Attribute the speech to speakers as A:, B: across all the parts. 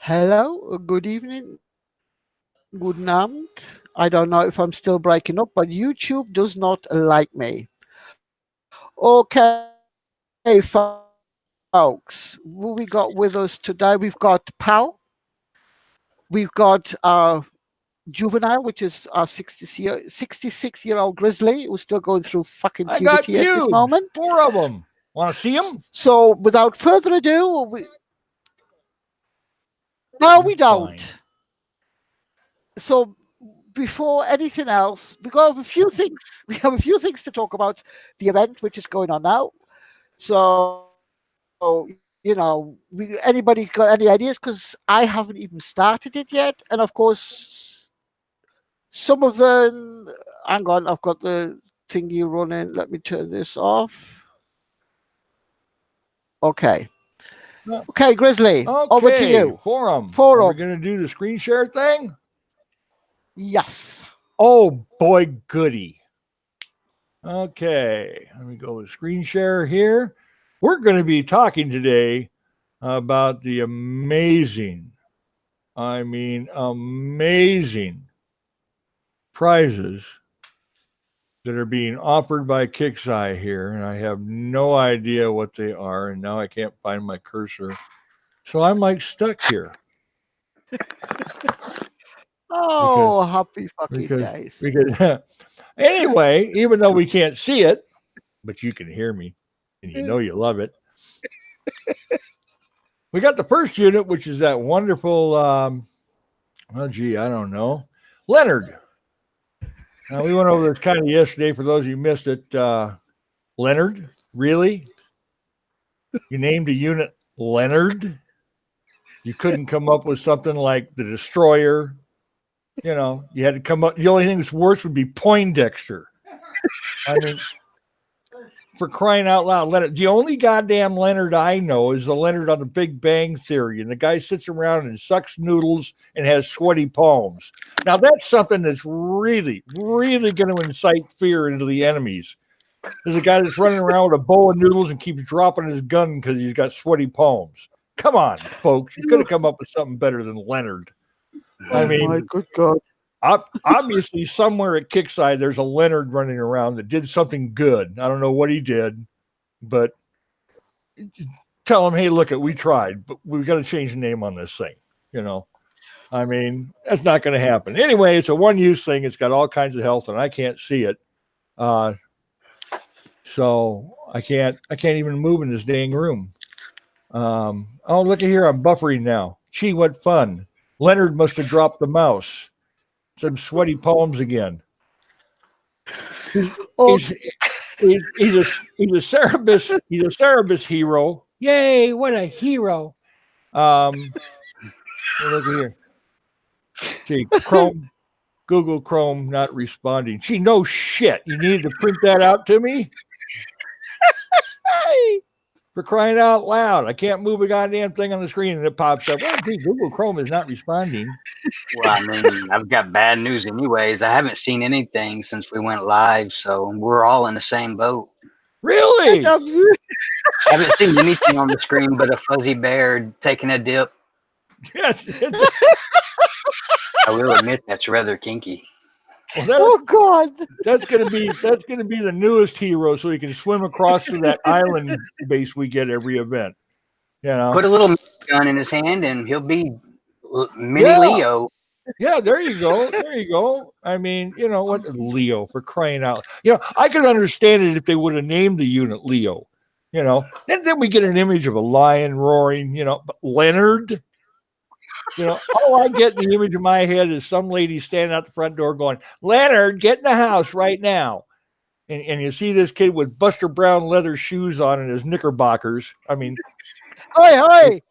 A: Hello, good evening, good night. I don't know if I'm still breaking up, but YouTube does not like me. Okay, folks, who we got with us today? We've got Pal, we've got Juvenile, which is our 66-year-old grizzly who's still going through fucking
B: I
A: puberty
B: got
A: at this
B: cubes,
A: moment.
B: 4 of them. Want to see them?
A: So, without further ado, no, we
B: Fine.
A: don't. So before anything else, we got a few things. We have a few things to talk about the event which is going on now. So anybody got any ideas? Because I haven't even started it yet, and of course, some of the. Hang on, I've got the thingy running. Let me turn this off. Okay,
B: Uh,
A: okay, Grizzly, over to
B: Okay,
A: you.
B: forum. Are we
A: Forum,
B: going to do the screen share thing?
A: yes.
B: Oh boy, goody. Okay, let me go with screen share here. We're going to be talking today about the amazing prizes that are being offered by Kixeye here, and I have no idea what they are, and now I can't find my cursor. So I'm like stuck here because
A: Oh, happy fucking
B: because
A: days.
B: because anyway, even though we can't see it, but you can hear me, and you know you love it. We got the first unit, which is that wonderful. Oh, gee, I don't know, Leonard. Now we went over this kind of yesterday. For those of you who missed it, Leonard, really? You named a unit Leonard? You couldn't come up with something like the Destroyer. You know, you had to come up. The only thing that's worse would be Poindexter. I mean, for crying out loud, Leonard. The only goddamn Leonard I know is the Leonard on the Big Bang Theory, and the guy sits around and sucks noodles and has sweaty palms. Now that's something that's really, really going to incite fear into the enemies. There's a guy that's running around with a bowl of noodles and keeps dropping his gun because he's got sweaty palms. Come on, folks, you could have come up with something better than Leonard. I
A: Oh
B: mean,
A: my good God.
B: obviously somewhere at Kickside there's a Leonard running around that did something good. I don't know what he did, but tell him, hey, look, we tried, but we got to change the name on this thing. You know, I mean, that's not going to happen. Anyway, it's a one-use thing. It's got all kinds of health, and I can't see it, uh, so I can't even move in this dang room. Oh, look at here, I'm buffering now. Gee, what fun! Leonard must have dropped the mouse. Some sweaty palms again. He's
A: Oh,
B: he's he's a Cerebus hero. Yay! What a hero. Um, look at here. See, Google Chrome not responding. Gee, no shit. You needed to print that out to me for crying out loud. I can't move a goddamn thing on the screen and it pops up. Oh, gee, Google Chrome is not responding.
C: Well, I mean, I've got bad news anyways. I haven't seen anything since we went live, so we're all in the same boat.
B: Really?
C: I haven't seen anything on the screen but a fuzzy bear taking a dip.
B: Yes.
C: I will admit that's rather kinky.
B: Well,
A: oh God.
B: that's gonna be the newest hero, so he can swim across to that island base we get every event. You know?
C: Put a little gun in his hand and he'll be mini
B: Yeah.
C: Leo.
B: Yeah, there you go. There you go. I mean, you know what, Leo, for crying out. I could understand it if they would have named the unit Leo. Then we get an image of a lion roaring. But Leonard. All I get in the image in my head is some lady standing out the front door going, "Leonard, get in the house right now." And you see this kid with Buster Brown leather shoes on and his knickerbockers. I mean,
A: Hi.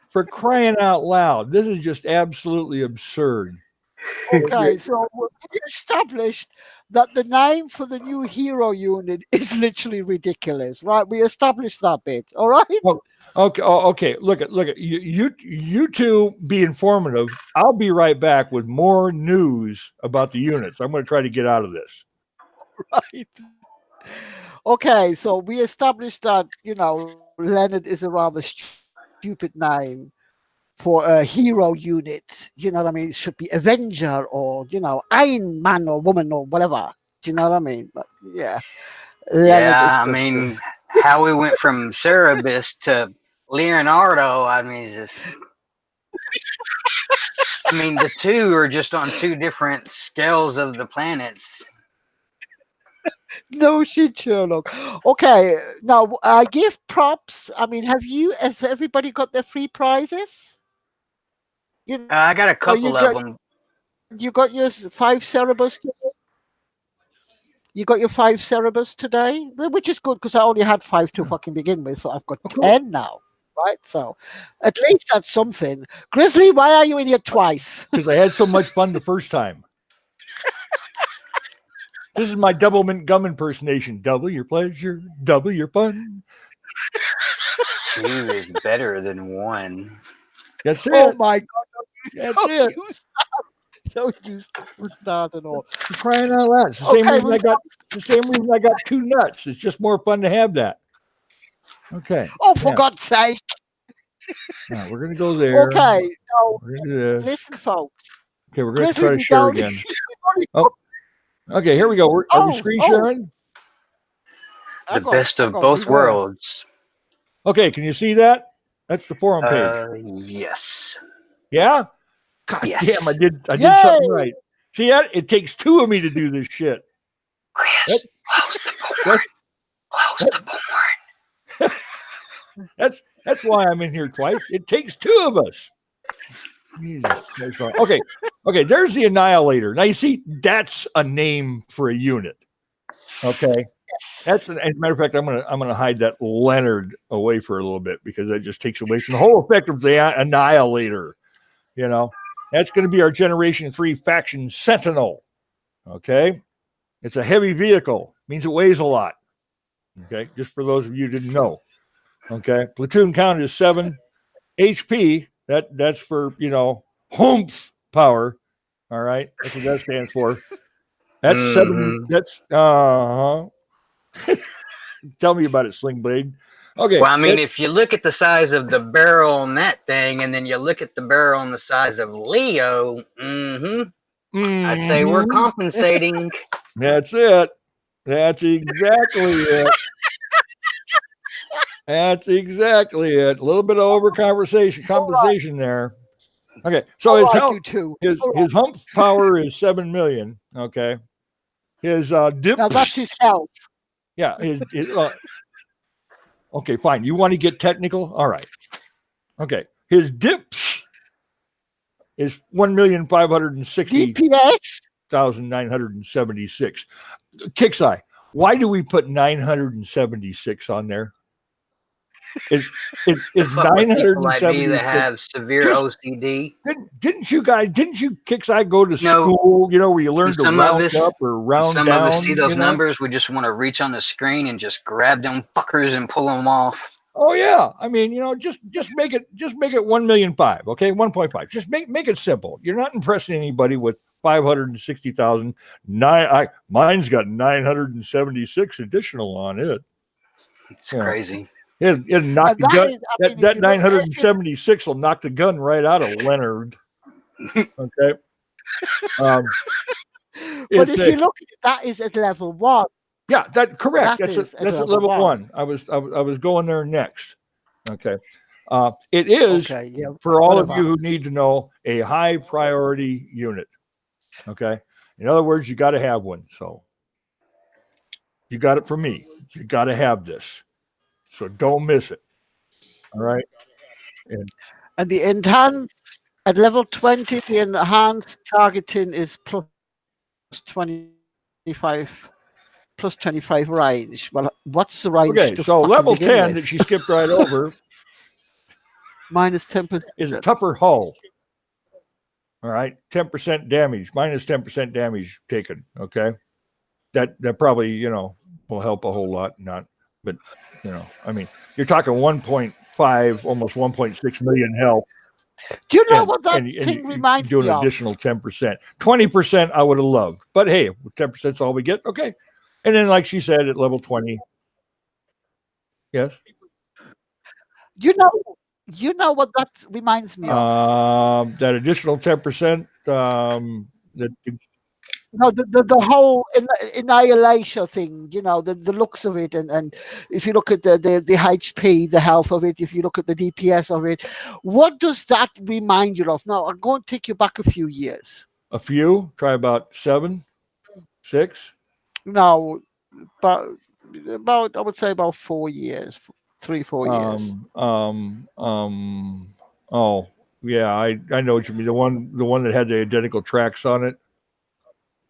B: for crying out loud, this is just absolutely absurd.
A: Okay, so we established that the name for the new hero unit is literally ridiculous, right? We established that bit, all right?
B: Okay. Look at you two be informative. I'll be right back with more news about the units. I'm going to try to get out of this.
A: Right. Okay, so we established that, Leonard is a rather stupid name. for a hero unit. You know what I mean? It should be Avenger or Iron Man or woman or whatever. Do you know what I mean? But yeah, Leonard is
C: Yeah, I
A: good stuff.
C: mean, how we went from Cerebus to Leonardo, I mean, I mean, the two are just on two different scales of the planets.
A: No shit, Sherlock. Okay, now I give props. I mean, has everybody got their free prizes?
C: I got a
A: You
C: couple of them.
A: got your 5 Cerebus. You got your 5 Cerebus today, which is good because I only had 5 to
B: Yeah.
A: fucking begin with, so I've got
B: Oh, cool.
A: 10 now. Right, so at least that's something. Grizzly, why are you in here twice?
B: Because I had so much fun the first time. This is my double mint gum impersonation. Double your pleasure, double your fun.
C: 2 is better than 1.
B: That's it.
A: Oh my god,
B: That's it.
A: don't use for that at all.
B: You're crying out loud. It's the same
A: Okay,
B: reason I got 2 nuts. It's just more fun to have that. Okay.
A: oh, for
B: Yeah.
A: God's sake.
B: Now, we're gonna go there.
A: Okay, now
B: We're gonna do this.
A: listen, folks.
B: Okay, we're gonna
A: Grizzly,
B: try to
A: we
B: share
A: don't.
B: again. Oh, okay. Here we go. Are we screen sharing?
C: The best of both worlds.
B: Okay. Can you see that? That's the forum page.
C: Yes.
B: Yeah. God
C: Yes.
B: damn! I did
A: Yay!
B: something right. See that? It takes 2 of me to do this shit.
C: Chris, close the board. Close the board.
B: That's why I'm in here twice. It takes 2 of us. Jesus. Okay. There's the Annihilator. Now you see, that's a name for a unit. Okay. As a matter of fact, I'm gonna hide that Leonard away for a little bit because that just takes away from the whole effect of the Annihilator. That's going to be our Generation 3 faction Sentinel. Okay. It's a heavy vehicle. Means it weighs a lot. Okay. Just for those of you who didn't know. Okay. Platoon count is 7. HP. That's for humph power. All right. That's what that stands for. That's 7. That's Tell me about it, Sling Blade. Okay.
C: Well, I mean, if you look at the size of the barrel on that thing, and then you look at the barrel on the size of Leo, I'd say we're compensating.
B: That's it. That's exactly it. That's exactly it. A little bit of compensation there. Okay, so his hump power is 7 million. Okay, his dip.
A: Now that's his health.
B: Yeah. Okay, fine. You want to get technical? All right. Okay, his dips is 1,560,976. Kicks eye. Why do we put 976 on there? Is 976
C: like me that have severe OCD?
B: Didn't you Kicks eye go to school? Where you learn to round up or round down.
C: Some of us see those numbers. We just want to reach on the screen and just grab them fuckers and pull them off.
B: Oh yeah, I mean, just make it 1,000,005. Okay, 1.5. Just make it simple. You're not impressing anybody with 560,000. Mine's got 976 additional on it.
C: It's crazy.
B: It'll knock the gun. That 976 will knock the gun right out of Leonard. Okay.
A: But if you look at it, that is at level 1.
B: Yeah, correct. That's at level 1. I was going there next. Okay. It is for all of you who need to know a high priority unit. Okay. In other words, you got to have one. So you got it from me. You got to have this. So don't miss it. All right.
A: And the enhanced at level 20, the enhanced targeting is plus 25 range. Well, what's the range?
B: Okay, so level 10 that she skipped right over
A: minus 10%
B: is a tougher hull. All right, 10% damage, minus 10% damage taken. Okay, that probably will help a whole lot. But I mean, you're talking 1.5, almost 1.6 million health.
A: Do you know what that thing reminds me of?
B: Do an additional 10%, 20%. I would have loved, but hey, 10% is all we get. Okay, and then like she said, at level 20, yes.
A: You know what that reminds me of?
B: That additional 10%. That
A: No, the whole annihilation thing, the looks of it, and if you look at the HP, the health of it, if you look at the DPS of it, what does that remind you of? Now, I'm going to take you back a few years.
B: a few. Try about 7, 6.
A: Now, about I would say about 4 years, 3 4 years.
B: Um, um, um. Oh, yeah. I know what you mean. The one that had the identical tracks on it.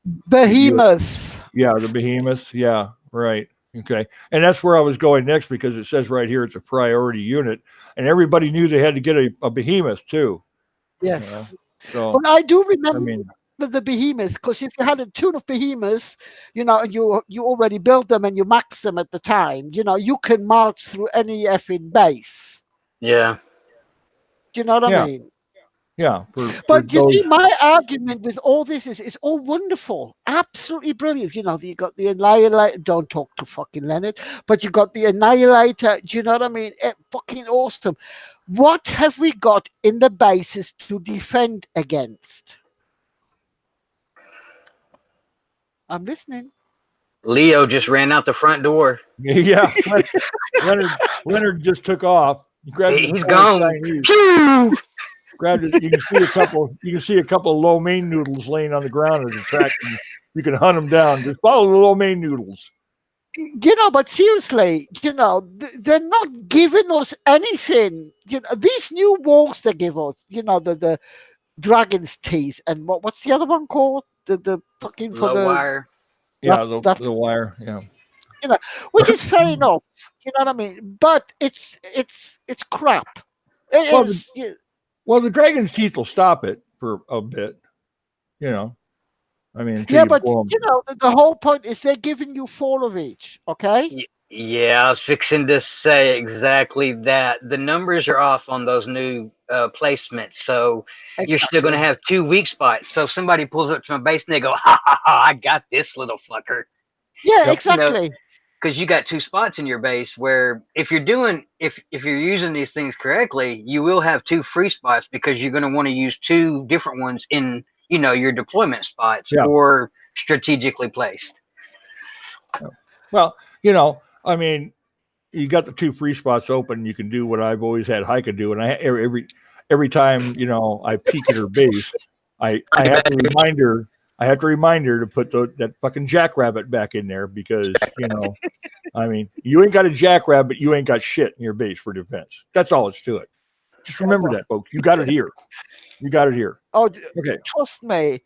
B: You,
A: Behemoth.
B: yeah, the behemoth. Yeah, right. Okay, and that's where I was going next because it says right here it's a priority unit, and everybody knew they had to get a behemoth too. You know,
A: Yes.
B: so
A: But I do
B: I
A: remember
B: mean,
A: the behemoths, because if you had a tune of behemoths, and you already built them and you maxed them at the time, you can march through any effing base.
C: Yeah.
A: Do you know what I
B: yeah,
A: mean?
B: yeah. For
A: But you
B: those,
A: see, my argument with all this is it's all wonderful, absolutely brilliant. You got the annihilator. Don't talk to fucking Leonard, but you got the annihilator. Do you know what I mean? Fucking awesome. What have we got in the bases to defend against? I'm listening.
C: Leo just ran out the front door.
B: yeah, Leonard just took off. He grabbed his
C: He's
B: bowl of
C: gone.
B: Chinese.
C: Pew!
B: Grabbed it. You can see a couple. You can see a couple of lo mein noodles laying on the ground at the track. And you can hunt them down. Just follow the lo mein noodles.
A: But seriously, they're not giving us anything. These new walls they give us, the dragon's teeth, and what's the other one called? The fucking for
C: Low
A: the
C: wire.
B: Yeah,
A: that's
B: the wire. Yeah.
A: you know, which is fair enough. You know what I mean? But it's crap.
B: Well,
A: It
B: the,
A: is.
B: well, the dragon's teeth will stop it for a bit. You know, I mean, until
A: Yeah,
B: you
A: but
B: blow them.
A: the whole point is they're giving you four of each. Okay.
C: Yeah, I was fixing to say exactly that. The numbers are off on those new placements, so you're still going to
A: Exactly.
C: have two weak spots. So if somebody pulls up to my base and they go, "Ha ha ha! I got this little fucker,"
A: Yeah,
B: Yep.
C: you know,
A: exactly.
C: because you got two spots in your base where if you're using these things correctly, you will have two free spots because you're going to want to use two different ones in your deployment spots
B: Yeah.
C: or strategically placed.
B: Well, I mean, you got the two free spots open. You can do what I've always had Heike do, and every time I peek at her base, I have to remind her. I have to remind her to put that fucking jackrabbit back in there because I mean, you ain't got a jackrabbit, you ain't got shit in your base for defense. That's all it's to it. Just remember that, folks. You got it here. You got it here.
A: Oh,
B: Okay.
A: trust me,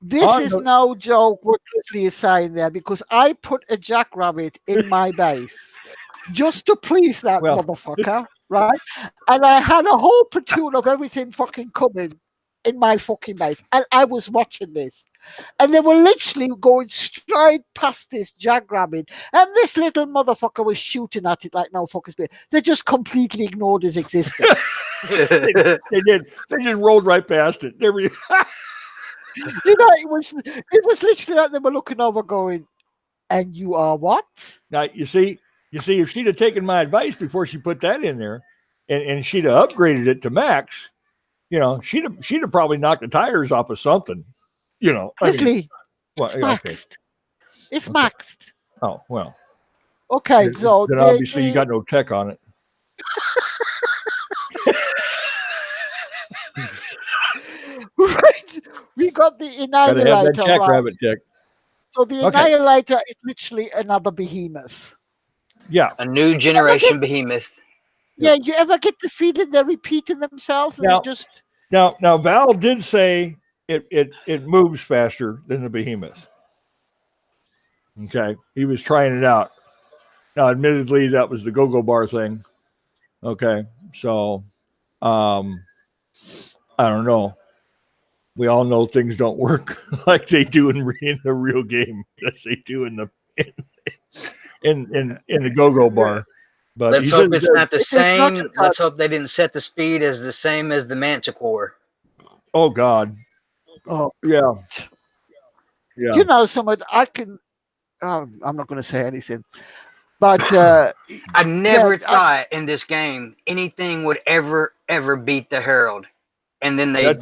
A: this
B: On
A: is
B: the
A: no joke what Grizzly is saying there, because I put a jackrabbit in my base just to please that
B: well,
A: motherfucker, right? And I had a whole platoon of everything fucking coming in my fucking base, and I was watching this. And they were literally going straight past this jackrabbit, and this little motherfucker was shooting at it like no fucking spear. They just completely ignored his existence.
B: they did. They just rolled right past it.
A: It was literally like they were looking over, going, "And you are what?"
B: Now if she'd have taken my advice before she put that in there, and she'd have upgraded it to max, she'd have probably knocked the tires off of something. I mean,
A: Grizzly,
B: well,
A: it's
B: yeah, okay,
A: maxed. It's
B: okay.
A: maxed.
B: Oh well,
A: Okay, so
B: then obviously you got no tech on it.
A: right, we got the
B: Got to have that
A: annihilator, right?
B: jackrabbit tech.
A: So the
B: Okay,
A: annihilator is literally another behemoth.
B: yeah.
C: A new
A: You ever get,
C: generation behemoth.
B: Yep.
A: yeah, you ever get the feeling they're repeating themselves and they
B: Now,
A: just
B: now, Val did say it moves faster than the behemoth. Okay, he was trying it out. Now, admittedly, that was the go-go bar thing. Okay, so um, I don't know. We all know things don't work like they do in the real game, as they do in the in the go-go bar. But he
C: Let's
B: says,
C: hope it's not the
A: it is not
C: same.
A: just
C: Let's hope they didn't set the speed as the same as the Manticore.
B: "Oh God,
A: oh,
B: yeah, yeah,
A: someone I can. I'm not going to say anything. But
C: I
A: yeah,
C: never thought in this game anything would ever beat the Herald, and then
B: That's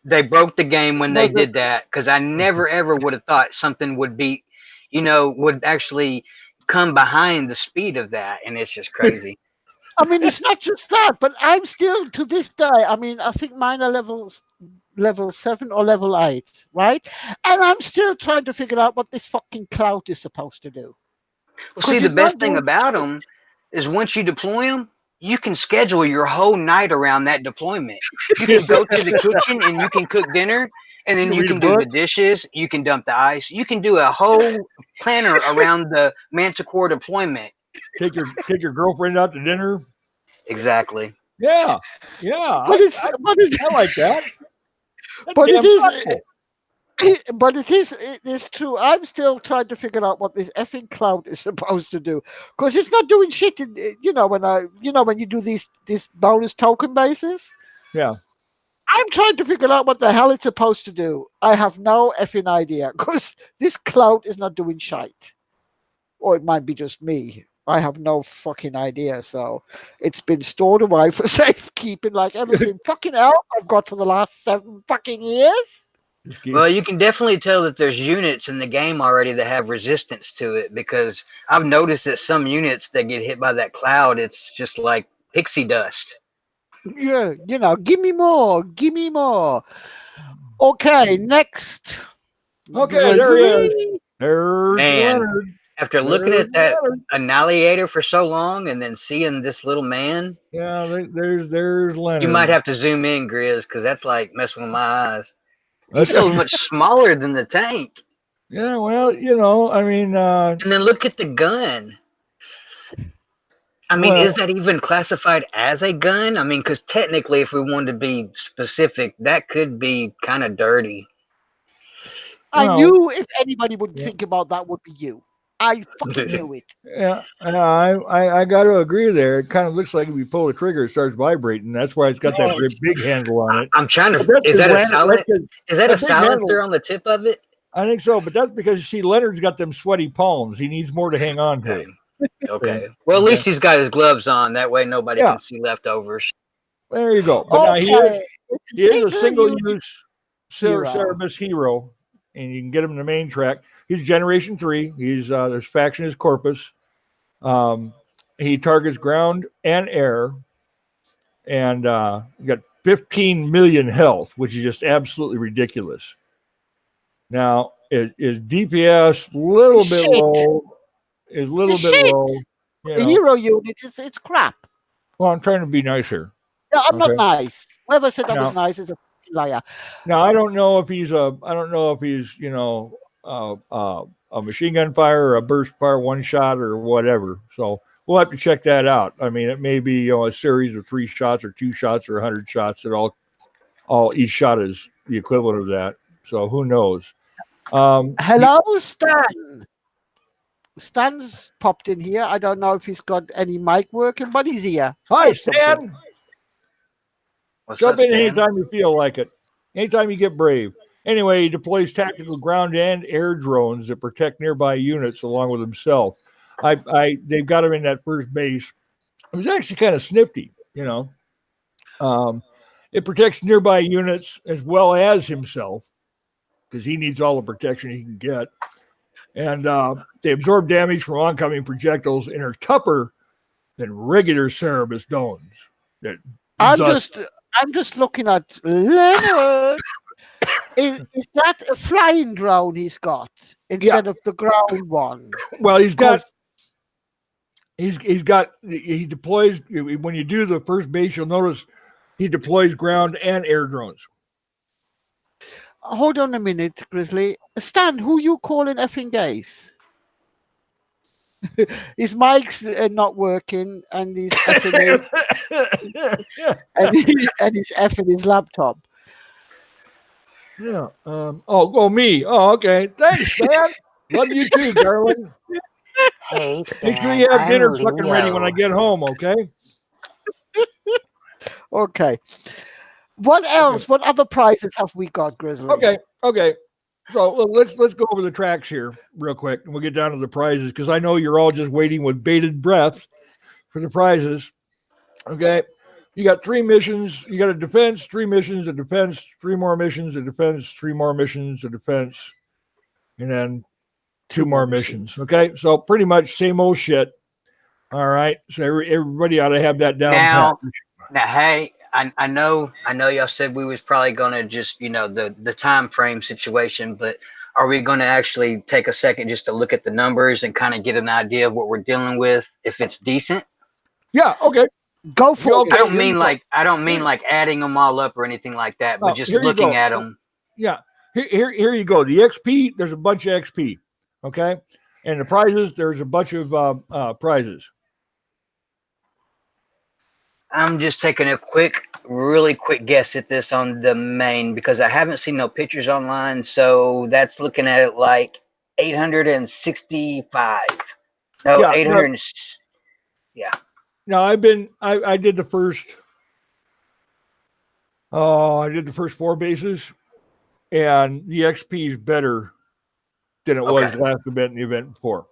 C: they broke the game when they
B: but
C: did that because I never ever would have thought something would be, you know, would actually come behind the speed of that, and it's just crazy.
A: I mean, it's not just that, but I'm still to this day. I mean, I think mine are level 7 or level 8, right? And I'm still trying to figure out what this fucking cloud is supposed to do
C: Well, see,
A: because
C: the
A: it's not
C: best thing
A: doing
C: about
A: shit.
C: them is once you deploy them, you can schedule your whole night around that deployment. You can go to the kitchen and you can cook dinner, and
B: you
C: then
B: can
C: you
B: read a
C: can do
B: book,
C: the dishes, you can dump the ice, you can do a whole planner around the Manticore deployment.
B: take your girlfriend out to dinner.
C: Exactly.
B: Yeah, yeah,
A: But it's but it
B: I like that. That's
A: but it
B: damn
A: is
B: thoughtful.
A: but it is true. I'm still trying to figure out what this effing cloud is supposed to do because it's not doing shit. You know when you do these bonus token bases.
B: Yeah,
A: I'm trying to figure out what the hell it's supposed to do. I have no effing idea because this cloud is not doing shite. Or it might be just me. I have no fucking idea. So it's been stored away for safekeeping like everything fucking else I've got for the last 7 fucking years.
B: just keep,
C: Well, you can definitely tell that there's units in the game already that have resistance to it because I've noticed that some units that get hit by that cloud, it's just like pixie dust.
A: Yeah, give me more. Give me more. Okay, next.
B: okay. There he is.
A: Grizzly.
B: There's
C: Man,
B: Leonard.
C: after looking
B: There's
C: at that
B: Leonard.
C: annihilator for so long and then seeing this little man,
B: Yeah, there's
C: you might
B: Leonard.
C: have to zoom in, Grizz, because that's like messing with my eyes. He's
B: That's
C: so much smaller than the tank.
B: yeah. Well, I mean,
C: And then look at the gun. I mean,
B: well,
C: is that even classified as a gun? I mean, because technically, if we wanted to be specific, that could be kind of dirty.
A: I
B: well,
A: knew if anybody would
B: yeah,
A: think about that would be you. I fucking knew it.
B: yeah. I got to agree there. It kind of looks like if you pull the trigger, it starts vibrating. That's why it's got that
A: Yeah.
B: great big handle on it.
C: I'm trying
B: But
C: to.
B: that's
C: Is
B: because
C: that a
B: Leonard. That's
C: silent?
B: 'cause
C: Is that a
B: that big handle.
C: silencer on the tip of it?
B: I think so, but that's because you see, Leonard's got them sweaty palms. He needs more to hang on
C: Okay.
B: to. See?
C: Okay. Well, at
B: Okay.
C: least he's got his gloves on. That way, nobody
B: Yeah,
C: can see leftovers.
B: there you go. But now
A: Okay. It's a
B: he is a
A: single
B: single
A: unit
B: use
A: hero.
B: Cerebus hero, and you can get him in the main track. He's Generation 3. His faction is Corpus. Um, he targets ground and air, and he got 15 million health, which is just absolutely ridiculous. Now, is DPS a little bit
A: Shit.
B: low? Is a little
A: It's
B: bit
A: shit.
B: low. You
A: The
B: know,
A: hero unit it's crap.
B: well, I'm trying to be nice here.
A: No, I'm not
B: Okay.
A: nice. Whoever said I was
B: Now,
A: nice is a fucking liar.
B: now I don't know if he's a machine gun fire or a burst fire one shot or whatever. So we'll have to check that out. I mean, it may be a series of 3 shots or 2 shots or 100 shots that all each shot is the equivalent of that. So who knows? He,
A: Hello, Stan. Stan's popped in here. I don't know if he's got any mic working, but he's here.
B: Hi,
A: Say something.
B: Stan.
C: What's
B: Jump
C: up,
B: in
C: Stan?
B: anytime you feel like it. Anytime you get brave. Anyway, he deploys tactical ground and air drones that protect nearby units along with himself. They've got him in that first base. It was actually kind of snifty. Um, it protects nearby units as well as himself because he needs all the protection he can get. And they absorb damage from oncoming projectiles and are tougher than regular Cerebus drones. That
A: I'm
B: dust.
A: just looking at Leonard. Is that a flying drone he's got
B: Yeah.
A: instead of the ground one?
B: Well, he
A: 'Cause
B: deploys when you do the first base. You'll notice he deploys ground and air drones.
A: hold on a minute, Grizzly. Stan, who you calling effing gays? His mic's not working, and he's effing and he's effing his laptop.
B: Yeah. Me. Oh, okay. Thanks, man. Love you too, darling.
C: Hey,
B: Make sure
C: Stan.
B: you have
C: I'm
B: dinner fucking ready when I
C: Leo.
B: get home. Okay.
A: Okay. What else? What other prizes have we got, Grizzly?
B: Okay. So let's go over the tracks here real quick, and we'll get down to the prizes because I know you're all just waiting with bated breath for the prizes. Okay, you got 3 missions. You got a defense, 3 missions, a defense, 3 more missions, a defense, 3 more missions, a defense, and then two
A: Two
B: more
A: more
B: missions.
A: missions.
B: Okay, so pretty much same old shit. All right, so everybody ought to have that down pat.
C: Now, hey, I know y'all said we was probably gonna just the time frame situation, but are we gonna actually take a second just to look at the numbers and kind of get an idea of what we're dealing with if it's decent?
B: Yeah, okay,
A: Go
B: yeah,
A: for
B: okay.
C: I
A: it.
C: don't
B: Here you
C: mean
B: go.
C: like adding them all up or anything like that, but just
B: Here you
C: looking
B: go.
C: at them.
B: Yeah, here you go. The XP, there's a bunch of XP. Okay, and the prizes, there's a bunch of prizes.
C: I'm just taking a really quick guess at this on the main because I haven't seen no pictures online. So that's looking at it like 865. No,
B: Yeah,
C: 800. Yeah.
B: now I did the first. I did the first 4 bases, and the XP is better than it was
C: Okay.
B: last event and the event before.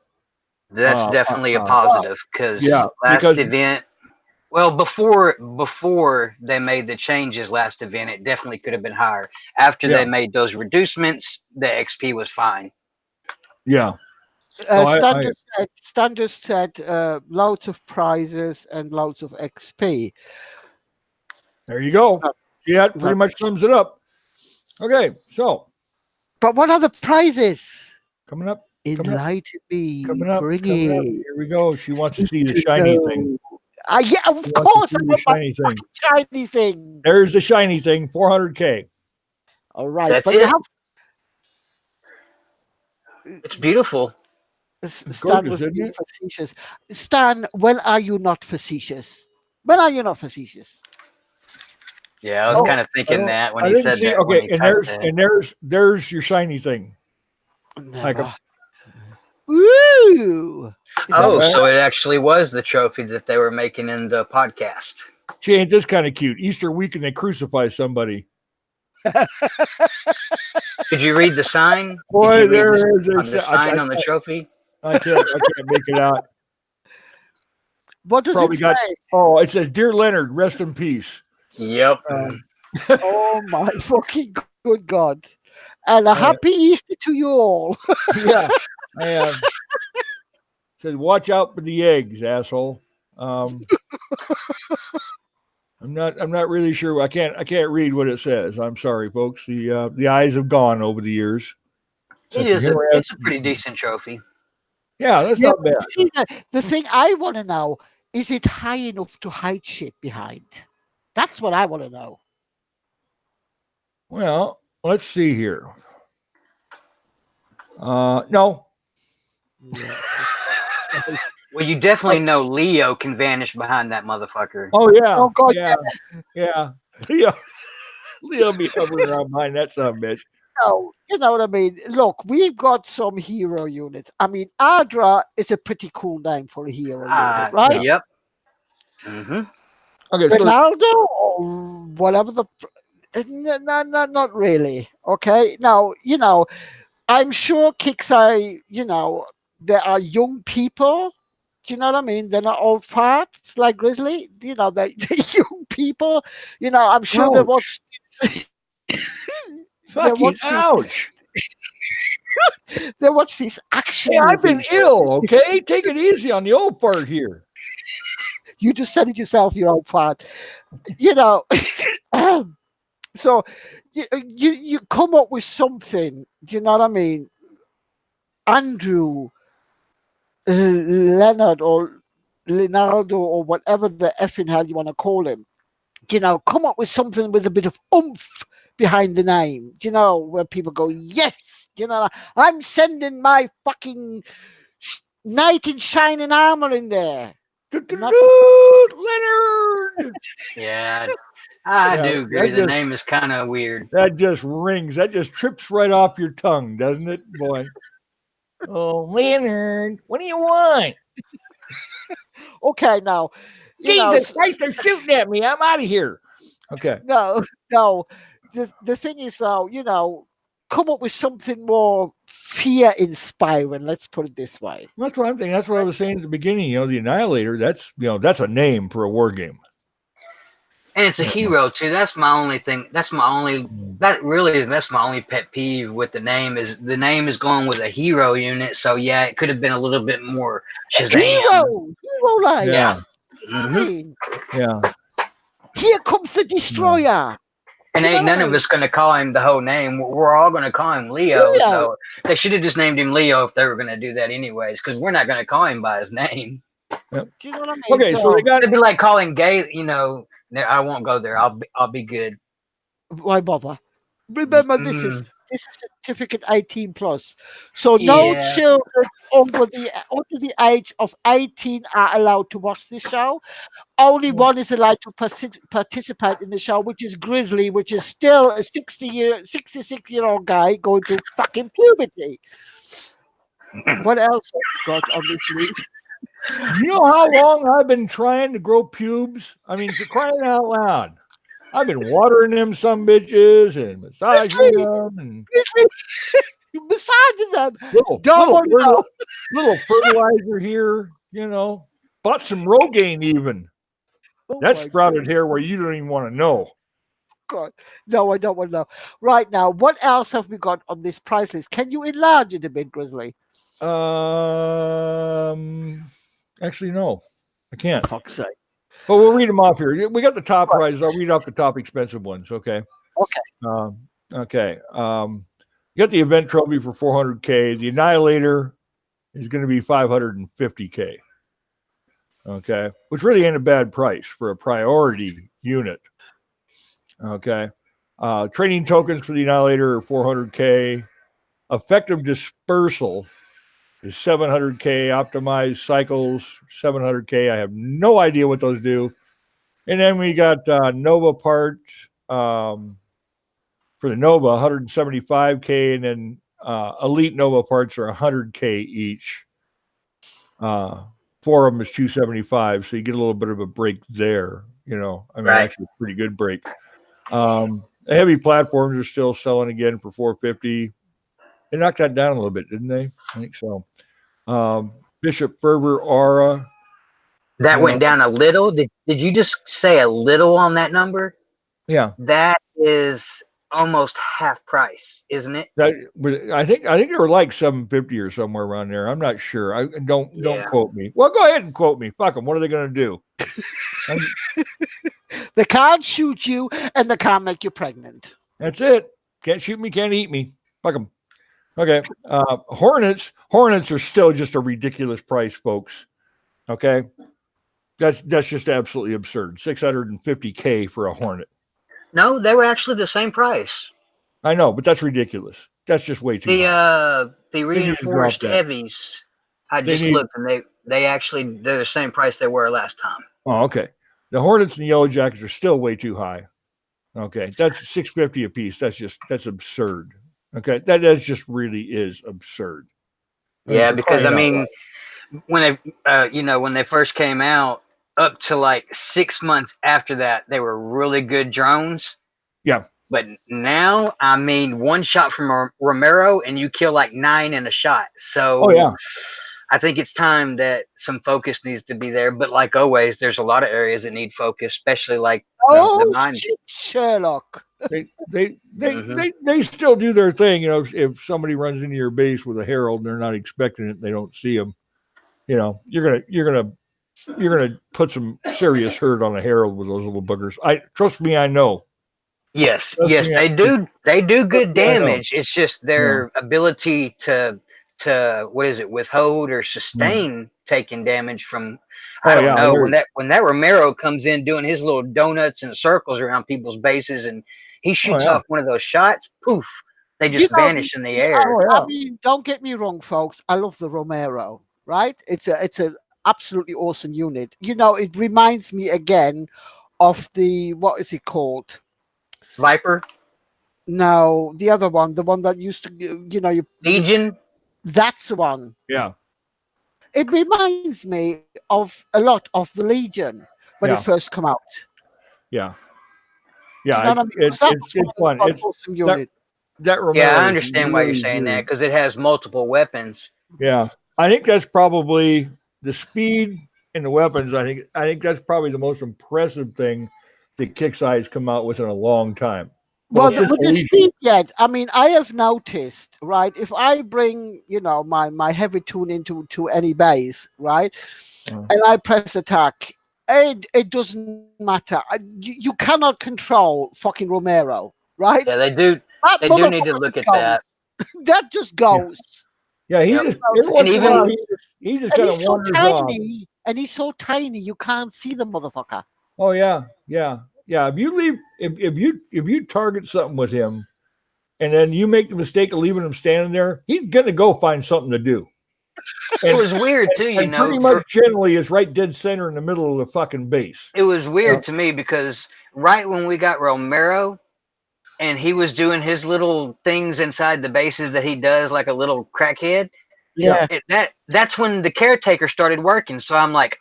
C: That's
B: Uh, uh,
C: definitely a
B: uh,
C: positive because
B: yeah,
C: last
B: because
C: event, well, before they made the changes last event, it definitely could have been higher. After
B: yeah,
C: they made those reducements, the XP was fine.
B: yeah. No,
A: Standard said loads of prizes and loads of XP.
B: there you go.
A: Uh,
B: Yeah, that pretty
A: that-
B: much sums it up. Okay, so
A: But what are the prizes?
B: coming up, coming up,
A: Enlighten me.
B: coming up,
A: Bring
B: coming up.
A: it.
B: Here we go. She wants to see the
A: To
B: shiny thing.
A: know. Yeah, of
B: She wants to
A: course. I
B: see the
A: want my
B: shiny thing.
A: fucking shiny thing.
B: There's the shiny thing, 400K.
A: All right,
C: That's
A: but you
C: it.
A: have
C: It's beautiful.
B: It's
A: Stan
B: gorgeous,
A: was
B: isn't
A: being
B: it?
A: facetious. Stan, when are you not facetious? When are you not facetious?
C: Yeah, I was
B: No,
C: kind of
B: I
C: thinking
B: don't.
C: that when
B: I
C: he
B: didn't
C: said
B: see.
C: that when
B: Okay,
C: he
B: and
C: typed
B: there's
C: that.
B: and there's your shiny thing. Like a
A: Never. Woo! Is that
C: Oh,
B: okay.
C: so it actually was the trophy that they were making in the podcast.
B: She ain't this kind of cute. Easter weekend they crucify somebody.
C: Did you read the sign? Did
B: Boy,
C: you read
B: there
C: this
B: is
C: on the
B: a.
C: sign on the trophy?
B: I can't make it out.
A: what does
B: Probably
A: it
B: got.
A: say?
B: Oh, it says, "Dear Leonard, rest in peace."
C: Yep.
B: Um,
A: Oh my fucking good God. And a
B: I,
A: happy Easter to you all.
B: yeah, I have. Said, "Watch out for the eggs, asshole." Um, I'm not really sure. I can't read what it says. I'm sorry, folks. The eyes have gone over the years since the humor has.
C: It's a pretty decent trophy.
B: Yeah, that's
A: Yeah,
B: not
A: but
B: bad.
A: you see, the thing I want to know is it high enough to hide shit behind? That's what I want to know.
B: Well, let's see here. No.
A: Yeah.
C: Well, you definitely know Leo can vanish behind that motherfucker.
B: Oh yeah,
A: Oh God,
B: yeah, yeah. Leo, Leo be hovering around behind that son of a bitch.
A: no, you know what I mean. Look, we've got some hero units. I mean, Adra is a pretty cool name for a hero unit, right?
B: Yeah.
C: Yep. Hmm.
B: Okay, so
A: Ronaldo or whatever the. No, no, not really. Okay, now I'm sure kicks are there are young people. Do you know what I mean? They're not old farts like Grizzly. They're young people. I'm sure they
B: ouch,
A: watch. they
B: fucking
A: watch these.
B: ouch.
A: They watch these action
B: Hey, I've been
A: movies.
B: ill. Okay, take it easy on the old part here.
A: You just said it yourself. You're old fart. You know. So you come up with something. Do you know what I mean? Andrew, Leonard, or Leonardo, or whatever the effing hell you want to call him. Come up with something with a bit of oomph behind the name. Where people go, yes. I'm sending my fucking knight in shining armor in there. Not
B: Leonard.
C: Yeah, I
B: Yeah,
C: do agree. The name is kind of weird.
B: that just rings. That just trips right off your tongue, doesn't it, boy? Oh, Leonard, what do you want?
A: okay. Now,
B: Jesus Christ, they're shooting at me. I'm out of here. Okay.
A: no. The thing is, though, come up with something more fear inspiring. Let's put it this way.
B: That's what I'm thinking. That's what I was saying at the beginning. The Annihilator. That's a name for a war game.
C: And it's a
B: You know.
C: hero too. That's my only thing. That's my only. That's my only pet peeve with the name is the name is going with a hero unit. So yeah, it could have been a little bit more Shazam.
A: Hero like.
C: Yeah.
B: Yeah,
C: Hmm.
A: I mean,
B: yeah.
A: here comes the
B: Yeah.
A: destroyer.
C: And
A: You know
C: ain't
A: what
C: none
A: I
C: of
A: mean?
C: us gonna call him the whole name. We're all gonna call him Leo.
A: Leo.
C: So they should have just named him Leo if they were gonna do that anyways, because we're not gonna call him by his name.
B: Yep.
A: Do you know what I mean?
B: Okay, so they
A: So
B: got.
C: It'd be like calling Gay. I won't go there. I'll be good.
A: why bother? Remember,
C: Mm,
A: this is certificate 18 plus. So no
C: yeah.
A: children under the age of 18 are allowed to watch this show. Only one is allowed to participate in the show, which is Grizzly, which is still a 66-year-old guy going through fucking puberty. What else have we got on this list?
B: You know how long I've been trying to grow pubes? I mean, for crying out loud. I've been watering them some bitches and massaging
A: Grizzly,
B: them and
A: Grizzly, you massaging them.
B: little
A: Don't
B: little
A: want to know.
B: little fertilizer here. Bought some Rogaine even.
A: Oh
B: That
A: my
B: sprouted hair where you don't even want to know.
A: God. No, I don't want to know. Right now, what else have we got on this price list? Can you enlarge it a bit, Grizzly?
B: Actually, no, I can't.
A: Fuck's sake.
B: But we'll read them off here. We got the top
A: Right.
B: prices. I'll read off the top expensive ones. Okay.
A: Okay.
B: Okay. You got the event trophy for 400K. The Annihilator is going to be 550K. Okay, which really ain't a bad price for a priority unit. Okay. Training tokens for the Annihilator are 400K. Effective dispersal is 700K. Optimized cycles 700K. I have no idea what those do. And then we got Nova parts for the Nova 175K, and then Elite Nova parts are 100K each. Four of them is 275, so you get a little bit of a break there.
C: Right.
B: Actually a pretty good break. The heavy platforms are still selling again for 450. They knocked that down a little bit, didn't they? I think so. Bishop Ferber Aura.
C: That went down a little. Did you just say a little on that number?
B: Yeah.
C: That is almost half price, isn't it?
B: I think they were like 750 or somewhere around there. I'm not sure. Don't
C: Yeah.
B: quote me. Well, go ahead and quote me. Fuck them. What are they going to do?
A: They can't shoot you and they can't make you pregnant.
B: That's it. Can't shoot me, can't eat me. Fuck them. Okay. Hornets are still just a ridiculous price, folks. Okay. That's just absolutely absurd. 650K for a Hornet.
C: No, they were actually the same price.
B: I know, but that's ridiculous. That's just way too high.
C: The
B: They need to drop
C: reinforced
B: that.
C: heavies. I
B: They
C: just
B: need-
C: looked and they're the same price they were last time.
B: Oh, okay. The Hornets and the Yellow Jackets are still way too high. Okay. That's 650 a piece. That's absurd. Okay. That just really is absurd.
C: Yeah,
B: for
C: because I
B: crying out
C: mean, when they first came out, up to like 6 months after that, they were really good drones.
B: Yeah.
C: But now, I mean, one shot from Romero and you kill like 9 in a shot. So
B: Oh, yeah.
C: I think it's time that some focus needs to be there. But like always, there's a lot of areas that need focus, especially like the
A: Oh,
C: mine.
A: shit, Sherlock.
B: They still do their thing. If somebody runs into your base with a herald and they're not expecting it, they don't see them. You're gonna put some serious hurt on a herald with those little buggers. Trust me, I know.
C: Yes,
B: Trust
C: yes,
B: me,
C: they do good
B: me, I know.
C: damage. It's just their ability to withhold or sustain taking damage from. I don't know when that Romero comes in doing his little donuts and circles around people's bases and he shoots off one of those shots, poof, they just vanish in the air.
A: I mean, don't get me wrong, folks. I love the Romero, right? It's an absolutely awesome unit. It reminds me again of what is it called?
C: Viper,
A: No, the other one, the one that used to,
C: Legion.
A: That's the one.
B: Yeah.
A: It reminds me of a lot of the Legion when it first come out.
B: Yeah.
A: Do you
B: Yeah.
A: know what I mean?
B: It's fun.
A: Awesome unit.
B: that
C: Yeah, I
B: Romero is
C: understand why you're
B: really,
C: saying that
B: really,
C: because it has multiple weapons.
B: yeah. I think that's probably the speed and the weapons. I think that's probably the most impressive thing that Kicks Eyes come out with in a long time. Well,
A: Well,
C: Yeah.
B: since
A: with the
B: Alicia.
A: speed yet, I mean, I have noticed, right? If I bring, my heavy tune into to any base, right,
B: Uh,
A: and I press attack, it doesn't matter. You cannot control fucking Romero, right?
C: Yeah, they do.
A: That
C: They do need
A: motherfucker
C: to
A: just
C: look at
A: goes.
C: that.
A: That just
B: yeah,
A: goes.
B: yeah. He
C: Yep.
B: just
A: So
B: every
C: And
B: once in a while
C: even
B: he just
A: and
B: kind of
A: he's so
B: wanders off.
A: tiny, and he's so tiny, you can't see the motherfucker.
B: Oh yeah, yeah, yeah. If you target something with him, and then you make the mistake of leaving him standing there, he's gonna go find something to do.
C: it
B: And
C: was weird too,
B: and pretty much generally is right dead center in the middle of the fucking base.
C: it was
B: Yeah.
C: weird to me because right when we got Romero and he was doing his little things inside the bases that he does like a little crackhead,
B: Yeah.
A: Yeah,
C: that's when the caretaker started working. So I'm like,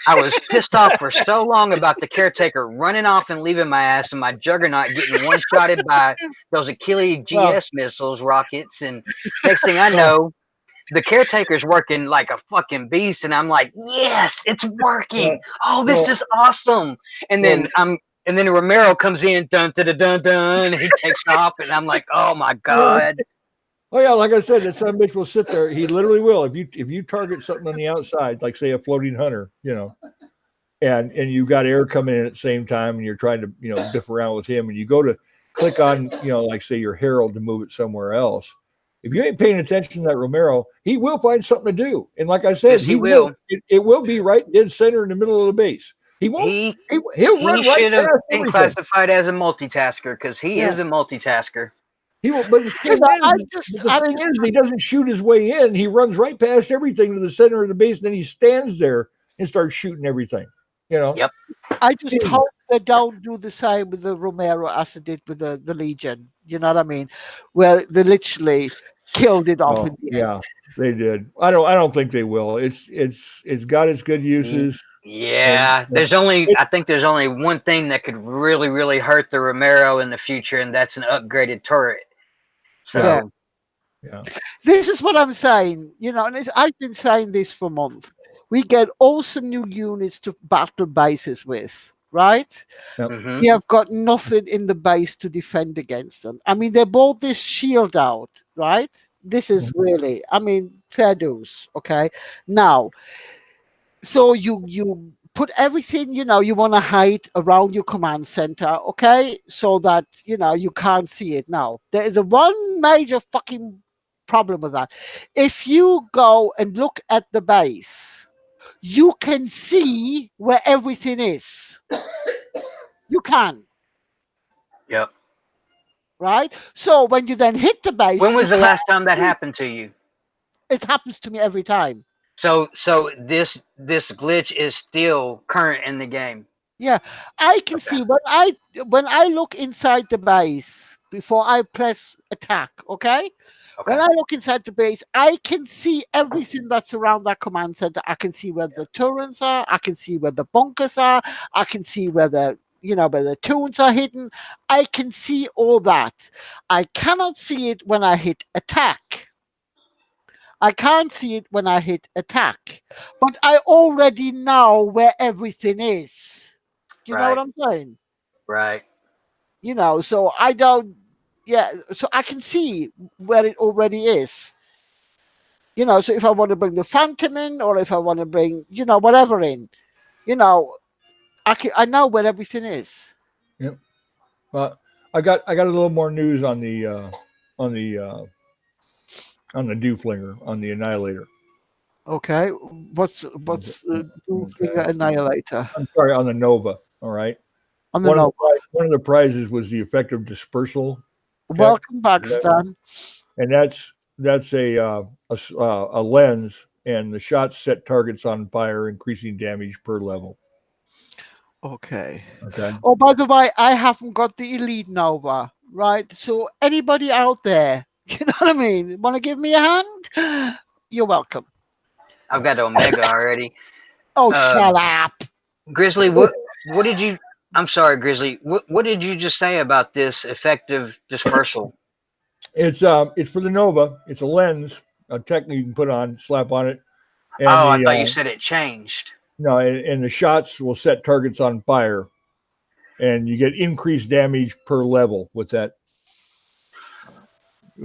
C: I was pissed off for so long about the caretaker running off and leaving my ass and my juggernaut getting one shotted by those Achilles
B: Well,
C: GS missiles, rockets, and next thing I
B: well,
C: know, the caretaker's working like a fucking beast, and I'm like, yes, it's working.
B: well,
C: Oh, this
B: well,
C: is awesome. And
B: well,
C: then Romero comes in, dun dun dun dun, dun, and he takes off, and I'm like, oh my
B: well,
C: god.
B: oh yeah, like I said, that son of a bitch will sit there. He literally will. If you target something on the outside, like say a floating hunter, and you got air coming in at the same time, and you're trying to biff around with him, and you go to click on like say your herald to move it somewhere else. If you ain't paying attention to that Romero, he will find something to do. And like I said,
C: Yes, he
B: he will.
C: will.
B: It will be right dead center in the middle of the base. He won't.
C: He
B: He'll
C: he
B: run right
C: should have
B: past
C: been
B: everything.
C: classified as a multitasker because he
B: Yeah,
C: is a multitasker.
B: he will. But the
A: you
B: thing
A: know, I
B: is,
A: just,
B: but the
A: I
B: thing
A: just,
B: is, he doesn't shoot his way in. He runs right past everything to the center of the base, and then he stands there and starts shooting everything. You know.
C: Yep.
A: I just
B: Genius.
A: hope they don't do the same with the Romero as they did with the Legion. You know what I mean? Where they literally killed it off
B: Oh
A: in the end.
B: yeah, they did. I don't think they will. It's got its good
C: Ye-
B: uses, and
C: Yeah, I think there's only one thing that could really, really hurt the Romero in the future, and that's an upgraded turret.
B: yeah,
A: Yeah,
C: So,
B: yeah,
A: this is what I'm saying. And I've been saying this for months. We get awesome new units to battle bases with, right?
B: yeah.
A: We
C: hmm
A: have got nothing in the base to defend against them. I mean, they bought this shield out, right? This is really, I mean, fair dues. Okay, now, so you put everything you want to hide around your command center, okay, so that you can't see it. Now, there is a one major fucking problem with that. If you go and look at the base, you can see where everything is. You can.
C: yep.
A: Right? So when you then hit the base,
C: When
A: you
C: was the
A: can't
C: last time that
A: see.
C: happened to you?
A: It happens to me every time.
C: So this glitch is still current in the game.
A: Yeah, I can
C: Okay.
A: see when I look inside the base before I press attack. Okay, when
C: Okay.
A: I look inside the base, I can see everything that's around that command center. I can see where the turrets are. I can see where the bunkers are. I can see where the tunes are hidden. I can see all that. I cannot see it when I hit attack. I can't see it when I hit attack, but I already know where everything is. Do you know what
C: Right.
A: I'm saying?
C: Right.
A: So I don't, yeah, so I can see where it already is. So if I want to bring the Phantom in, or if I want to bring, whatever in, you know, I know where everything is.
B: Yep. But I got a little more news on the uh, on the Dewflinger on the Annihilator.
A: Okay, what's the
B: Okay.
A: finger annihilator
B: I'm sorry, on the Nova. All right.
A: on the note?
B: One of the prizes was the effective dispersal check,
A: Welcome back, Stan.
B: and that's a lens, and the shots set targets on fire, increasing damage per level.
A: Okay.
B: Okay.
A: Oh, by the way, I haven't got the Elite Nova, right? So anybody out there, you know what I mean? Want to give me a hand? You're welcome.
C: I've got Omega already.
A: Oh,
C: Um,
A: shut up.
C: Grizzly, what did you I'm sorry, Grizzly. What did you just say about this effective dispersal?
B: It's for the Nova. It's a lens, a technique you can put on, slap on it, and
C: Oh, I
B: the
C: thought you said it changed.
B: no, and the shots will set targets on fire, and you get increased damage per level with that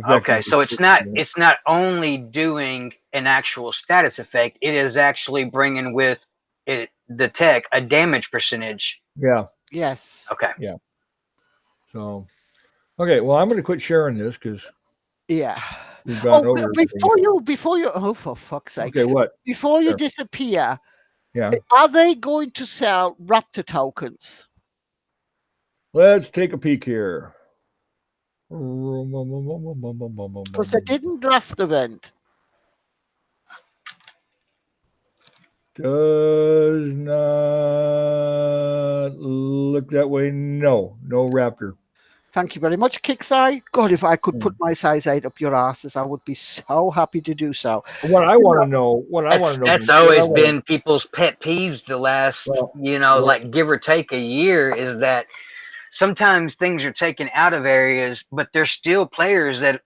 C: Okay,
B: effective.
C: so it's not only doing an actual status effect, it is actually bringing with it the tech a damage percentage.
B: Yeah,
A: Yes.
C: Okay.
B: yeah. So okay, well, I'm going to quit sharing this because
A: Yeah.
B: we've gone
A: Oh,
B: over everything.
A: before you, oh, for fuck's sake,
B: Okay, what?
A: before you
B: Sure.
A: disappear,
B: Yeah.
A: are they going to sell Raptor tokens?
B: Let's take a peek here.
A: Because they didn't last event.
B: Does not look that way. No, no Raptor.
A: Thank you very much, Kicksai. God, if I could
B: Hmm.
A: put my size 8 up your asses, I would be so happy to do so.
B: What I
A: You
B: want
A: know,
B: to know,
C: That's
B: what I
C: always
B: want to,
C: been people's pet peeves the last,
B: well, what,
C: like give or take a year is that sometimes things are taken out of areas, but there's still players that,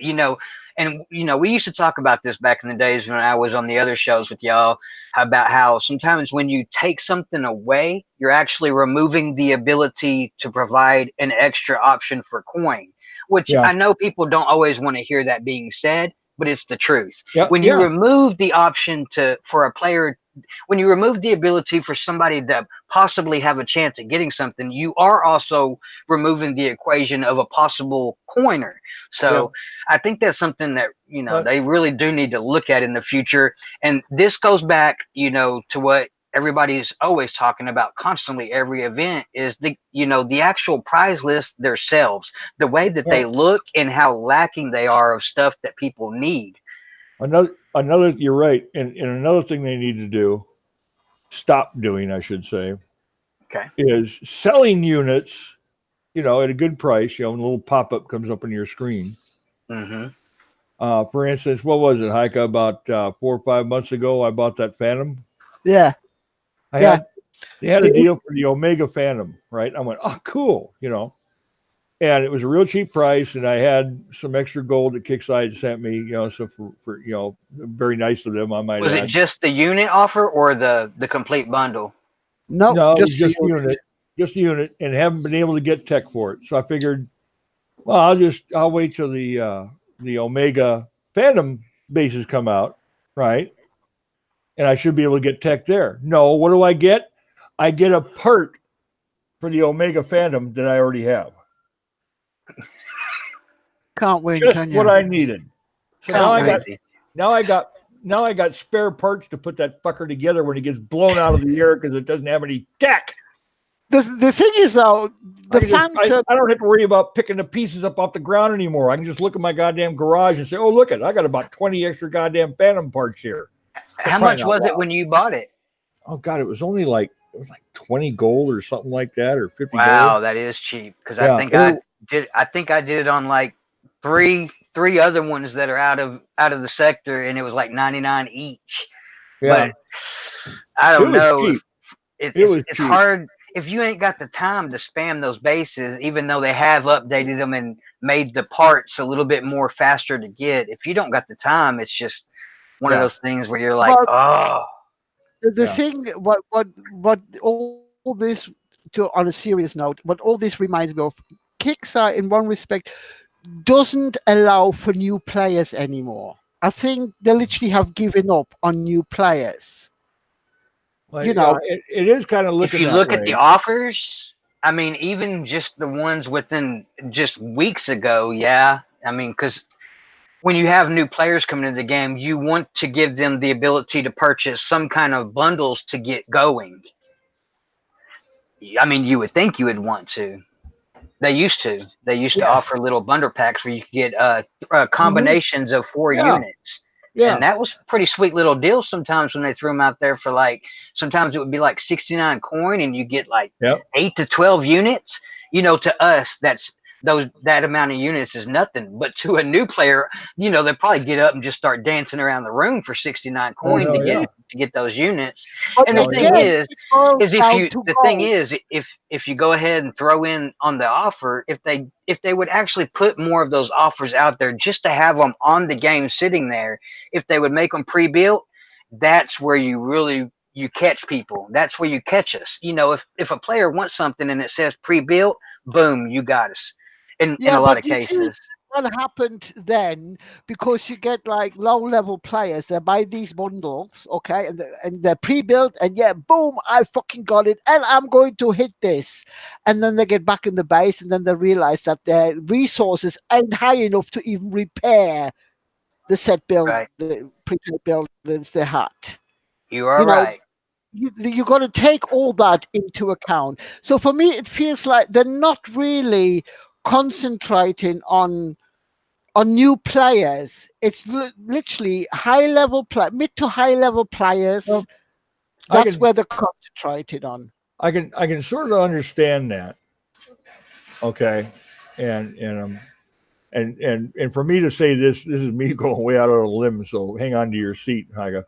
C: you know, and we used to talk about this back in the days when I was on the other shows with y'all about how sometimes when you take something away, you're actually removing the ability to provide an extra option for coin, which
B: yeah,
C: I know people don't always want to hear that being said, but it's the truth.
B: yeah,
C: When you
B: yeah,
C: remove the option for a player, when you remove the ability for somebody to possibly have a chance at getting something, you are also removing the equation of a possible coiner.
B: yeah.
C: So I think that's something that
B: But
C: they really do need to look at in the future. And this goes back, to what everybody's always talking about constantly every event is the actual prize list themselves, the way that they
B: well,
C: look and how lacking they are of stuff that people need.
B: another, you're right, and another thing they need to do, stop doing, I should say,
C: Okay.
B: is selling units, at a good price. And a little pop up comes up on your screen.
C: Mm-hmm.
B: For instance, what was it, Heike? About 4 or 5 months ago, I bought that Phantom.
A: yeah,
B: I
A: yeah.
B: had They had a
A: The-
B: deal for the Omega Phantom, right? I went, oh, cool, and it was a real cheap price, and I had some extra gold that Kickside sent me, so for very nice of them, I might
C: Was it
B: add.
C: just the unit offer or the complete bundle?
A: no,
B: No, it was
A: just the
B: just a
A: unit.
B: unit, and haven't been able to get tech for it. So I figured, well, I'll wait till the Omega Phantom bases come out, right? And I should be able to get tech there. No, what do I get? I get a part for the Omega Phantom that I already have.
A: Can't win,
B: Just
A: can
B: what
A: you?
B: I needed. So
C: That's
A: Can't win.
B: now I got spare parts to put that fucker together when he gets blown out of the air because it doesn't have any tech.
A: The thing is though, the Phantom.
B: I don't have to worry about picking the pieces up off the ground anymore. I can just look at my goddamn garage and say, oh, look I got about 20 extra goddamn Phantom parts here. For
C: How
B: crying
C: much
B: out
C: was it
B: loud.
C: when you bought it?
B: Oh God, it was like 20 gold or something like that, or 50 gold.
C: Wow, that is cheap. Because I
B: Yeah.
C: think I did it on like three other ones that are out of the sector, and it was like 99 each.
B: Yeah.
C: But I
B: It
C: don't
B: was
C: know if
B: cheap. It
C: it's
B: was
C: it's
B: cheap.
C: hard if you ain't got the time to spam those bases, even though they have updated them and made the parts a little bit more faster to get. If you don't got the time, it's just one of
B: Yeah.
C: those things where you're like,
A: Well,
C: oh,
A: the
B: Yeah.
A: thing, what all this, to on a serious note, what all this reminds me of, Kickstarter in one respect doesn't allow for new players anymore. I think they literally have given up on new players.
B: Well,
A: You
B: yeah,
A: know,
B: it is kind of
C: if
B: looking
C: you
B: that
C: look at the
B: way.
C: offers, I mean, even just the ones within just weeks ago, yeah. I mean, because when you have new players coming into the game, you want to give them the ability to purchase some kind of bundles to get going. I mean, you would think you would want to. They used to. They used to
A: yeah,
C: offer little bundle packs where you could get
B: Hmm.
C: combinations of four
B: Yeah.
C: units. And
B: Yeah.
C: that was pretty sweet little deals sometimes when they threw them out there for like, sometimes it would be like 69 coin and you get like
B: Yep.
C: 8 to 12 units. To us, that amount of units is nothing. But to a new player, they probably get up and just start dancing around the room for 69
B: Oh
C: coin
B: no,
C: to
B: yeah.
C: get those units.
A: But
C: And the
B: Oh
C: thing
B: yeah.
A: again,
C: is,
A: it boils down to
C: the thing
A: gold.
C: is, if you go ahead and throw in on the offer, if they would actually put more of those offers out there just to have them on the game sitting there, if they would make them pre-built, that's where you catch people. That's where you catch us. If a player wants something and it says pre-built, boom, you got us. In
A: Yeah,
C: a lot
A: but
C: of
A: you see
C: cases.
A: what happened then, because you get like low level players, they buy these bundles, okay, and they're pre-built, and yeah, boom, I fucking got it, and I'm going to hit this. And then they get back in the base, and then they realize that their resources ain't high enough to even repair the set build,
C: Right.
A: the pre-built buildings they had.
C: You
A: You
C: are
A: know,
C: right.
A: you got to take all that into account. So for me, it feels like they're not really concentrating on new players. It's literally high level mid to high level players.
B: Well, I
A: That's
B: can
A: where they're concentrated on.
B: I can sort of understand that. Okay, and and for me to say this is me going way out on a limb. So hang on to your seat, Haga.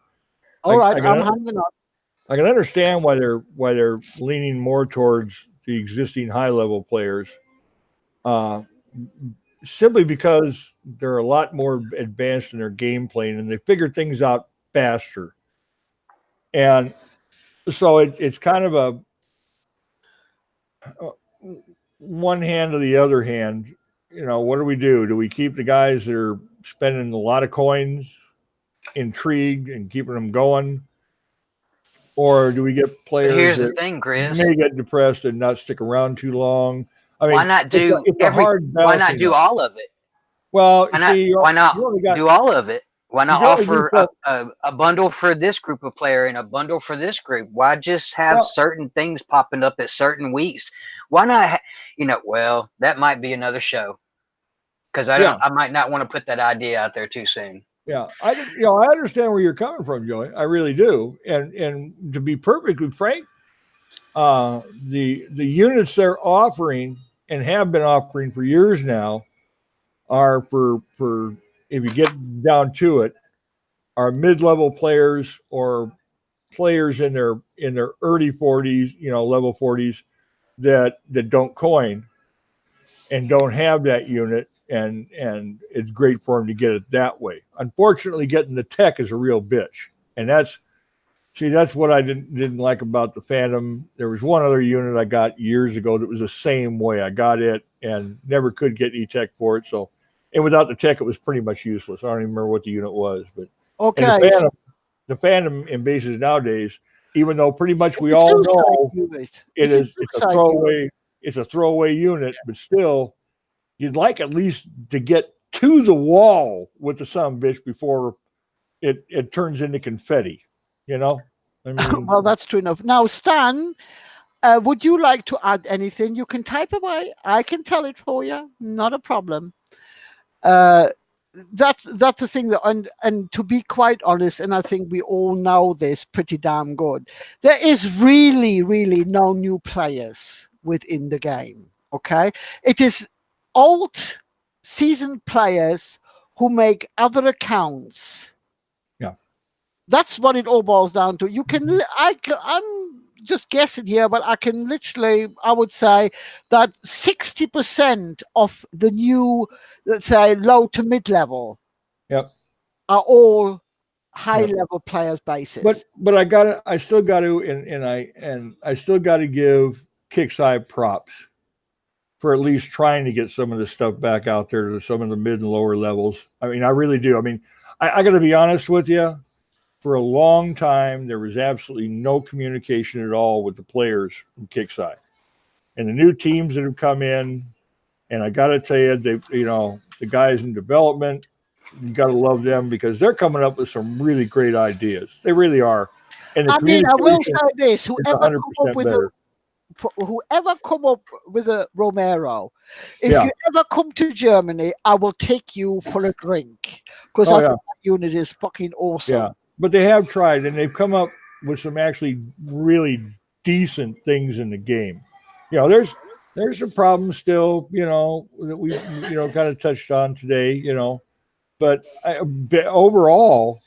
A: All
B: I,
A: right,
B: I
A: I'm
B: can
A: hanging on.
B: I can understand why they're leaning more towards the existing high level players, uh, simply because they're a lot more advanced in their game playing and they figure things out faster. And so it's kind of a one hand to the other hand. What do we do? Do we keep the guys that are spending a lot of coins intrigued and keeping them going, or do we get
C: But
B: players
C: here's the
B: that
C: thing, Chris.
B: may get depressed and not stick around too long? I
C: Why
B: mean,
C: not
B: it's a,
C: do
B: it's a hard
C: why not
B: balancing
C: do
B: act.
C: all of it?
B: Well, you
C: Why not
B: see,
C: why not
B: you only got
C: do all of it? Why
B: you
C: not
B: can only do
C: offer
B: so.
C: a bundle for this group of player and a bundle for this group? Why just have
B: Well,
C: certain things popping up at certain weeks? Why not well, that might be another show, because
B: yeah,
C: I might not want to put that idea out there too soon.
B: yeah. I understand where you're coming from, Joey. I really do. And to be perfectly frank, the units they're offering and have been offering for years now are for if you get down to it, are mid-level players or players in their early 40s, level 40s that don't coin and don't have that unit, and it's great for them to get it that way. Unfortunately, getting the tech is a real bitch, and that's what I didn't like about the Phantom. There was one other unit I got years ago that was the same way. I got it and never could get e-tech for it. So, and without the tech, it was pretty much useless. I don't even remember what the unit was, but and
A: Okay,
B: the Phantom in bases nowadays, even though pretty much we
A: it's a
B: all
A: suicide
B: know
A: unit.
B: it
A: It's a
B: is,
A: suicide unit.
B: it's a throwaway unit, but still, you'd like at least to get to the wall with the son of a bitch before it turns into confetti. You know, I mean,
A: Well, that's true enough. Now, Stan, would you like to add anything? You can type away. I can tell it for you. Not a problem. Uh, that's the thing that, and to be quite honest, and I think we all know this pretty damn good, there is really no new players within the game. Okay, it is old seasoned players who make other accounts.
B: yeah.
A: That's what it all boils down to. You can I'm just guessing here, but I can literally, I would say that 60% of the new, let's say, low to mid level
B: Yep.
A: are all high
B: Yep.
A: level players basis.
B: But I still got to and I still got to give Kickside props for at least trying to get some of this stuff back out there to some of the mid and lower levels. I mean, I really do. I mean, I got to be honest with you. For a long time, there was absolutely no communication at all with the players from Kickside and the new teams that have come in. And I got to tell you, the guys in development, you got to love them because they're coming up with some really great ideas. They really are, and the
A: I mean, I will
B: communication
A: say this:
B: is 100% better.
A: whoever come up with a Romero, if
B: Yeah.
A: you ever come to Germany, I will take you for a drink because
B: Oh
A: I
B: yeah.
A: think that unit is fucking
B: Yeah.
A: awesome.
B: But they have tried, and they've come up with some actually really decent things in the game. There's there's some problems still, that we, kind of touched on today, but overall,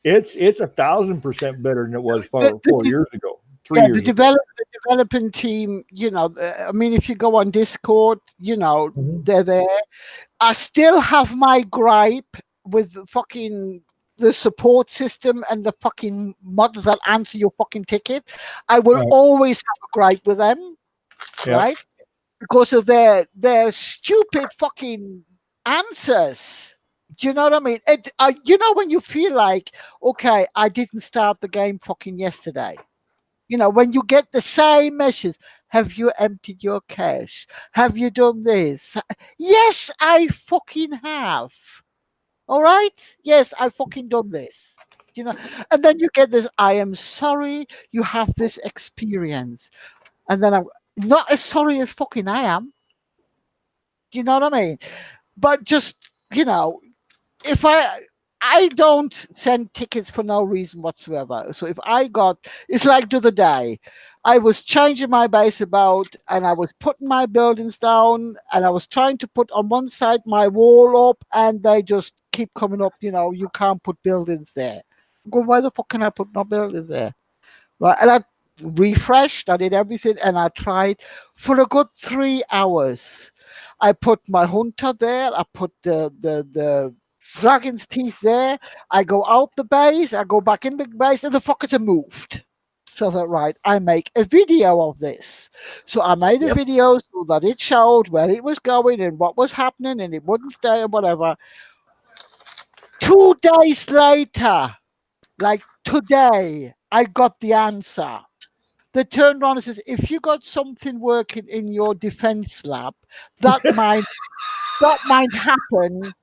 B: it's 1,000% better than it was
A: The,
B: 4 years ago, three
A: yeah, the
B: years ago.
A: developing team, I mean, if you go on Discord,
B: Mhm.
A: they're there. I still have my gripe with fucking the support system and the fucking mods that answer your fucking ticket. I will
B: Right.
A: always have a gripe with them,
B: Yep.
A: right? Because of their stupid fucking answers. Do you know what I mean? When you feel like, okay, I didn't start the game fucking yesterday. When you get the same message, have you emptied your cache? Have you done this? Yes, I fucking have. All right? Yes, I fucking done this. And then you get this, I am sorry you have this experience. And then I'm not as sorry as fucking I am. You know what I mean? But just, if I don't send tickets for no reason whatsoever. So if I got, it's like the other day, I was changing my base about, and I was putting my buildings down, and I was trying to put on one side my wall up, and they just keep coming up. You can't put buildings there. I'm going, why the fuck can I put no buildings there? Right, and I refreshed, I did everything, and I tried for a good 3 hours. I put my hunter there, I put the dragon's teeth there, I go out the base, I go back in the base, and the fuckers are moved. So I thought, right, I make a video of this. So I made a
B: Yep.
A: video so that it showed where it was going and what was happening, and it wouldn't stay and whatever. 2 days later, like today, I got the answer. They turned around and says, if you got something working in your defense lab, that might that might happen.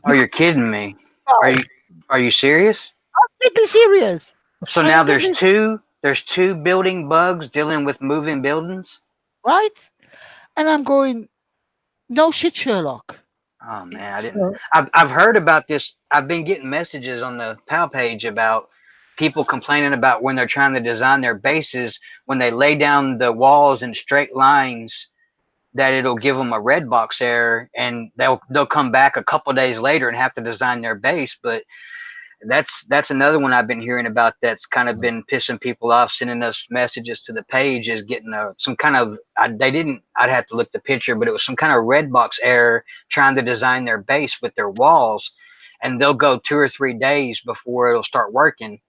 C: Oh, you're kidding me. Are
A: No,
C: you are you serious?
A: I'm deadly serious.
C: So
A: I
C: now
A: am deadly
C: there's two building bugs dealing with moving buildings?
A: right. And I'm going, no shit, Sherlock.
C: Oh man, I
A: You
C: didn't.
A: know,
C: I've heard about this. I've been getting messages on the PAL page about people complaining about when they're trying to design their bases, when they lay down the walls in straight lines, that it'll give them a red box error, and they'll come back a couple days later and have to design their base. But that's another one I've been hearing about that's kind of been pissing people off, sending us messages to the page, is getting some kind of they didn't, I'd have to look the picture, but it was some kind of red box error trying to design their base with their walls, and they'll go 2 or 3 days before it'll start working,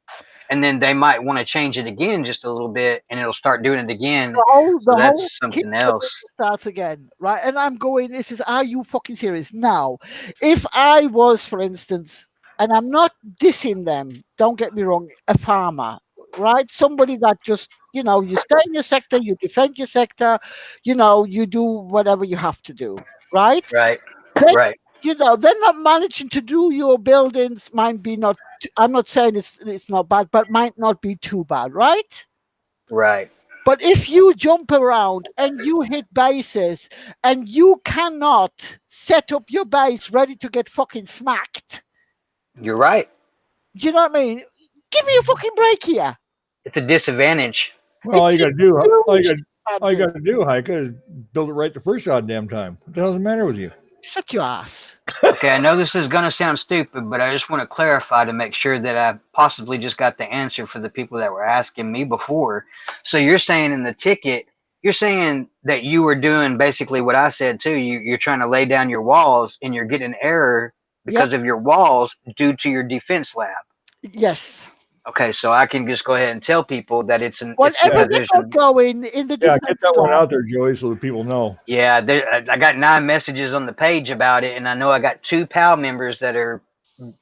C: and then they might want to change it again just a little bit, and it'll start doing it again.
A: the
C: So
A: whole
C: that's
A: kit
C: something
A: caboodle
C: else.
A: starts again, right? And I'm going, this is, are you fucking serious? Now, if I was, for instance, and I'm not dissing them, don't get me wrong, a farmer, right? Somebody that just, you stay in your sector, you defend your sector, you do whatever you have to do, right?
C: Right,
A: Then,
C: right,
A: they're not managing to do your buildings, might be not, I'm not saying it's not bad, but might not be too bad, right?
C: right.
A: But if you jump around and you hit bases and you cannot set up your base ready to get fucking smacked,
C: You're right.
A: do you know what I mean? Give me a fucking break here.
C: It's a disadvantage.
B: Well,
A: It's a huge
B: all you got
A: advantage.
B: to do, Heike, is build it right the first goddamn time. What the hell's the matter with you?
A: Shut your ass.
C: Okay, I know this is going to sound stupid, but I just want to clarify to make sure that I possibly just got the answer for the people that were asking me before. So you're saying in the ticket, you're saying that you were doing basically what I said too. You're trying to lay down your walls and you're getting an error
A: Yep.
C: because of your walls due to your defense lab.
A: Yes.
C: Okay, so I can just go ahead and tell people that it's
A: Whatever
B: Yeah,
C: because
A: you
C: there's
A: got going in the
B: yeah, get
A: defense
B: that one
A: lab,
B: out there, Joey, so that people know.
C: yeah, I got 9 messages on the page about it, and I know I got 2 PAL members that are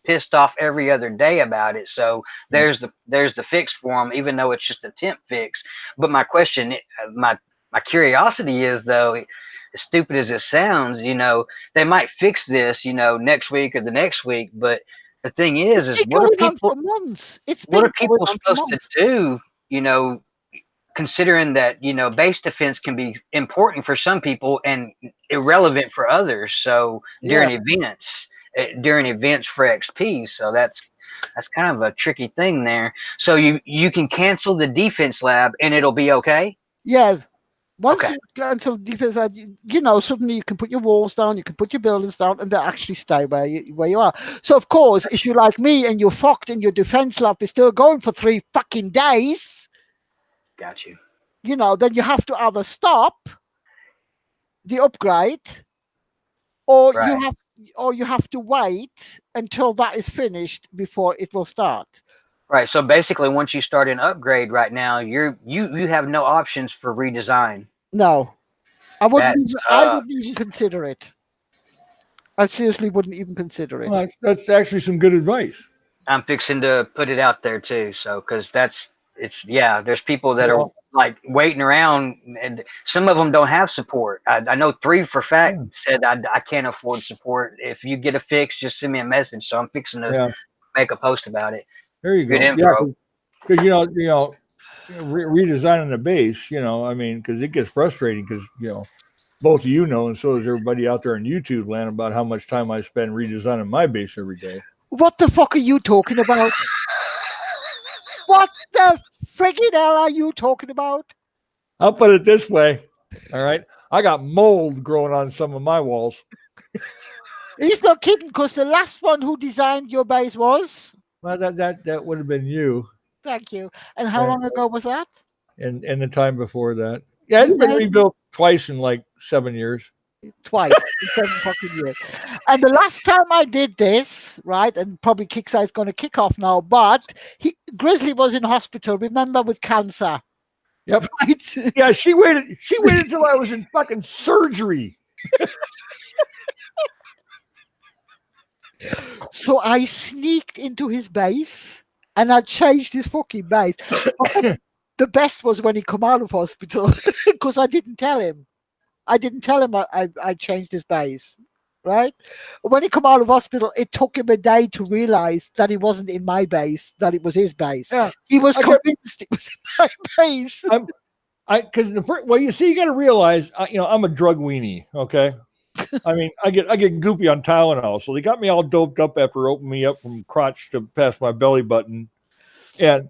C: pissed off every other day about it. So there's the fix for them, even though it's just a temp fix. But my question, my curiosity is though, as stupid as it sounds, they might fix this, next week or the next week. But the thing
A: it's
C: is
A: been
C: what are
A: going on for
C: people
A: months. It's
C: what
A: been
C: are
A: going
C: people
A: on for
C: supposed to
A: months.
C: do? Considering that base defense can be important for some people and irrelevant for others. So
A: Yeah.
C: during events for XP, so That's kind of a tricky thing there. So you can cancel the defense lab and it'll be okay.
A: Yeah. Once
C: Okay.
A: you get into the defense, you know, suddenly you can put your walls down, you can put your buildings down, and they actually stay where you are. So, of course, if you're like me and you're fucked and your defense lab is still going for 3 fucking days,
C: Got you.
A: you know, then you have to either stop the upgrade or
C: Right.
A: you have to wait until that is finished before it will start.
C: Right. So basically, once you start an upgrade right now, you have no options for redesign.
A: No,
C: That
A: I wouldn't
C: sucks.
A: even consider it. I seriously wouldn't even consider it.
B: Well, that's actually some good advice.
C: I'm fixing to put it out there too. So, because it's yeah, there's people that are
B: Well,
C: like waiting around, and some of them don't have support. I know three for fact
B: yeah,
C: said I can't afford support. If you get a fix, just send me a message. So I'm fixing to
B: yeah,
C: make a post about it.
B: there you
C: Good
B: go. Yeah,
C: info.
B: because redesigning the base. I mean, because it gets frustrating because both of you know, and so does everybody out there in YouTube land about how much time I spend redesigning my base every day.
A: What the fuck are you talking about? What the friggin' hell are you talking about?
B: I'll put it this way. All right. I got mold growing on some of my walls.
A: He's not kidding, because the last one who designed your base was.
B: Well, that would have been you.
A: Thank you. And how
B: Right.
A: long ago was that?
B: And the time before that. Yeah, it's been
A: Yeah,
B: rebuilt twice in like 7 years.
A: twice in 7 fucking years. And the last time I did this, right, and probably Kickstarter's going to kick off now, but Grizzly was in hospital, remember, with cancer.
B: Yep.
A: Right?
B: Yeah, she waited till I was in fucking surgery.
A: So I sneaked into his base and I changed his fucking base. The best was when he come out of hospital, because I didn't tell him. I didn't tell him I changed his base, right? When he come out of hospital, it took him a day to realize that he wasn't in my base, that it was his base.
B: Yeah.
A: He was
B: I kept
A: convinced it was my base.
B: because well, you see, you got to realize, I'm a drug weenie. Okay, I mean, I get goopy on Tylenol, so they got me all doped up after opening me up from crotch to past my belly button, and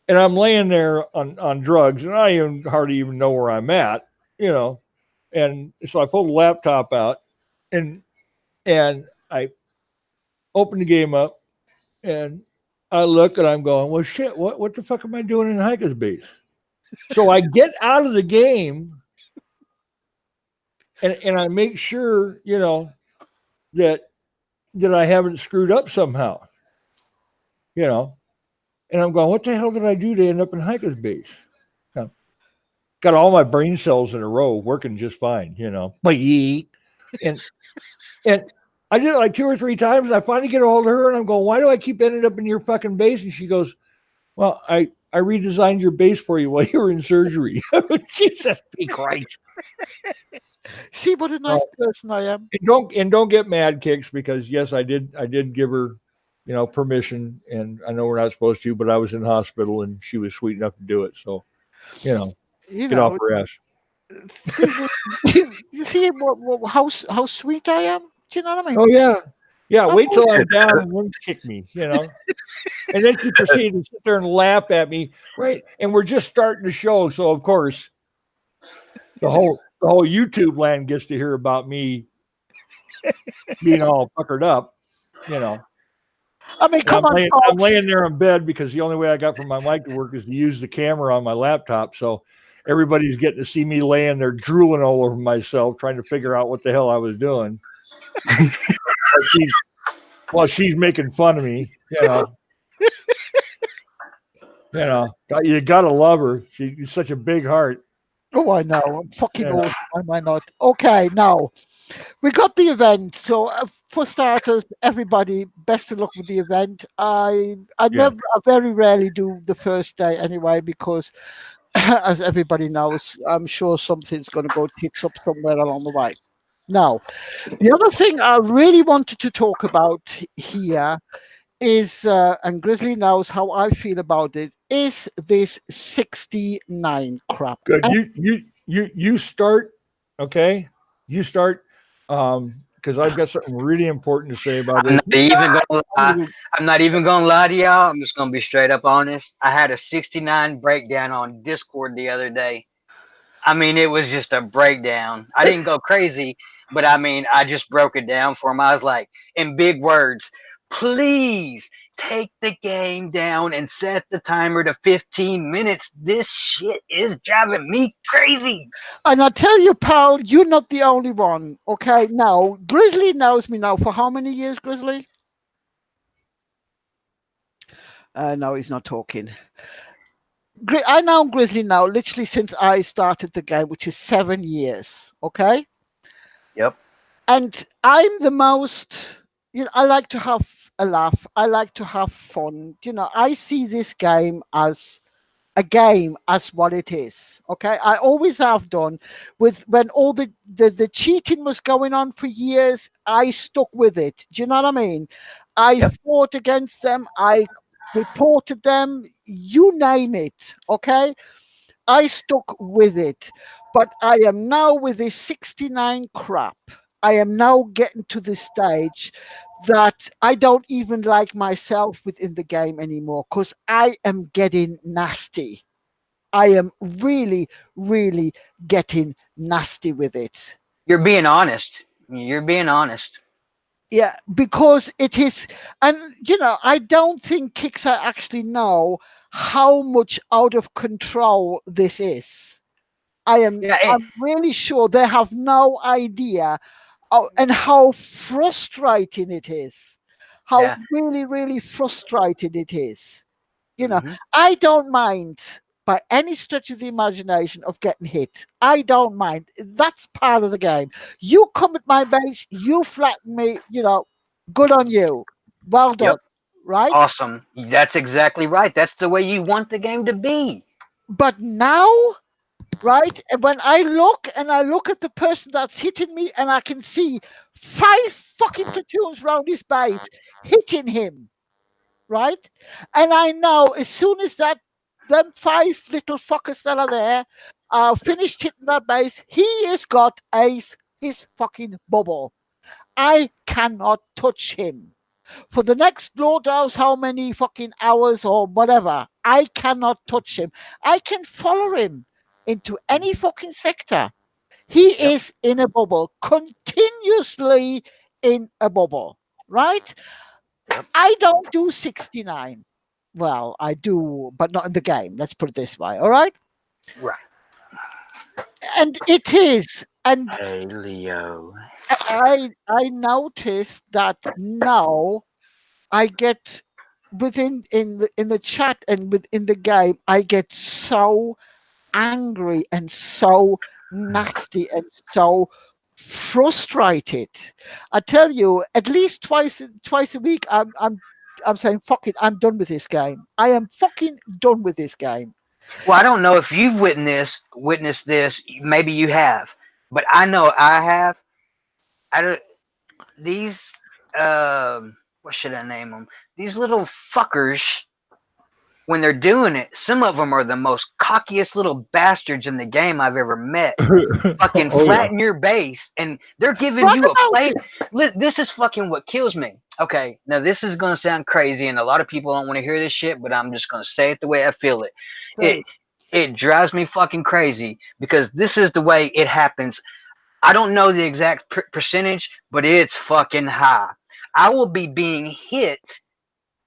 B: I'm laying there on drugs, and I hardly even know where I'm at, and so I pulled the laptop out, and I opened the game up, and I look, and I'm going, well, shit, what the fuck am I doing in Hiker's base? So I get out of the game, and I make sure, that I haven't screwed up somehow, you know. And I'm going, what the hell did I do to end up in Hiker's base? Now, got all my brain cells in a row working just fine, But and and I did it like 2 or 3 times, and I finally get a hold of her, and I'm going, why do I keep ending up in your fucking base? And she goes, well, I redesigned your base for you while you were in surgery. Jesus be Christ.
A: See what a nice person I am.
B: And don't get mad, Kicks, because yes, I did give her, permission, and I know we're not supposed to, but I was in hospital and she was sweet enough to do it. So,
A: You
B: get off
A: know,
B: her ass.
A: you see how sweet I am? Do you know what I mean?
B: Oh yeah. Yeah,
A: I'm
B: wait till I'm down and then kick me, And then she proceeded to sit there and laugh at me. Right. And we're just starting the show. So of course, the whole YouTube land gets to hear about me being all puckered up,
A: I mean,
B: And
A: come on,
B: I'm
A: folks.
B: laying there in bed because the only way I got for my mic to work is to use the camera on my laptop. So everybody's getting to see me laying there drooling all over myself, trying to figure out what the hell I was doing. She's making fun of me, You gotta love her. She's such a big heart.
A: Oh, I know. I'm fucking
B: Yeah.
A: awesome. Am I not? Okay, now we got the event. So, for starters, everybody, best of luck with the event. I
B: Yeah.
A: I very rarely do the first day anyway, because as everybody knows, I'm sure something's going to go tits up somewhere along the way. Now, the other thing I really wanted to talk about here is, and Grizzly knows how I feel about it, is this 69 crap.
B: Good. You start, okay? You start. because I've got something really important to say about
C: I'm
B: this.
C: not even gonna
B: I'm
C: lie.
B: gonna
C: I'm not even gonna lie to y'all. I'm just gonna be straight up honest. I had a 69 breakdown on Discord the other day. I mean, it was just a breakdown. I didn't go crazy, but I mean, I just broke it down for him. I was like, in big words, please take the game down and set the timer to 15 minutes. This shit is driving me crazy.
A: And I tell you, pal, you're not the only one. Okay, now Grizzly knows me now for how many years, Grizzly? No, he's not talking. I know Grizzly now, literally since I started the game, which is 7 years. Okay,
C: Yep.
A: and I'm the most. I like to have a laugh. I like to have fun. I see this game as a game as what it is. Okay, I always have done. With when all the cheating was going on for years, I stuck with it. Do you know what I mean? I
C: Yep.
A: fought against them. I reported them. You name it. Okay, I stuck with it. But I am now with this 69 crap. I am now getting to the stage that I don't even like myself within the game anymore because I am getting nasty. I am really, really getting nasty with it.
C: You're being honest. You're being honest.
A: Yeah, because it is, and I don't think Kickstarter actually know how much out of control this is. I am,
C: Yeah.
A: I'm really sure they have no idea, and how frustrating it is. How
C: Yeah.
A: really, really frustrating it is. You know,
C: Hmm.
A: I don't mind by any stretch of the imagination of getting hit. I don't mind. That's part of the game. You come at my base, you flatten me, good on you. Well done.
C: Yep.
A: Right?
C: Awesome. That's exactly right. That's the way you want the game to be.
A: But now, right, and when I look at the person that's hitting me and I can see five fucking platoons round his base hitting him, right? And I know as soon as them five little fuckers that are there finished hitting that base, he has got his fucking bubble. I cannot touch him. For the next Lord knows how many fucking hours or whatever, I cannot touch him. I can follow him into any fucking sector. He
C: Yep.
A: is in a bubble, continuously in a bubble, right?
C: Yep.
A: I don't do 69. Well, I do, but not in the game. Let's put it this way. All right.
C: Right.
A: And it is. And
C: Hey, Leo.
A: I noticed that now I get in the chat and within the game, I get so angry and so nasty and so frustrated. I tell you, at least twice a week, I'm saying, fuck it, I'm done with this game. I am fucking done with this game.
C: Well, I don't know if you've witnessed this. Maybe you have, but I know I have. I don't, these what should I name them? These little fuckers, when they're doing it, some of them are the most cockiest little bastards in the game I've ever met. Fucking
B: oh yeah.
C: flatten your base, and they're giving
A: Brag
C: you a
A: about
C: play.
A: it.
C: This is fucking what kills me. Okay, now this is gonna sound crazy, and a lot of people don't want to hear this shit, but I'm just gonna say it the way I feel it.
A: Say,
C: It drives me fucking crazy because this is the way it happens. I don't know the exact percentage, but it's fucking high. I will be being hit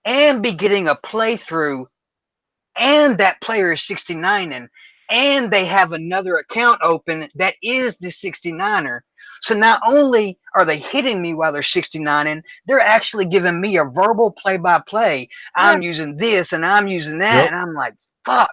C: and be getting a playthrough, and that player is 69 and they have another account open that is the 69er. So not only are they hitting me while they're 69ing, they're actually giving me a verbal play by play.
A: yeah,
C: I'm using this and I'm using that.
B: Yep.
C: And I'm like, fuck.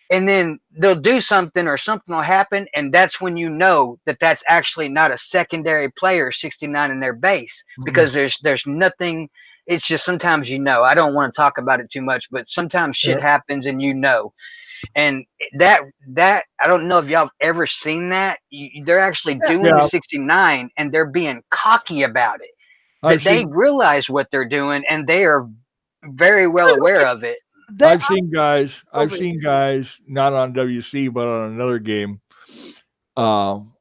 C: And then they'll do something or something will happen. And that's when you know that that's actually not a secondary player 69 in their base,
B: Mm-mm.
C: because there's nothing. It's just sometimes I don't want to talk about it too much, but sometimes shit
B: Yep.
C: happens and and that I don't know if y'all have ever seen that. They're actually
A: yeah.
C: doing the
B: Yeah.
C: 69 and they're being cocky about it.
B: I've
C: That they
B: seen
C: realize what they're doing and they are very well aware of it.
A: They
B: I've
A: are
B: seen guys
A: of it.
B: not on WC but on another game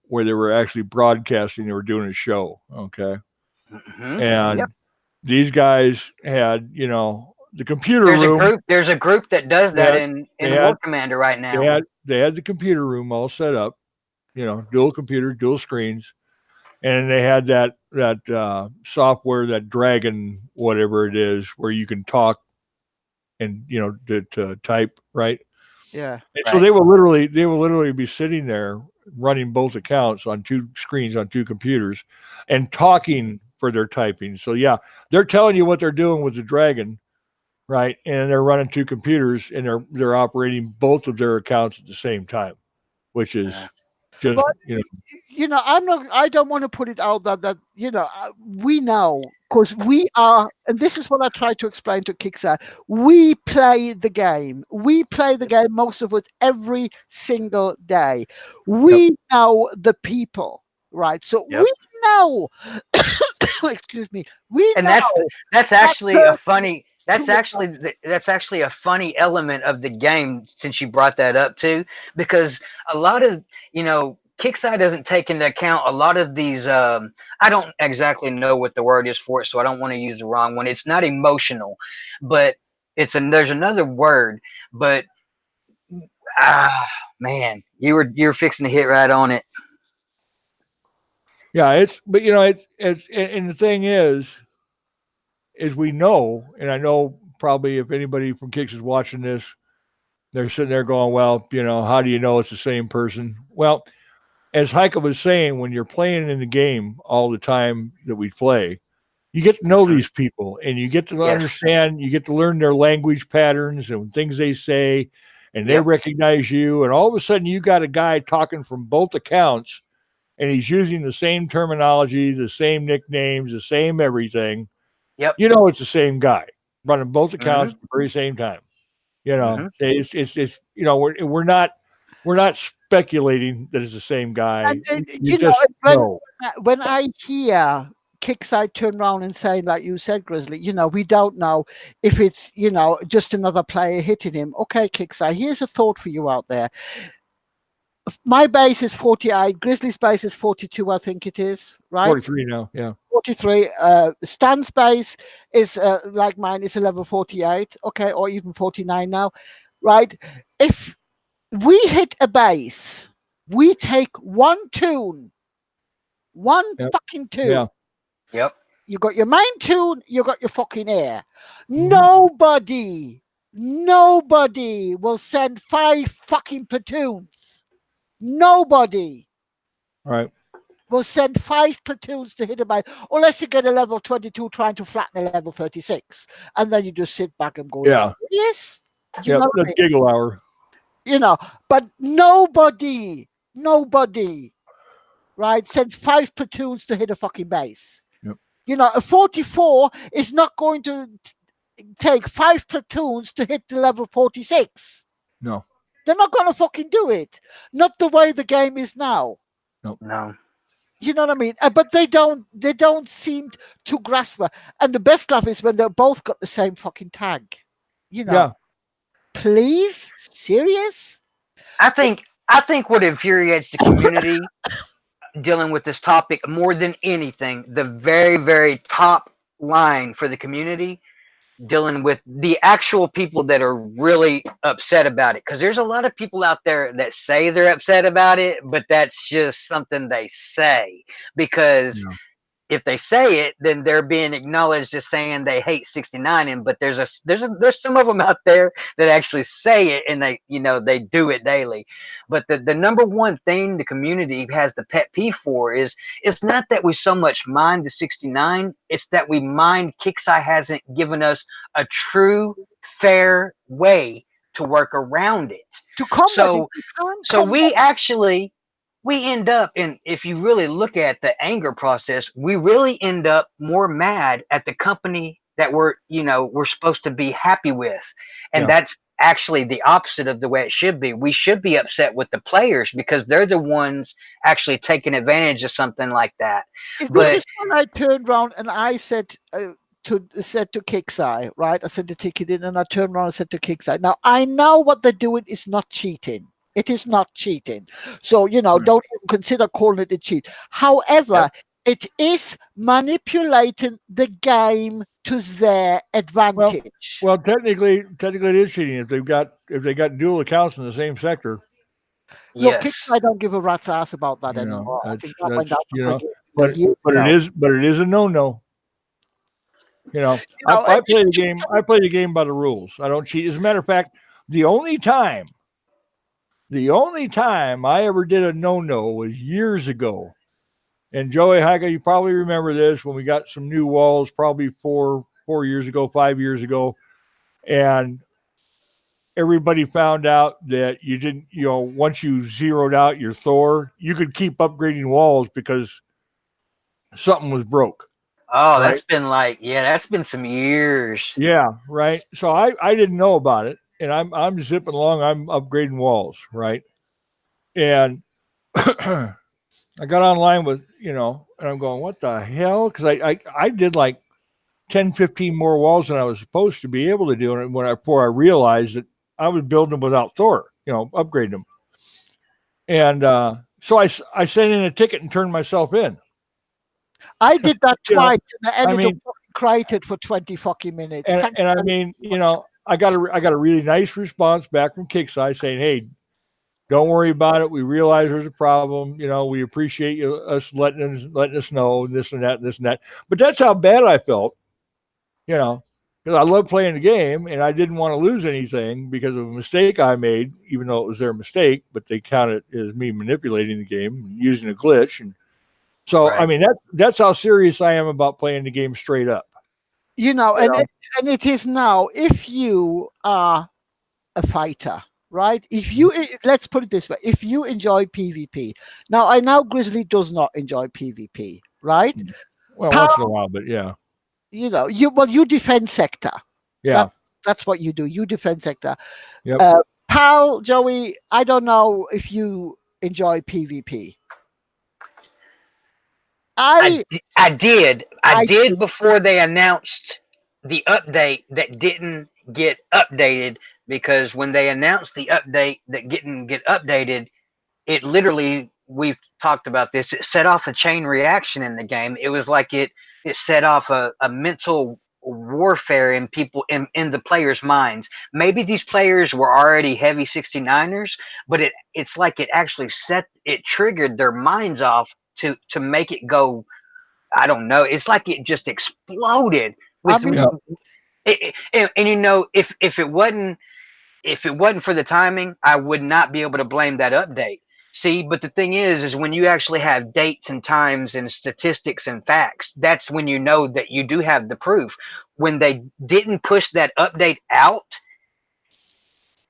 B: where they were actually broadcasting. They were doing a show. Okay.
C: Hmm.
B: And
C: Yep.
B: these guys had, the computer
C: There's a
B: room.
C: group. There's a group that does
B: They
C: that
B: had, they
C: in
B: had,
C: War Commander right
B: they
C: now.
B: had, they had the computer room all set up, dual computers, dual screens. And they had that software, that Dragon, whatever it is, where you can talk and, to type, right?
A: Yeah.
B: And so
C: Right.
B: they will literally be sitting there running both accounts on two screens on two computers and talking for their typing. So yeah, they're telling you what they're doing with the Dragon, right? And they're running two computers and they're operating both of their accounts at the same time, which is
C: Uh,
B: just
A: But I'm not. I don't want to put it out that we know because we are, and this is what I try to explain to Kickstarter. We play the game. We play the game most of it every single day.
B: yep,
A: We know the people, right? So
C: yep.
A: we know. Excuse me. We
C: And
A: know
C: that's
A: that
C: actually a
A: person
C: funny
A: to a
C: that's actually a funny element of the game since you brought that up too, because a lot of Kickside doesn't take into account a lot of these. I don't exactly know what the word is for it, so I don't want to use the wrong one. It's not emotional, but there's another word, but ah man, you were fixing to hit right on it.
B: yeah. But it's and the thing is we know, and I know probably if anybody from Kicks is watching this, they're sitting there going, well, how do you know it's the same person? Well, as Heike was saying, when you're playing in the game all the time that we play, you get to know
C: Hmm.
B: these people and you get to
C: Yes.
B: understand, you get to learn their language patterns and things they say, and they
C: Yep.
B: recognize you. And all of a sudden, you got a guy talking from both accounts and he's using the same terminology, the same nicknames, the same everything.
C: Yep.
B: It's the same guy running both accounts
C: Hmm.
B: at the very same time.
C: Hmm.
B: It's we're not speculating that it's the same guy.
A: and
B: You just know.
A: when I hear Kickside turn around and say, like you said, Grizzly, we don't know if it's just another player hitting him. Okay, Kickside, here's a thought for you out there. My base is 48, Grizzly's base is 42, I think it is, right?
B: 43 now. Yeah.
A: 43. Stan's base is like mine is a level 48, okay, or even 49 now, right? If we hit a base, we take one
B: Yep.
A: fucking tune.
B: Yeah.
C: Yep.
A: You got your main tune, you got your fucking air.
B: Mhm.
A: Nobody will send 5 fucking platoons. Nobody
B: Right.
A: will send 5 platoons to hit a base unless you get a level 22 trying to flatten a level 36. And then you just sit back and go,
B: Yeah.
A: yes. You
B: Yep.
A: know what I
B: That's giggle hour.
A: But nobody, right, sends 5 platoons to hit a fucking base.
B: Yep.
A: A 44 is not going to take 5 platoons to hit the level 46.
B: No.
A: They're not going to fucking do it. Not the way the game is now.
B: No.
C: No.
A: You know what I mean? But they don't seem to grasp it. And the best stuff is when they're both got the same fucking tag. You know,
B: Yeah.
A: please, serious?
C: I think what infuriates the community dealing with this topic more than anything, the very, very top line for the community dealing with the actual people that are really upset about it. Because there's a lot of people out there that say they're upset about it, but that's just something they say. Because
B: Yeah.
C: if they say it, then they're being acknowledged as saying they hate 69 and but there's some of them out there that actually say it and they do it daily. But the number one thing the community has the pet peeve for is it's not that we so much mind the 69, it's that we mind Kixeye hasn't given us a true fair way to work around it.
A: To combat it,
C: So
A: you can't
C: so
A: combat.
C: we end up in, if you really look at the anger process, we really end up more mad at the company that we're supposed to be happy with. And
B: Yeah.
C: that's actually the opposite of the way it should be. We should be upset with the players because they're the ones actually taking advantage of something like that.
A: This
C: But
A: is when I turned around and I said to Kickside, right? I sent the ticket in and I turned around and said to Kickside, now I know what they're doing is not cheating. It is not cheating. So,
B: Right.
A: don't even consider calling it a cheat. However,
C: Yep.
A: it is manipulating the game to their
B: Well,
A: advantage.
B: well, technically, it is cheating if they got dual accounts in the same sector.
A: Look,
C: Yes.
A: I don't give a rat's ass about that
B: You know,
A: anymore. I think that went
B: that's
A: down the friggin'
B: but
A: years
B: but it
A: ago.
B: is but it is a no no. You know,
A: You know,
B: I
A: and
B: play the game. I play the game by the rules. I don't cheat. As a matter of fact, the only time the only time I ever did a no no was years ago. And Joey Haga, you probably remember this when we got some new walls, probably 4 years ago, 5 years ago, and everybody found out that you didn't. Once you zeroed out your Thor, you could keep upgrading walls because something was broke,
C: Oh,
B: right?
C: that's been like, yeah, that's been some years.
B: Yeah, right. So I didn't know about it, and I'm zipping along. I'm upgrading walls, right? And I got online with, and I'm going, what the hell? Because I did like 10, 15 more walls than I was supposed to be able to do. And before I realized that I was building them without Thor, upgrading them. And so I sent in a ticket and turned myself in.
A: I did that
B: You know,
A: twice, and I
B: I
A: ended up
B: mean,
A: fucking cried for 20 fucking minutes.
B: and,
A: Thank
B: and I
A: you
B: mean,
A: very much.
B: I got a really nice response back from Kickside saying, hey, don't worry about it. We realize there's a problem. We appreciate us letting us know this and that and this and that. But that's how bad I felt, you know, because I love playing the game and I didn't want to lose anything because of a mistake I made, even though it was their mistake. But they count it as me manipulating the game and using a glitch. And so, I
C: Right.
B: mean, that's how serious I am about playing the game straight up.
A: You know,
B: You
A: and
B: know,
A: it is now, if you are a fighter, right? If you let's put it this way, if you enjoy PvP. Now I know Grizzly does not enjoy PvP, right?
B: well,
A: Pal,
B: once in a while, but yeah,
A: you defend sector.
B: yeah,
A: That that's what you do. You defend sector.
B: yep.
A: Uh, Pal, Joey, I don't know if you enjoy PvP. I
C: I did. I
A: I
C: did before they announced the update that didn't get updated, because when they announced the update that didn't get updated, it literally, we've talked about this, it set off a chain reaction in the game. It was like it set off a mental warfare in people, in the players' minds. Maybe these players were already heavy 69ers, but it's like it actually it triggered their minds off to make it go. I don't know. It's like it just exploded
A: I
C: with
A: mean,
B: Yeah.
C: and if it wasn't for the timing, I would not be able to blame that update. See, but the thing is when you actually have dates and times and statistics and facts, that's when you know that you do have the proof. When they didn't push that update out,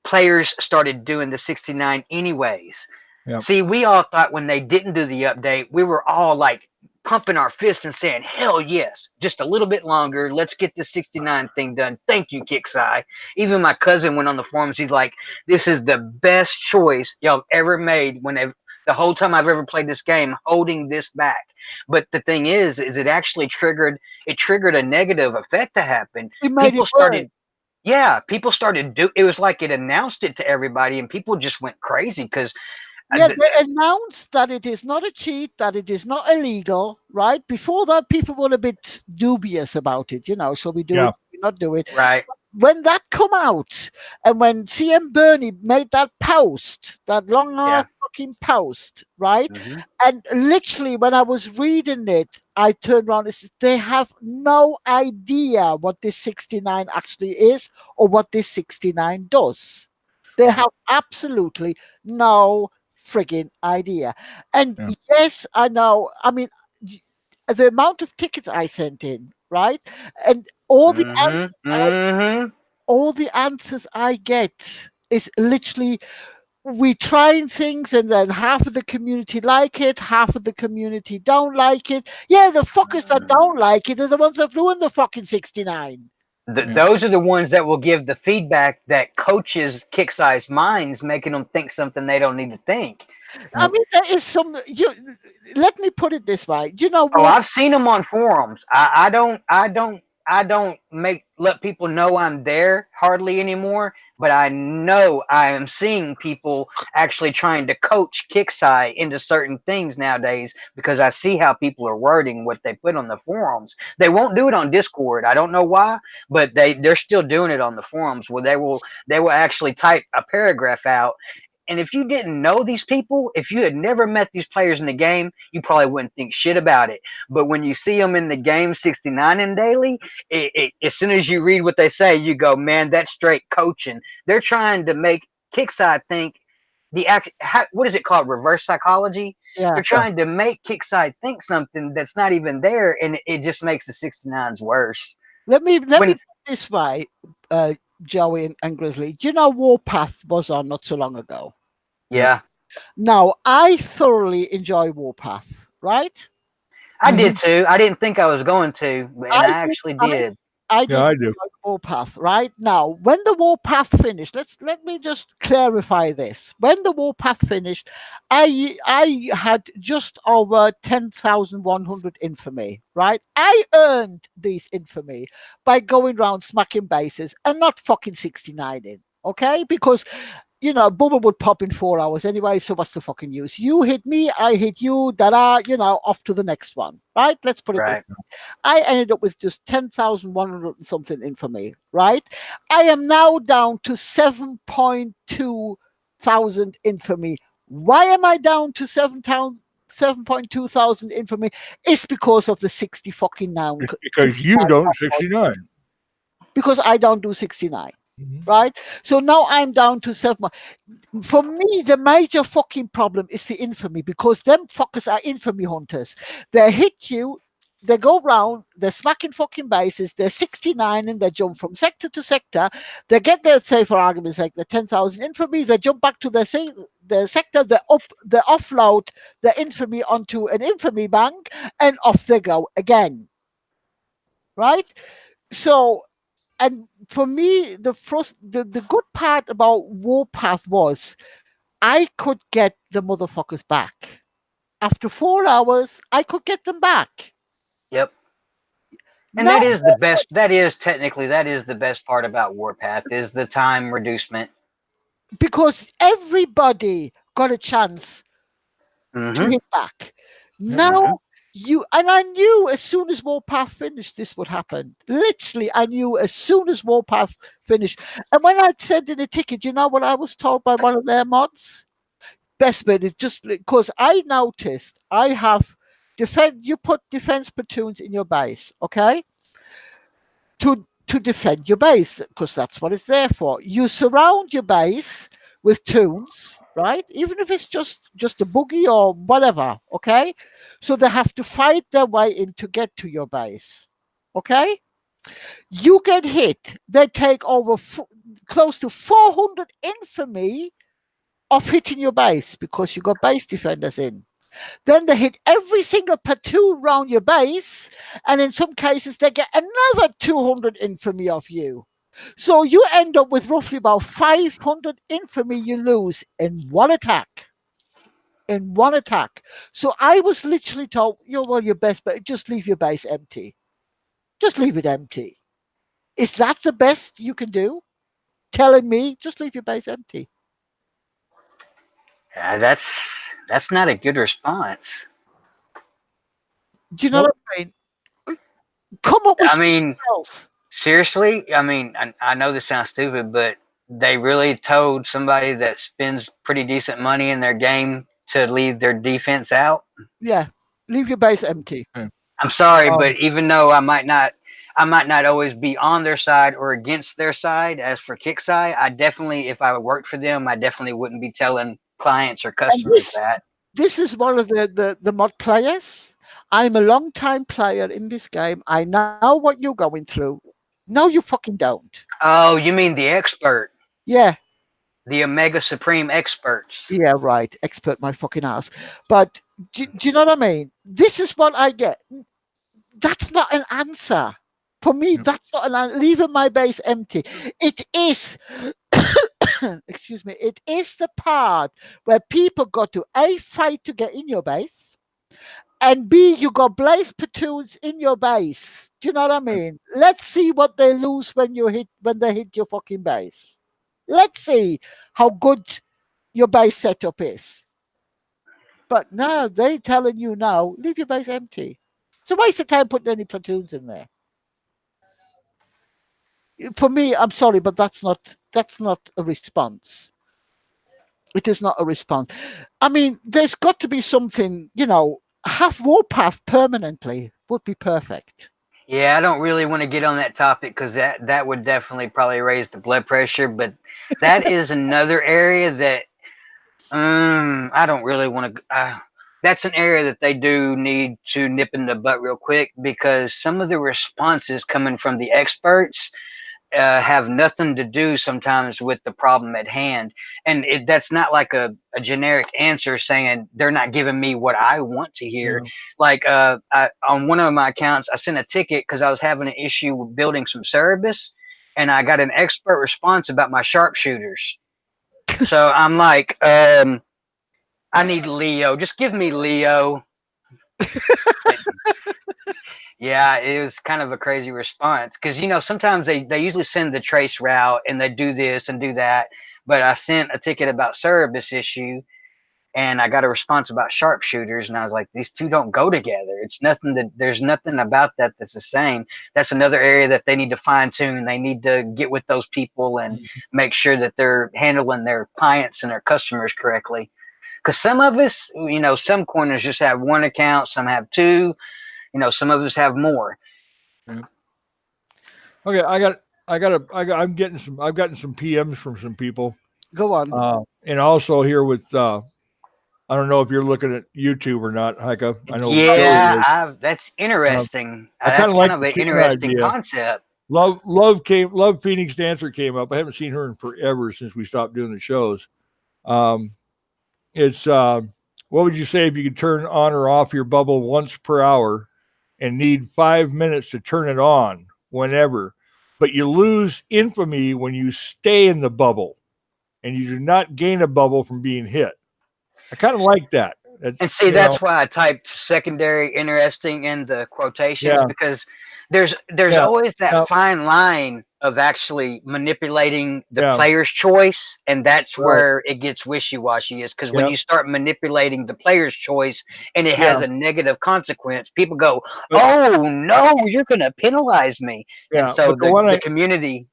C: players started doing the 69 anyways.
B: Yep.
C: See, we all thought when they didn't do the update, we were all like pumping our fist and saying, hell yes, just a little bit longer. Let's get this 69 thing done. Thank you, Kixeye. Even my cousin went on the forums. He's like, this is the best choice y'all ever made when the whole time I've ever played this game, holding this back. But the thing is it triggered a negative effect to happen.
A: it made it
C: People
A: worse.
C: started Yeah, people started it was like it announced it to everybody and people just went crazy because
A: Yeah, they announced that it is not a cheat, that it is not illegal, right? Before that, people were a bit dubious about it, so we do
B: Yeah.
A: it, we not do it.
C: right.
A: When that come out, and when CM Bernie made that post, that long ass
C: Yeah.
A: fucking post, right?
C: Hmm.
A: And literally, when I was reading it, I turned around and said, they have no idea what this 69 actually is or what this 69 does. They have absolutely no frigging idea. And
B: Yeah.
A: yes, I know. I mean, the amount of tickets I sent in, right? And
C: Hmm. Hmm.
A: all the answers I get is literally we trying things and then half of the community like it, half of the community don't like it. Yeah, the fuckers that don't like it are the ones that ruin the fucking 69.
B: Yeah.
C: Those are the ones that will give the feedback that coaches kick size minds, making them think something they don't need to think.
A: I
B: Yep.
A: mean, there is some. Let me put it this way. You know
C: Oh,
A: what?
C: I've seen them on forums. I don't make let people know I'm there hardly anymore. but I know I am seeing people actually trying to coach Kicksai into certain things nowadays because I see how people are wording what they put on the forums. They won't do it on Discord. I don't know why, but they're still doing it on the forums where they will actually type a paragraph out. And if you didn't know these people, if you had never met these players in the game, you probably wouldn't think shit about it. But when you see them in the game 69 and daily, as soon as you read what they say, you go, man, that's straight coaching. They're trying to make Kickside think what is it called? Reverse psychology.
A: Yeah.
C: They're trying to make Kickside think something that's not even there, and it just makes the 69s worse.
A: Let me
C: When
A: put it this way, uh, Joey and Grizzly. Do you know Warpath was on not so long ago?
B: Yep.
C: Yeah,
A: Now, I thoroughly enjoy Warpath, right?
C: I
B: Hmm.
C: did too. I didn't think I was going to,
A: I
C: and I
A: did,
C: actually
A: I,
C: did.
A: I
B: Yeah,
A: did
B: I do.
A: enjoy Warpath, right? Now, when the Warpath finished, let me just clarify this. When the Warpath finished, I had just over 10,100 infamy, right? I earned these infamy by going around smacking bases and not fucking 69 in. Okay, because Bubba would pop in 4 hours anyway, so what's the fucking use? You hit me, I hit you, off to the next one, right? Let's put it this.
C: Right.
A: I ended up with just 10,100 and something infamy, right? I am now down to 7.2 thousand infamy. Why am I down to 7.2 thousand infamy? It's because of the 60 fucking noun.
B: It's because you don't 69.
A: Because I don't do 69.
B: Mhm.
A: Right, so now I'm down to 7. For me, the major fucking problem is the infamy because them fuckers are infamy hunters. They hit you, they go round, they're smacking fucking bases, they're 69 and they jump from sector to sector. They get their, say, for argument's sake, the 10,000 infamy, they jump back to their sector, they offload the infamy onto an infamy bank, and off they go again. Right? So, and for me, the good part about Warpath was I could get the motherfuckers back. After 4 hours, I could get them back.
C: Yep. And
A: Now,
C: that is technically that is the best part about Warpath is the time reducement.
A: because everybody got a chance to
C: Mm-hmm.
A: hit back.
B: Yep.
C: Mm-hmm.
A: Now, and I knew as soon as Warpath finished, this would happen. Literally, I knew as soon as Warpath finished. And when I sent in a ticket, you know what I was told by one of their mods? Best bit is just because I noticed I have you put defense platoons in your base, okay? To defend your base because that's what it's there for. You surround your base with tunes, right? Even if it's just a boogie or whatever, okay? So they have to fight their way in to get to your base, okay? You get hit, they take over close to 400 infamy of hitting your base because you got base defenders in. Then they hit every single platoon round your base, and in some cases they get another 200 infamy off you. So you end up with roughly about 500 infamy you lose in one attack. In one attack. So I was literally told, well, your best bet, just leave your base empty. Just leave it empty. Is that the best you can do? Telling me, just leave your base empty.
C: That's not a good response.
A: Do you know
B: Nope.
A: what I mean? Come up with
C: I
A: something
C: mean,
A: else.
C: seriously. I mean, I know this sounds stupid, but they really told somebody that spends pretty decent money in their game to leave their defense out.
A: Yeah, leave your base empty.
B: Okay.
C: I'm sorry,
B: Um,
C: but even though I might not always be on their side or against their side. As for Kickside, I definitely, if I worked for them, I definitely wouldn't be telling clients or
A: And
C: customers
A: this
C: that.
A: this is one of the mod players. I'm a long time player in this game. I know what you're going through. No, you fucking don't.
C: Oh, you mean the expert,
A: Yeah,
C: the Omega Supreme experts?
A: yeah, right. Expert my fucking ass. But do you know what I mean? This is what I get. That's not an answer. For me,
B: yep.
A: that's not an answer. Leaving my base empty. It is, excuse me, it is the part where people got to A, fight to get in your base, and B, you got blaze platoons in your base. Do you know what I mean? Let's see what they lose when they hit your fucking base. Let's see how good your base setup is. But now they're telling you now, leave your base empty. It's a waste of time putting any platoons in there. For me, I'm sorry, but that's not a response. It is not a response. I mean, there's got to be something, have warpath permanently would be perfect.
C: Yeah, I don't really want to get on that topic because that would definitely probably raise the blood pressure. But that is another area that I don't really want to. That's an area that they do need to nip in the butt real quick because some of the responses coming from the experts have nothing to do sometimes with the problem at hand. And that's not like a generic answer saying they're not giving me what I want to hear.
B: Yeah.
C: Like on one of my accounts, I sent a ticket because I was having an issue with building some Cerebus, and I got an expert response about my sharpshooters. So I'm like, I need Leo. Just give me Leo. Yeah, it was kind of a crazy response because sometimes they usually send the trace route and they do this and do that. But I sent a ticket about Cerebus issue and I got a response about sharpshooters, and I was like, these two don't go together. It's nothing that there's nothing about that that's the same. That's another area that they need to fine tune. They need to get with those people and make sure that they're handling their clients and their customers correctly. Because some of us, some corners just have one account, some have two, some of us have more.
B: Yeah. Okay, I'm getting some. I've gotten some PMs from some people,
A: Go on.
B: and also here with. I don't know if you're looking at YouTube or not, Heike. I know Joey
C: Yeah,
B: is.
C: that's
B: Um,
C: interesting.
B: I kind
C: That's
B: of
C: kind
B: like
C: of
B: the
C: an
B: tune
C: interesting
B: idea.
C: concept.
B: Love Phoenix Dancer came up. I haven't seen her in forever since we stopped doing the shows. Um, it's what would you say if you could turn on or off your bubble once per hour and need 5 minutes to turn it on whenever, but you lose infamy when you stay in the bubble and you do not gain a bubble from being hit. I kind of like that. That's,
C: And see, that's why I typed secondary interesting in the quotations
B: yeah,
C: because there's
B: yeah,
C: always that
B: yeah,
C: fine line of actually manipulating the
B: yeah,
C: player's choice, and that's
B: right,
C: where it gets wishy-washy is because when
B: yeah,
C: you start manipulating the player's choice and it has
B: yeah,
C: a negative consequence, people go,
B: but
C: "Oh no, you're going to penalize me," and
B: yeah,
C: so
B: but the one
C: the community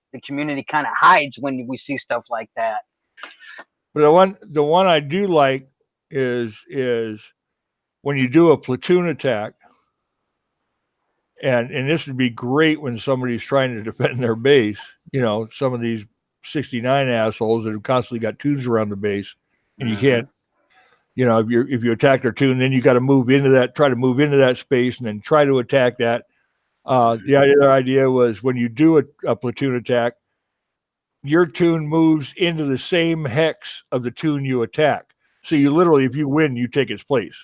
C: kind of hides when we see stuff like that.
B: the one I do like is when you do a platoon attack, and this would be great when somebody's trying to defend their base. Some of these 69 assholes that have constantly got tunes around the base, and you
C: Hmm.
B: can't. If you attack their tune, then you got to move into that, try to move into that space, and then try to attack that. The other idea was when you do a platoon attack, your tune moves into the same hex of the tune you attack. So you literally, if you win, you take its place.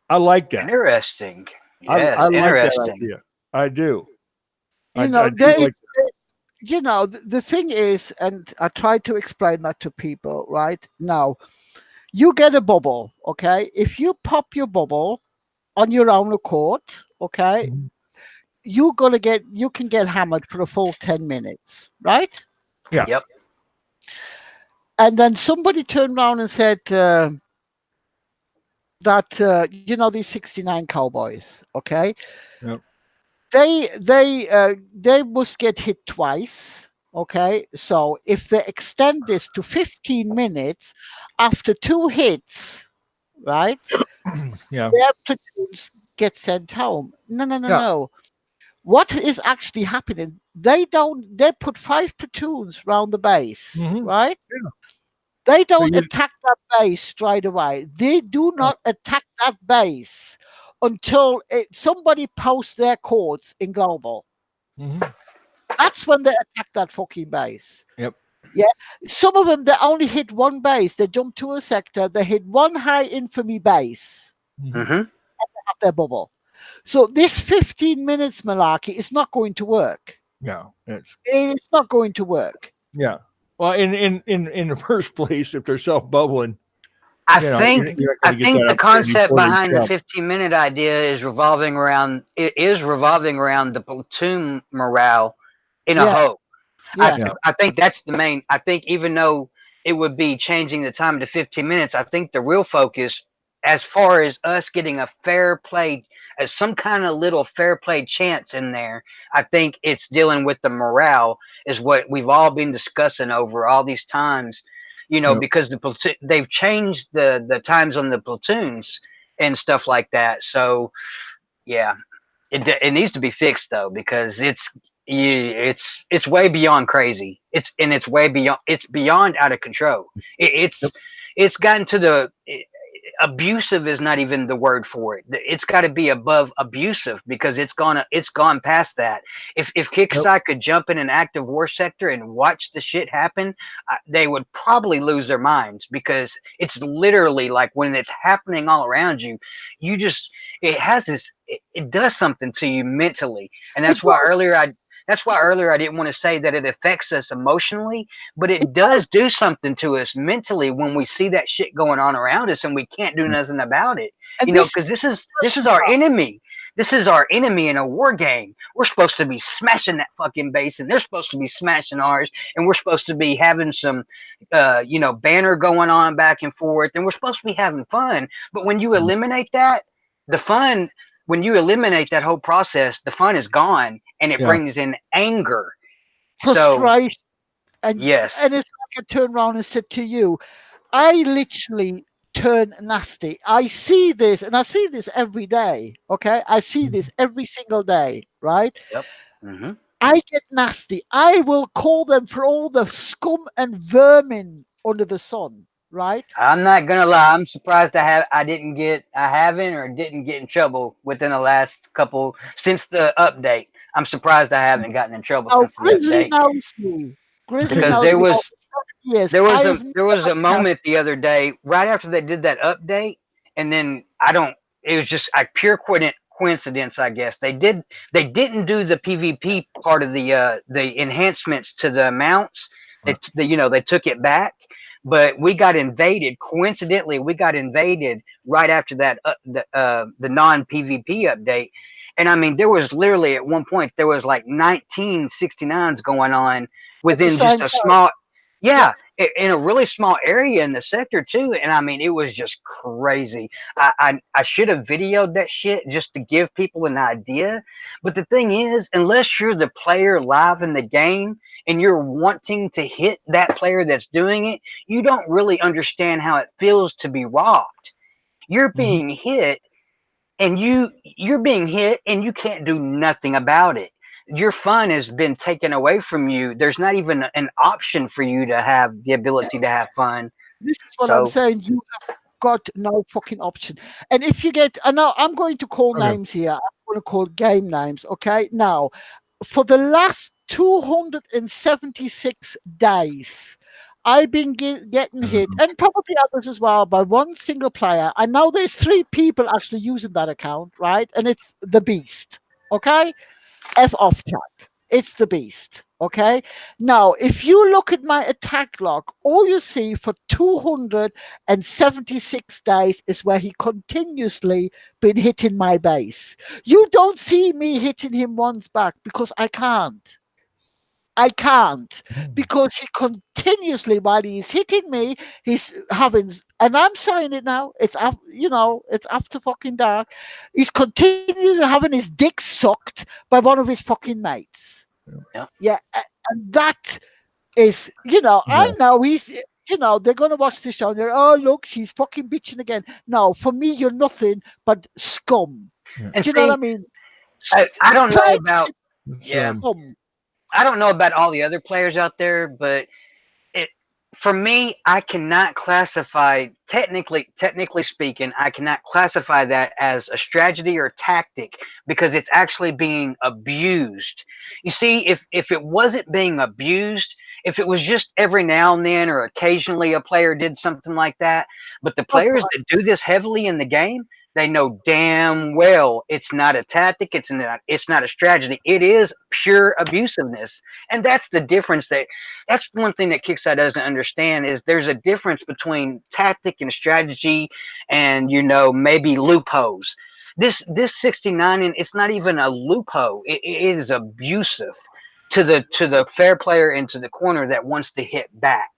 B: I like that.
C: Interesting.
B: I
C: Yes,
B: like that
C: interesting.
B: idea. I do. I do
A: There is,
B: like.
A: the thing is, and I try to explain that to people, right? Now, you get a bubble, okay? If you pop your bubble on your own accord, okay,
B: Mhm.
A: you can get hammered for a full 10 minutes, right?
B: Yeah.
C: Yep.
A: And then somebody turned around and said that, these 69 cowboys, okay,
B: Yeah.
A: they must get hit twice. Okay, so if they extend this to 15 minutes after two hits, right,
B: Yeah.
A: their platoons get sent home. No, no, no,
B: Yeah.
A: no. What is actually happening? They put five platoons round the base,
B: Hmm.
A: right?
B: Yeah.
A: They
B: So
A: don't
B: you.
A: attack that base straight away. They do not attack that base until somebody posts their codes in global.
B: Hmm.
A: That's when they attack that fucking base.
B: Yep.
A: Yeah. Some of them, they only hit one base. They jump to a sector. They hit one high infamy base,
B: Hmm.
C: Hmm.
A: have their bubble. So this 15 minutes malarkey is not going to work.
B: Yeah.
A: It's not going to work.
B: Yeah. Well, in the first place, if they're self bubbling,
C: I
B: you're
C: think
B: not
C: I
B: going to get
C: think
B: that
C: the
B: opportunity
C: concept
B: before they
C: behind the
B: jump.
C: 15-minute idea is revolving around the platoon morale in a
A: Yeah.
C: hope.
A: Yeah.
B: Yeah.
C: I think that's the main. I think even though it would be changing the time to 15 minutes, I think the real focus, as far as us getting a fair play, as some kind of little fair play chance in there, I think it's dealing with the morale is what we've all been discussing over all these times. You know,
B: Yep.
C: because they've changed the times on the platoons and stuff like that. So yeah, it needs to be fixed though because it's way beyond crazy. It's way beyond beyond out of control. It,
B: Yep.
C: it's it's gotten to the abusive is not even the word for it. It's got to be above abusive because it's gone past that. If
B: Yep.
C: Kicksai could jump in an active war sector and watch the shit happen, they would probably lose their minds because it's literally like when it's happening all around you, you just it has this it does something to you mentally, and
A: It does.
C: that's why earlier I didn't want to say that it affects us emotionally, but
A: It
C: it
A: does.
C: does do something to us mentally when we see that shit going on around us and we can't do nothing about it.
A: And
C: You know,
A: this
C: because this
A: is
C: is our enemy. This is our enemy in a war game. We're supposed to be smashing that fucking base, and they're supposed to be smashing ours, and we're supposed to be having some, banner going on back and forth, and we're supposed to be having fun. But when you eliminate that, the fun, when you eliminate that whole process, the fun is gone, and it
B: Yeah.
C: brings in anger. So
A: frustration, and
C: yes,
A: it's like I turn around and said to you, I literally turn nasty. I see this, and I see this every day. Okay, I see this every single day. Right?
C: yep. Hmm.
A: I get nasty. I will call them for all the scum and vermin under the sun. Right?
C: I'm not gonna lie. I'm surprised I haven't or didn't get in trouble within the last couple since the update. I'm surprised I haven't gotten in trouble
A: Now
C: since the
A: Grizzly
C: update
A: knows me. Grizzly
C: because
A: knows me over 7 years. I have
C: there was
A: never
C: a moment the other day right after they did that update, and then I don't. It was just a pure coincidence, I guess. They didn't do the PvP part of the enhancements to the mounts. They took it back, but we got invaded. Coincidentally, we got invaded right after that the non PvP update. And I mean, there was literally at one point there was like 1969s going on
A: at the
C: within just
A: same
C: a
A: time.
C: small,
A: Yeah,
C: yeah, in a really small area in the sector too. And I mean, it was just crazy. I should have videoed that shit just to give people an idea. But the thing is, unless you're the player live in the game and you're wanting to hit that player that's doing it, you don't really understand how it feels to be robbed. You're
B: Mhm.
C: being hit and you're being hit and you can't do nothing about it. Your fun has been taken away from you. There's not even an option for you to have the
A: yeah.
C: ability to have fun.
A: This is what I'm
C: So
A: saying. You got no fucking option. And if you get, and now I'm going to call
B: Okay.
A: names here. I'm going to call game names. Okay. Now, for the last 276 days, I've been getting hit,
B: Mhm.
A: and probably others as well, by one single player. I know there's three people actually using that account, right? And it's the Beast. Okay. F off, Chuck. It's the Beast. Okay. Now, if you look at my attack log, all you see for 276 days is where he continuously been hitting my base. You don't see me hitting him once back because I can't. I can't
B: Mhm.
A: because he continuously, while he's hitting me, he's having, and I'm saying it now. It's after fucking dark. He's continually having his dick sucked by one of his fucking mates.
C: yeah,
A: Yeah, and that is, I
B: Yeah.
A: know they're gonna watch this show and they're, oh look, she's fucking bitching again. No, for me, you're nothing but scum.
B: Yeah.
C: and
A: Do you know what I
C: see,
A: mean?
C: I don't know
A: Play
C: about
B: It's
C: yeah,
A: scum.
C: I don't know about all the other players out there, but it for me, I cannot classify technically speaking, I cannot classify that as a strategy or tactic because it's actually being abused. You see, if it wasn't being abused, if it was just every now and then or occasionally a player did something like that, but the
A: That's
C: players
A: right.
C: that do this heavily in the game, they know damn well it's not a tactic, it's not a strategy. It is pure abusiveness. And that's the difference that's one thing that Kickstarter doesn't understand is there's a difference between tactic and strategy and maybe loopholes. This 69 and it's not even a loophole. It is abusive. to the fair player into the corner that wants to hit back.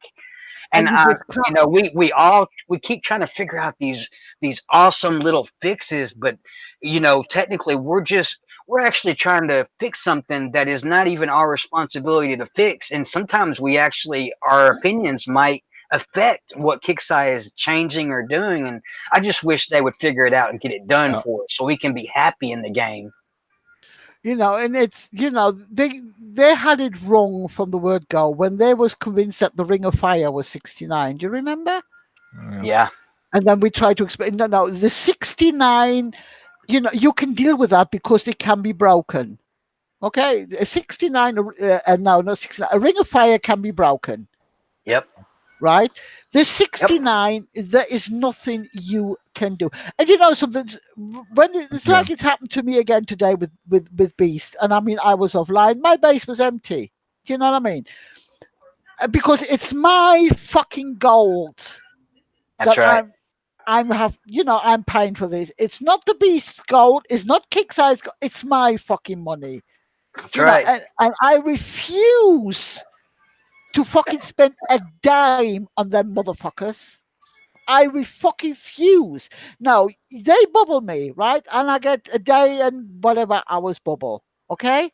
C: And
A: and you get caught.
C: we keep trying to figure out these awesome little fixes, but technically we're actually trying to fix something that is not even our responsibility to fix, and sometimes we actually our opinions might affect what Kicksai is changing or doing, and I just wish they would figure it out and get it done
B: Yeah.
C: for us so we can be happy in the game.
A: And it's they had it wrong from the word go when they was convinced that the Ring of Fire was 69. Do you remember?
B: Yeah.
C: Yeah.
A: And then we tried to explain, no, the 69, you can deal with that because it can be broken. Okay, a 69, no, not 69, a Ring of Fire can be broken,
C: Yep.
A: right? The
C: Yep.
A: 69 is there is nothing you can do. And something, when it's
B: Yeah.
A: like it happened to me again today with Beast, and I mean, I was offline, my base was empty. Do you know what I mean? Because it's my fucking gold
C: That's
A: that
C: right.
A: I'm paying for this. It's not the Beast gold. It's not Kickstarter's gold. It's my fucking money.
C: That's right.
A: And I refuse to fucking spend a dime on them motherfuckers. Fucking refuse. Now they bubble me, right? And I get a day and whatever hours bubble. Okay?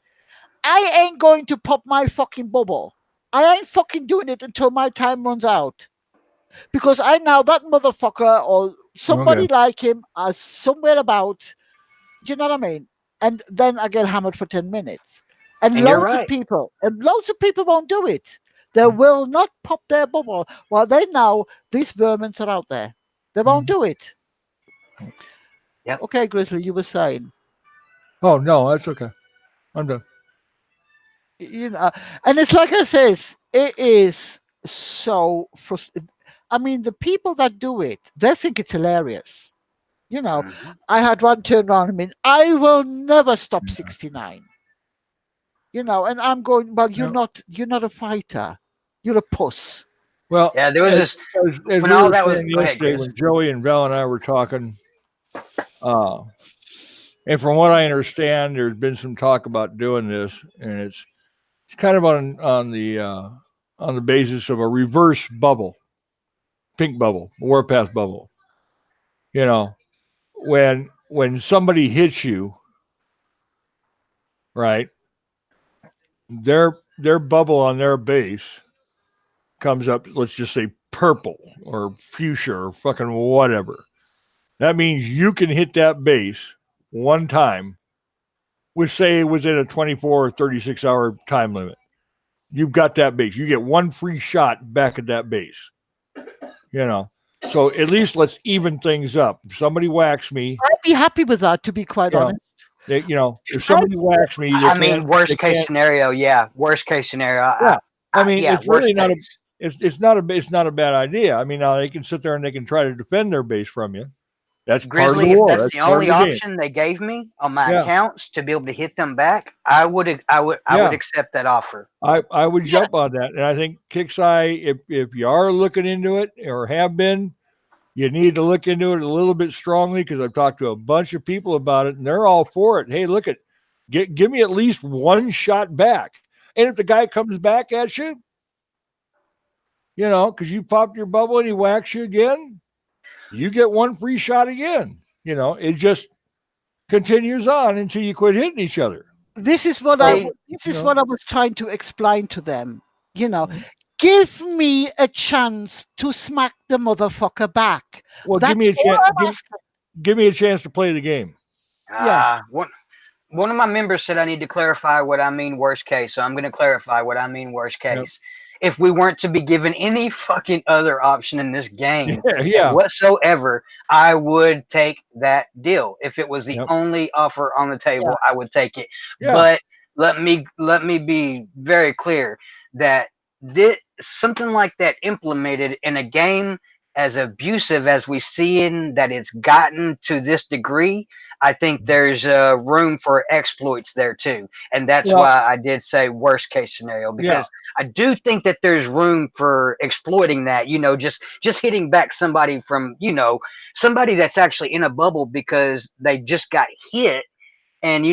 A: I ain't going to pop my fucking bubble. I ain't fucking doing it until my time runs out. Because I know that motherfucker or
B: Okay.
A: somebody like him are somewhere about, you know what I mean? And then I get hammered for 10 minutes. And
C: And you're
A: loads of
C: right.
A: people, won't do it. They will not pop their bubble while they know these vermins are out there. They won't
B: Mhm.
A: do it.
C: Yep.
A: Okay, Grizzly, you were saying,
B: Oh no, that's okay. I'm done.
A: you know, and it's like I says, it is so frustrating. I mean, the people that do it, they think it's hilarious. You know,
C: Mhm.
A: I had one turn around. I mean, I will never stop
B: Yeah.
A: 69. And I'm going. Well,
B: Yeah.
A: you're not a fighter. You're a puss.
B: Well,
C: Yeah, there was this
B: as
C: when
B: we
C: all
B: were
C: that was.
B: saying
C: Go ahead,
B: yesterday
C: Chris.
B: when Joey and Val and I were talking, uh, and from what I understand, there's been some talk about doing this, and it's kind of on the basis of a reverse bubble, pink bubble, warpath bubble. You know, when somebody hits you, right, their bubble on their base comes up. Let's just say purple or fuchsia or fucking whatever. That means you can hit that base one time with, say, within a 24 or 36-hour time limit. You've got that base. You get one free shot back at that base. You know, so at least let's even things up. If somebody whacks me,
A: I'd be happy with that, to be quite
B: you know,
A: honest.
B: if
A: I,
B: somebody whacks me,
C: I mean,
B: they
C: worst case
B: can't.
C: scenario, yeah. Worst case scenario,
B: Yeah, I mean,
C: yeah.
B: it's
C: Worst
B: really not a.
C: case.
B: It's not a bad idea. I mean, now they can sit there and they can try to defend their base from you. That's part of the
C: Grizzly, if
B: war.
C: that's
B: That's
C: the
B: part of
C: only
B: the game.
C: option they gave me on my
B: Yeah,
C: accounts to be able to hit them back, I would
B: yeah.
C: accept that offer.
B: I would
A: yeah,
B: jump on that, and I think Kicksai, if you are looking into it or have been, you need to look into it a little bit strongly because I've talked to a bunch of people about it, and they're all for it. Hey, look give me at least one shot back, and if the guy comes back at you, because you popped your bubble and he whacks you again, you get one free shot again. It just continues on until you quit hitting each other.
A: this is what
B: So,
A: this
B: you
A: is
B: know,
A: what I was trying to explain to them. You know, give me a chance to smack the motherfucker back.
B: well, give
A: That's
B: me a
A: all
B: chance.
A: I'm asking.
B: Give me a chance to play the game.
A: Yeah,
C: One of my members said I need to clarify what I mean worst case, so I'm going to clarify what I mean worst
B: Yep.
C: case. If we weren't to be given any fucking other option in this game
B: Yeah,
C: and
B: yeah,
C: whatsoever, I would take that deal. If it was the
B: yep,
C: only offer on the
A: yeah,
C: table, I would take it.
B: yeah.
C: But let me be very clear that something like that implemented in a game as abusive as we see in that it's gotten to this degree, I think there's room for exploits there too, and that's
B: Well,
C: why I did say worst case scenario
B: yeah,
C: because I do think that there's room for exploiting that. Just hitting back somebody from somebody that's actually in a bubble because they just got hit and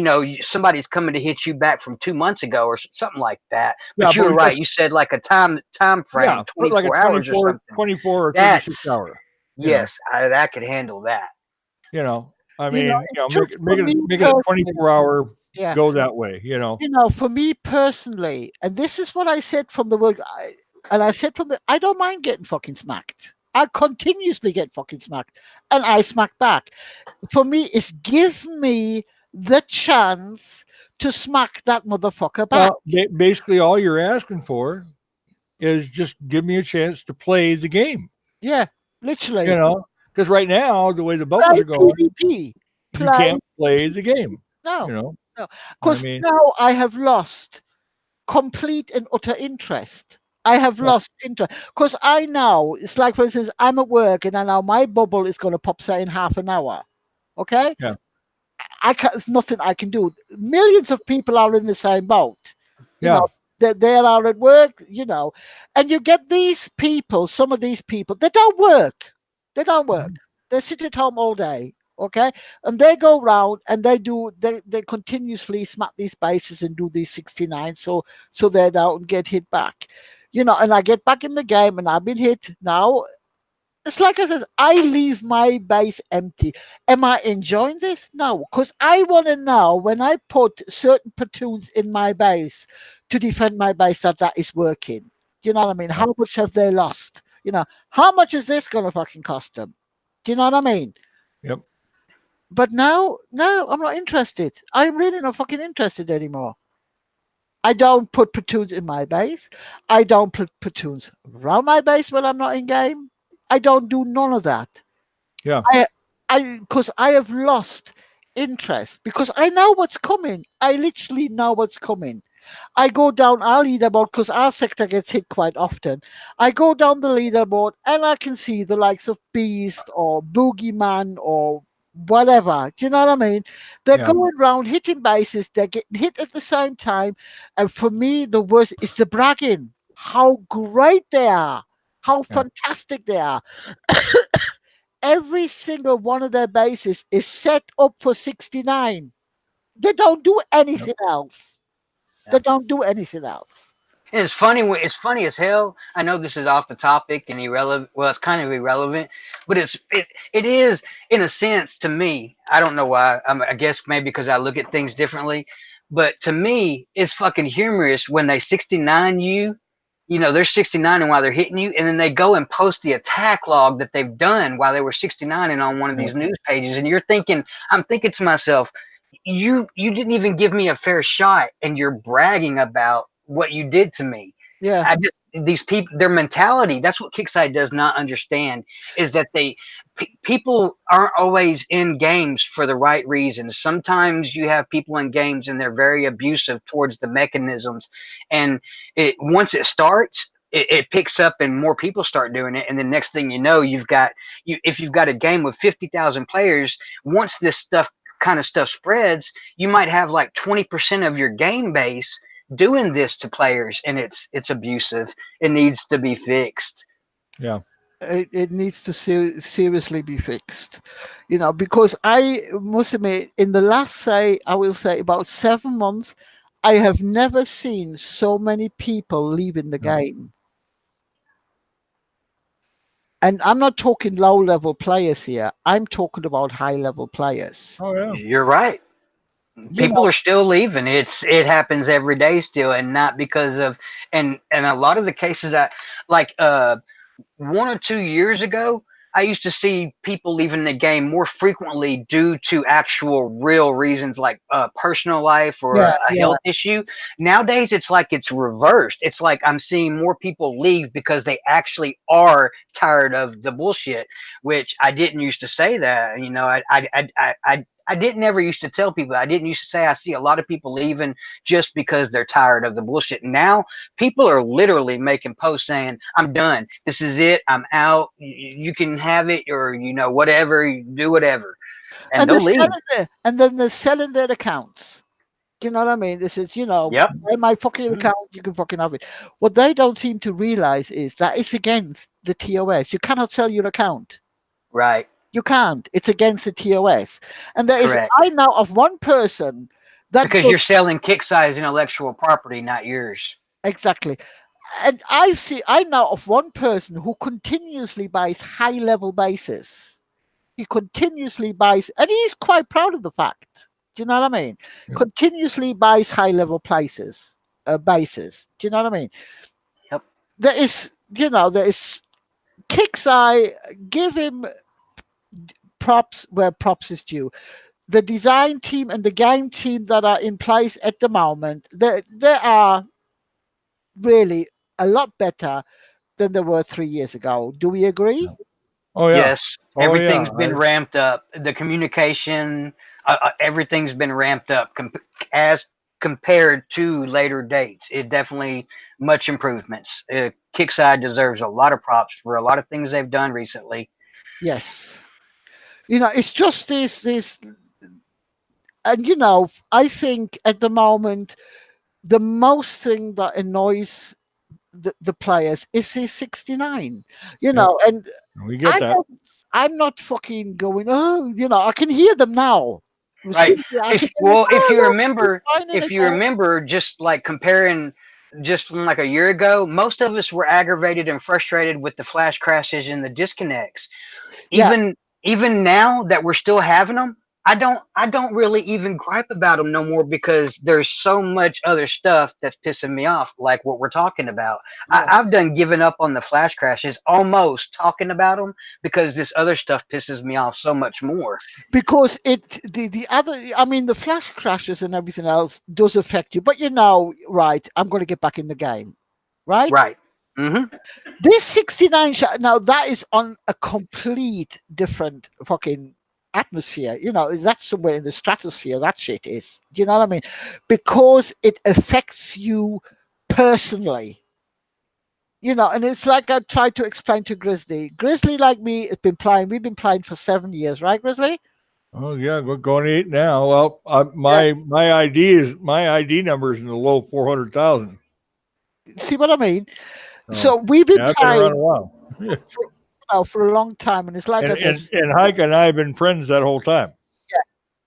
C: somebody's coming to hit you back from 2 months ago or something like that.
B: Yeah,
C: But you
B: but
C: were
B: we just
C: right. You said like a time
B: yeah,
C: frame,
B: put like a
C: 24 hours or something.
B: 24 or 36
C: That's
B: hour. You know,
C: yes, I could handle that.
B: I
A: You know,
B: mean,
A: it's
B: make
A: just
B: it
A: for me
B: make it a
A: personally.
B: 24-hour
A: Yeah.
B: go that way.
A: For me personally, and this is what I said from the word, and I said from the, I don't mind getting fucking smacked. I continuously get fucking smacked, and I smack back. For me, it's give me the chance to smack that motherfucker back.
B: Well, basically, all you're asking for is just give me a chance to play the game.
A: Yeah,
B: You
A: literally.
B: know, because right now the way the bubbles
A: Play
B: are going,
A: PvP.
B: you
A: Play.
B: can't play the game. You
A: No,
B: know,
A: no.
B: I
A: Because
B: mean,
A: now I have lost complete and utter interest. I have
B: yeah,
A: lost interest because I know it's like, for instance, I'm at work and I know my bubble is going to pop say in half an hour. Okay,
B: yeah,
A: I can There's nothing I can do. Millions of people are in the same boat. You
B: yeah,
A: know, they are at work. And you get these people. Some of these people, they don't work. They don't work.
B: mhm,
A: They sit at home all day. Okay, and they go round and they continuously smack these bases and do these 69. So they don't get hit back. And I get back in the game and I've been hit now. It's like I said, I leave my base empty. Am I enjoying this? No, because I want to know when I put certain platoons in my base to defend my base that is working. You know what I mean?
B: yeah,
A: How much have they lost? How much is this going to fucking cost them? Do you know what I mean?
B: yep,
A: But now, no, I'm not interested. I'm really not fucking interested anymore. I don't put platoons in my base. I don't put platoons around my base when I'm not in game. I don't do none of that.
B: yeah,
A: I because I have lost interest because I know what's coming. I literally know what's coming. I go down our leaderboard because our sector gets hit quite often. I go down the leaderboard and I can see the likes of Beast or Boogeyman or whatever. Do you know what I mean? They're
B: yeah,
A: going around hitting bases, they're getting hit at the same time. And for me, the worst is the bragging. How great they are, how
B: yeah,
A: fantastic they are. Every single one of their bases is set up for 69. They don't do
B: yep,
A: anything else.
C: Yeah.
A: They don't do anything else.
C: And it's funny. It's funny as hell. I know this is off the topic and irrelevant. Well, it's kind of irrelevant, but it is in a sense to me. I don't know why. I guess maybe because I look at things differently. But to me, it's fucking humorous when they 69 you. They're 69 and while they're hitting you, and then they go and post the attack log that they've done while they were 69 and on one of
B: yep,
C: these news pages. And I'm thinking to myself, you didn't even give me a fair shot, and you're bragging about what you did to me.
A: Yeah,
C: I just These people, their mentality. That's what Kickside does not understand is that people aren't always in games for the right reasons. Sometimes you have people in games and they're very abusive towards the mechanisms, and once it starts. It picks up and more people start doing it, and the next thing you know, if you've got a game with 50,000 players, once this stuff spreads, you might have like 20% of your game base doing this to players, and it's abusive. It needs to be fixed.
B: yeah,
A: it needs to seriously be fixed. Because I must admit, in the last, I will say about 7 months, I have never seen so many people leaving the
B: yeah.
A: game. And I'm not talking low level players here. I'm talking about high level players.
B: Oh yeah,
C: You're right.
A: You
C: People
A: know,
C: are still leaving. It happens every day still, and not because of and a lot of the cases I like 1 or 2 years ago, I used to see people leaving the game more frequently due to actual real reasons like personal life or
A: yeah,
C: a
A: yeah.
C: health issue. Nowadays, it's like it's reversed. It's like I'm seeing more people leave because they actually are tired of the bullshit, which I didn't used to say that. I didn't ever used to tell people. I didn't used to say I see a lot of people leaving just because they're tired of the bullshit. Now people are literally making posts saying, "I'm done. This is it. I'm out. You can have it, or whatever. You do whatever," and
A: And they're
C: they'll leave.
A: selling and then they're selling their accounts. Do you know what I mean? This is,
C: Yep.
A: buy my fucking
B: yeah,
A: account, you can fucking have it. What they don't seem to realize is that it's against the TOS. You cannot sell your account.
C: Right.
A: You can't. It's against the TOS. And there is,
C: Correct.
A: I know of one person that
C: Because
A: does
C: you're selling kick size intellectual property, not yours.
A: exactly. And I know of one person who continuously buys high level bases. He continuously buys, and he's quite proud of the fact. Do you know what I mean?
B: Yep.
A: Continuously buys high level places, bases. Do you know what I mean?
C: Yep.
A: There is Kicks. I give him props where props is due. The design team and the game team that are in place at the moment, they are really a lot better than they were 3 years ago. Do we agree?
B: Oh yeah.
C: Yes,
B: Oh yeah.
C: everything's been ramped up. The communication, everything's been ramped up as compared to later dates. It definitely much improvements. Kickside deserves a lot of props for a lot of things they've done recently.
A: Yes. It's just this, and I think at the moment the most thing that annoys the players is his 69.
B: Yep.
A: And
B: We get
A: I'm
B: that.
A: not, I'm not fucking going, oh, I can hear them now.
C: Right.
A: Seriously, I can
C: If
A: hear them,
C: well, if
A: oh,
C: you
A: look, he's
C: remember,
A: finding
C: if you
A: again.
C: remember, just like comparing, just from like a year ago, most of us were aggravated and frustrated with the flash crashes and the disconnects.
A: Yeah,
C: Even now that we're still having them, I don't really even gripe about them no more because there's so much other stuff that's pissing me off, like what we're talking about.
A: yeah.
C: I've done given up on the flash crashes, almost talking about them, because this other stuff pisses me off so much more.
A: Because the other, I mean, the flash crashes and everything else does affect you. But right, I'm going to get back in the game, right?
C: Right. Mm-hmm.
A: This 69 shot, now that is on a complete different fucking atmosphere. That's somewhere in the stratosphere, that shit is. Do you know what I mean? Because it affects you personally. And it's like I tried to explain to Grizzly. Grizzly, like me, has been playing. We've been playing for 7 years, right, Grizzly?
B: Oh yeah, we're going to eat now. Well,
A: Yeah.
B: my ID number is in the low 400,000.
A: See what I mean?
B: So
A: So we've been
B: yeah, I've been around a
A: playing
B: while.
A: for a long time, and it's like
B: and
A: I said,
B: and Hike and I have been friends that whole time.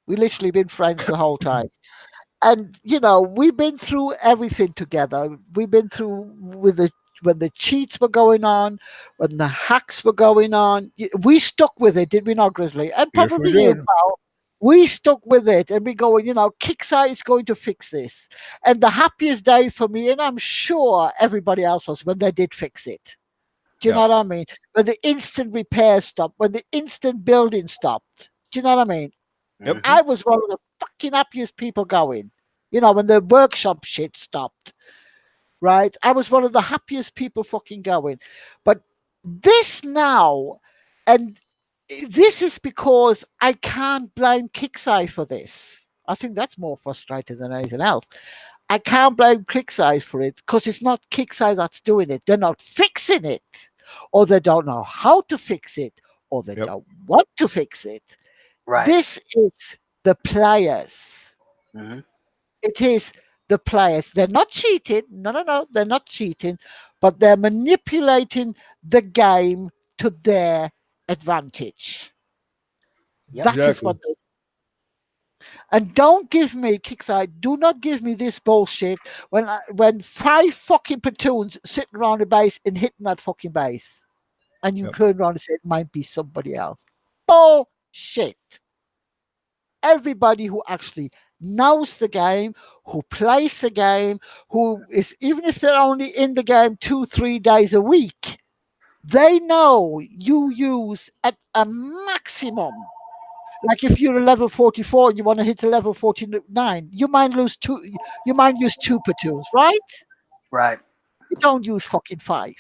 A: we literally been friends the whole time. And we've been through everything together. We've been through with the when the cheats were going on, when the hacks were going on. We stuck with it, did we not, Grizzly? And
B: Yes, we
A: probably you,
B: did.
A: pal. We stuck with it, and we going, Kickside is going to fix this. And the happiest day for me, and I'm sure everybody else was when they did fix it. Do you know
B: Yeah.
A: what I mean? When the instant repair stopped, when the instant building stopped. Do you know what I mean?
B: Yep.
C: Mm-hmm.
A: I was one of the fucking happiest people going. When the workshop shit stopped, right? I was one of the happiest people fucking going. But this now, and this is because I can't blame Kickside for this. I think that's more frustrating than anything else. I can't blame Kickside for it because it's not Kickside that's doing it. They're not fixing it, or they don't know how to fix it, or they
B: Yep.
A: don't want to fix it.
C: Right.
A: This is the players.
C: Mm-hmm.
A: It is the players. They're not cheating. No, no, no. They're not cheating, but they're manipulating the game to their advantage.
C: Yep.
A: That is
B: Exactly.
A: what they. And don't give me Kickside. Do not give me this bullshit when five fucking platoons sitting around the base and hitting that fucking base, and you
B: Yep.
A: turn around and say it might be somebody else. Bullshit. Everybody who actually knows the game, who plays the game, who is, even if they're only in the game 2, 3 days a week, they know you use at a maximum. Like if you're a level 44 and you want to hit a level 49, you might use two platoons, right?
C: Right.
A: You don't use fucking five.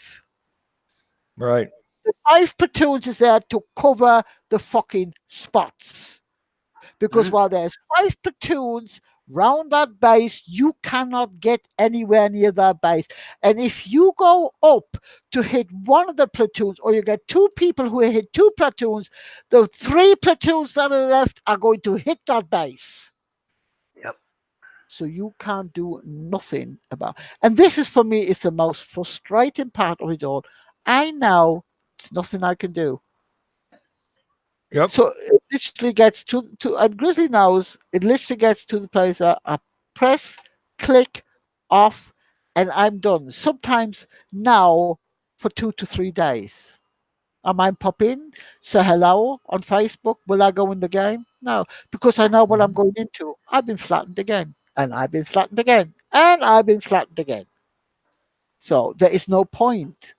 B: Right.
A: The five platoons is there to cover the fucking spots. Because
C: Mm-hmm.
A: while there's five platoons round that base, you cannot get anywhere near that base. And if you go up to hit one of the platoons, or you get two people who hit two platoons, the three platoons that are left are going to hit that base.
C: Yep.
A: So you can't do nothing about. And this is, for me, it's the most frustrating part of it all. I know it's nothing I can do.
B: Yep.
A: So it literally gets to and Grizzly knows it literally gets to the place I press, click, off, and I'm done. Sometimes now for 2 to 3 days. I might pop in, say hello on Facebook. Will I go in the game? No, because I know what I'm
B: Mhm.
A: going into. I've been flattened again, and I've been flattened again, and I've been flattened again. So there is no point.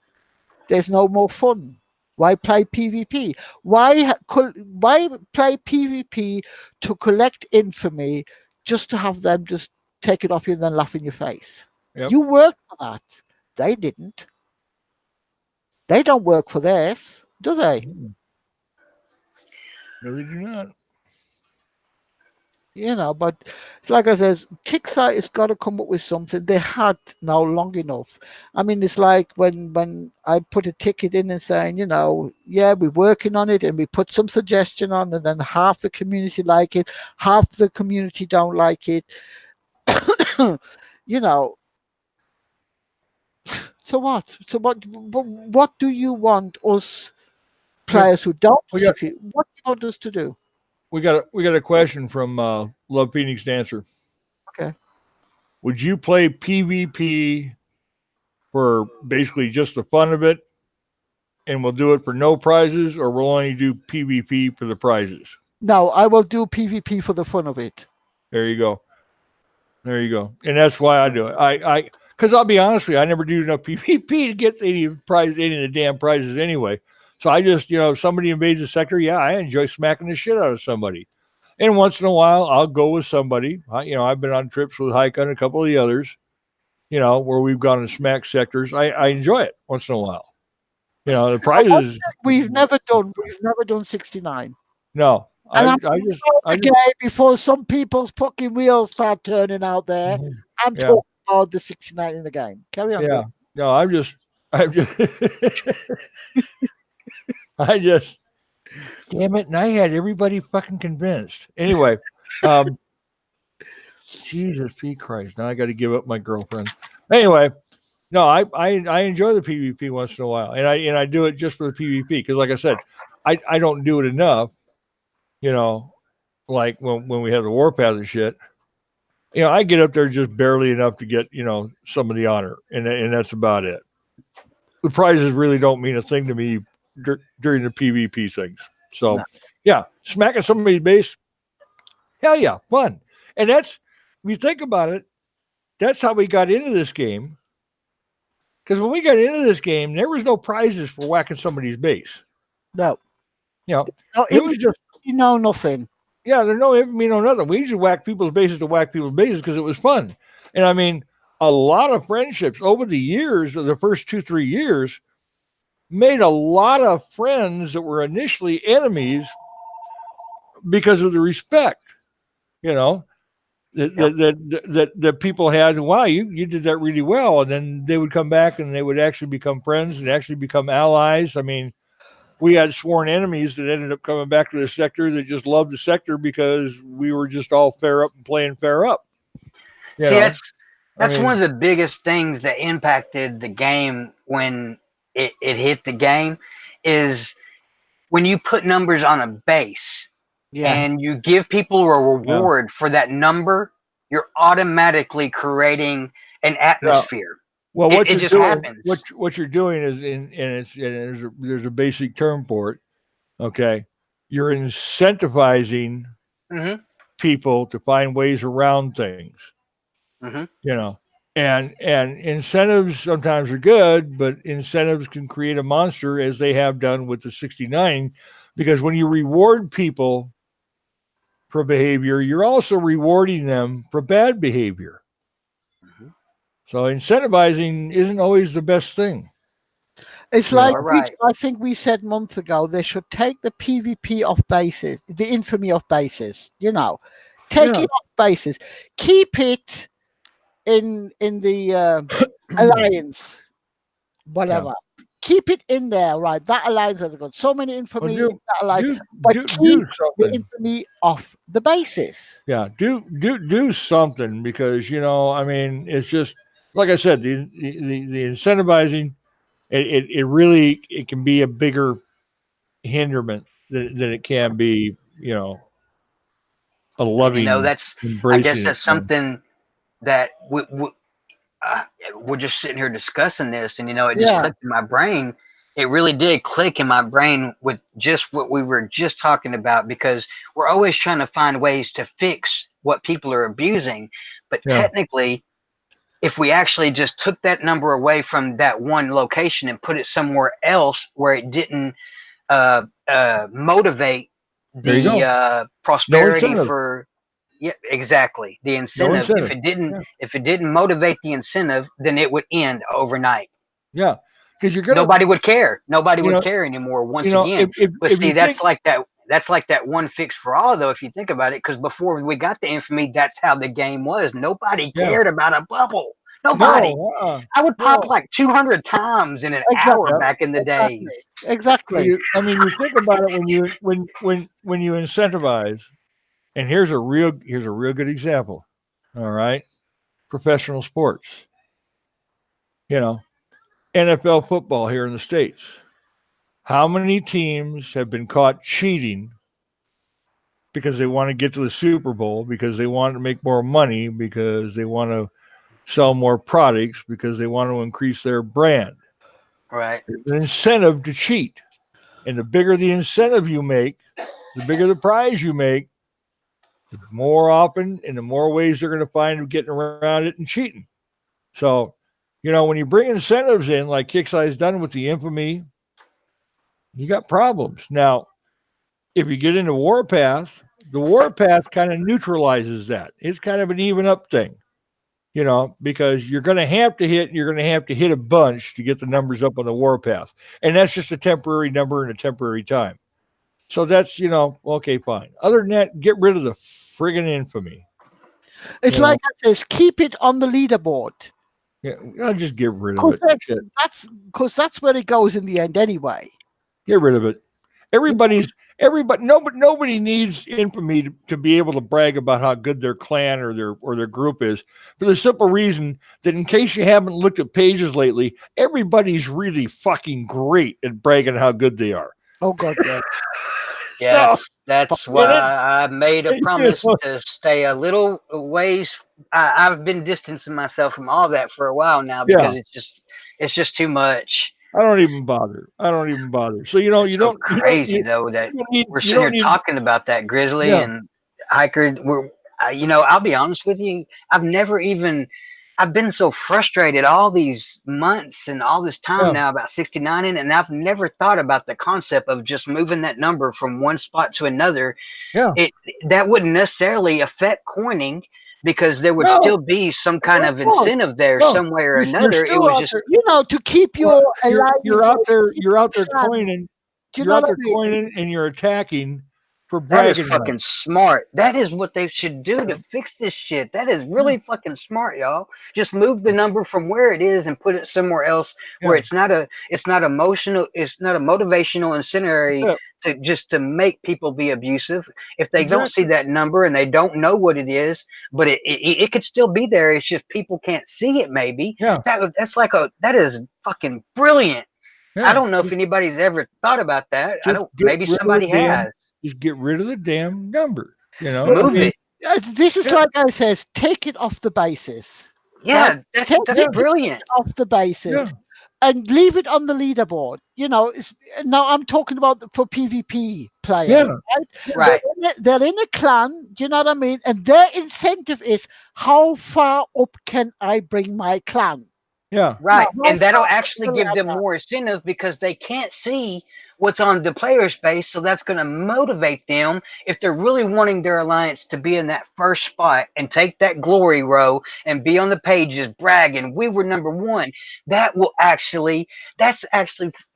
A: There's no more fun. Why play PvP? Why play PvP to collect infamy just to have them just take it off you and then laugh in your face?
B: Yep.
A: You worked for that. They didn't. They don't work for theirs, do they?
B: Mm. No, they do not.
A: But it's like I says, Kickstarter's got to come up with something. They had now long enough. I mean, it's like when I put a ticket in and saying, yeah, we're working on it, and we put some suggestion on, and then half the community like it, half the community don't like it. you know, so what? What do you want us
B: Yep.
A: players who don't
B: We got
A: succeed? What do you want us to do?
B: we got a question from Love Phoenix Dancer.
A: Okay.
B: Would you play PvP for basically just the fun of it, and we'll do it for no prizes, or we'll only do PvP for the prizes?
A: No, I will do PvP for the fun of it.
B: There you go. There you go. And that's why I do it. Because I'll be honest with you, I never do enough PvP to get any of the damn prizes anyway. So I just, if somebody invades the sector, yeah, I enjoy smacking the shit out of somebody. And once in a while, I'll go with somebody. I've been on trips with Hike and a couple of the others, where we've gone to smack sectors. I enjoy it once in a while. The
A: But one
B: prizes,
A: thing we've never done 69.
B: no.
A: And I'm
B: I
A: talking
B: just,
A: about
B: I
A: the
B: just,
A: game before some people's fucking wheels start turning out there. I'm
B: yeah,
A: talking about the 69 in the game. Carry on,
B: yeah.
A: Greg.
B: No, I'm just, I just, damn it. And I had everybody fucking convinced. Anyway, um, Jesus P. Christ. Now I got to give up my girlfriend. Anyway, no, I enjoy the PvP once in a while, and I do it just for the PvP because, like I said, I don't do it enough. You know, like when we have the warpath and shit. I get up there just barely enough to get some of the honor, and that's about it. The prizes really don't mean a thing to me during the PvP things.
A: No,
B: So, yeah, smacking somebody's base, hell yeah, fun. And that's, if you think about it, that's how we got into this game. Because when we got into this game, there was no prizes for whacking somebody's base.
A: no,
B: You know,
A: no.
B: it was just,
A: Nothing.
B: yeah, there's no infamy, no nothing. We just whacked people's bases to whack people's bases because it was fun. And I mean, a lot of friendships over the years, the first 2, 3 years, made a lot of friends that were initially enemies because of the respect. You know,
A: Yep.
B: that people had. Wow, you did that really well, and then they would come back and they would actually become friends and actually become allies. I mean, we had sworn enemies that ended up coming back to the sector that just loved the sector because we were just all fair up and playing fair up. You
C: See,
B: know, I
C: that's one
B: mean,
C: of the biggest things that impacted the game when it hit the game is when you put numbers on a base
A: Yeah.
C: and you give people a
B: yeah,
C: reward for that number, you're automatically creating an
B: yeah.
C: atmosphere.
B: Well, what
C: It
B: you're
C: just
B: doing,
C: happens.
B: what you're doing is there's a basic term for it. Okay, you're incentivizing
C: Hmm.
B: people to find ways around things.
C: Hmm.
B: You know, and incentives sometimes are good, but incentives can create a monster, as they have done with the 69. Because when you reward people for behavior, you're also rewarding them for bad behavior.
C: Hmm.
B: So incentivizing isn't always the best thing.
A: It's
B: You
C: You
A: like
C: are
B: know,
C: right.
A: I think we said months ago they should take the PvP off bases, the infamy off bases. Take
B: yeah,
A: it off bases, keep it in the alliance,
B: yeah.
A: whatever. Keep it in there, right? That alliance has got so many
B: Well,
A: infamy in
B: do
A: that alliance,
B: do
A: but
B: do
A: keep
B: do
A: the
B: something.
A: infamy off the bases.
B: Yeah, do something because I mean, it's just like I said, the incentivizing it really it can be a bigger hindrance that it can be, a
C: And
B: loving,
C: that's, I guess
B: embracing it.
C: that's something that uh, we're just sitting here discussing this, and it just
A: Yeah.
C: clicked in my brain. It really did click in my brain with just what we were just talking about, because we're always trying to find ways to fix what people are abusing. But
B: Yeah,
C: technically, if we actually just took that number away from that one location and put it somewhere else where it didn't motivate
B: there you
C: the
B: go. No
C: prosperity
B: incentive.
C: for, yeah, exactly, the
B: No
C: incentive.
B: incentive. Yeah,
C: If it didn't motivate the incentive, then it would end overnight.
B: yeah. Because you're gonna,
C: Nobody would care. Nobody
B: you
C: would
B: know,
C: care anymore once again. But
B: if
C: see,
B: you think,
C: that's like that one fix for all, though, if you think about it, because before we got the infamy, that's how the game was. Nobody
B: yeah,
C: cared about a bubble. Nobody.
B: no,
C: I would pop
A: No.
C: like 200 times in an hour
A: Exactly.
C: back in the
A: Exactly.
C: days.
A: Exactly.
B: I mean, you think about it when you incentivize, and here's a real good example. All right, professional sports. You know, NFL football here in the states. How many teams have been caught cheating because they want to get to the Super Bowl, because they want to make more money, because they want to sell more products, because they want to increase their brand?
C: Right.
B: There's an incentive to cheat. And the bigger the incentive you make, the bigger the prize you make, the more often and the more ways they're going to find of getting around it and cheating. So, when you bring incentives in, like Kicksai's done with the infamy, you got problems. Now, if you get into Warpath, the Warpath kind of neutralizes that. It's kind of an even up thing, because you're going to have to hit a bunch to get the numbers up on the Warpath. And that's just a temporary number and a temporary time. So that's, okay, fine. Other than that, get rid of the friggin' infamy.
A: It's
B: You know,
A: like I says, keep it on the leaderboard.
B: yeah, I'll just get rid of
A: Because
B: it. Shit,
A: that's where it goes in the end anyway.
B: get rid of it.
A: You know,
B: Nobody needs infamy to be able to brag about how good their clan or their group is, for the simple reason that, in case you haven't looked at pages lately, everybody's really fucking great at bragging how good they are.
A: oh God, yeah.
C: Yeah,
B: So,
C: that's
B: and
C: why I made a
B: you
C: promise
B: know,
C: to stay a little ways. I've been distancing myself from all that for a while now,
B: yeah,
C: because it's just too much.
B: I don't even bother. I don't even bother. So
C: It's so crazy though that we're
B: you
C: sitting
B: don't
C: here
B: need
C: talking about that, Grizzly
B: yeah
C: and Hiker. I'll be honest with you. I've been so frustrated all these months and all this time
B: yeah
C: now about 69, and I've never thought about the concept of just moving that number from one spot to another.
B: yeah
C: It That wouldn't necessarily affect coining, because there would
B: no
C: still be some kind
A: Of
C: of
A: course.
C: incentive there
B: no
C: some way or
B: you're
C: another. It
B: still
C: was
B: out
C: just,
B: there.
A: To keep
B: Well,
A: your alive,
B: you're out there
A: clan.
B: coining.
A: Do you
B: You're
A: know
B: out
A: what I
B: there
A: mean?
B: coining and you're attacking for
C: that is
B: bragging
C: fucking
B: rights.
C: smart. That is what they should do to fix this shit. That is
B: Yeah,
C: really fucking smart, y'all. Just move the number from where it is and put it somewhere else where
B: yeah,
C: it's not emotional, it's not a motivational incendiary
B: yeah,
C: to make people be abusive. If they don't see
B: exactly.
C: that number and they don't know what it is, but it could still be there. It's just people can't see it. Maybe
B: Yeah,
C: that is fucking brilliant. I
B: yeah.
C: don't know if anybody's ever thought about that. I
B: Just
C: don't.
B: get
C: Maybe
B: rid of the
C: somebody
B: damn.
C: has.
B: Just get rid of the damn number. I
C: Move
B: mean,
C: it.
A: This is
B: yeah,
A: like I says, take it off the basis, right?
C: Yeah, that's
A: Take
C: that's
B: yeah,
A: it
C: brilliant.
A: off the basis
B: yeah,
A: and leave it on the leaderboard. Now I'm talking about for PvP players,
B: yeah,
A: right?
B: yeah,
C: Right,
A: They're in a clan, do you know what I mean? And their incentive is how far up can I bring my clan?
B: yeah,
C: right.
A: How
C: And that'll
A: far up
C: actually
A: the
C: give them
A: ladder?
C: more incentive, because they can't see what's on the player space. So that's going to motivate them if they're really wanting their alliance to be in that first spot and take that glory row and be on the pages bragging, we were number one. That's actually,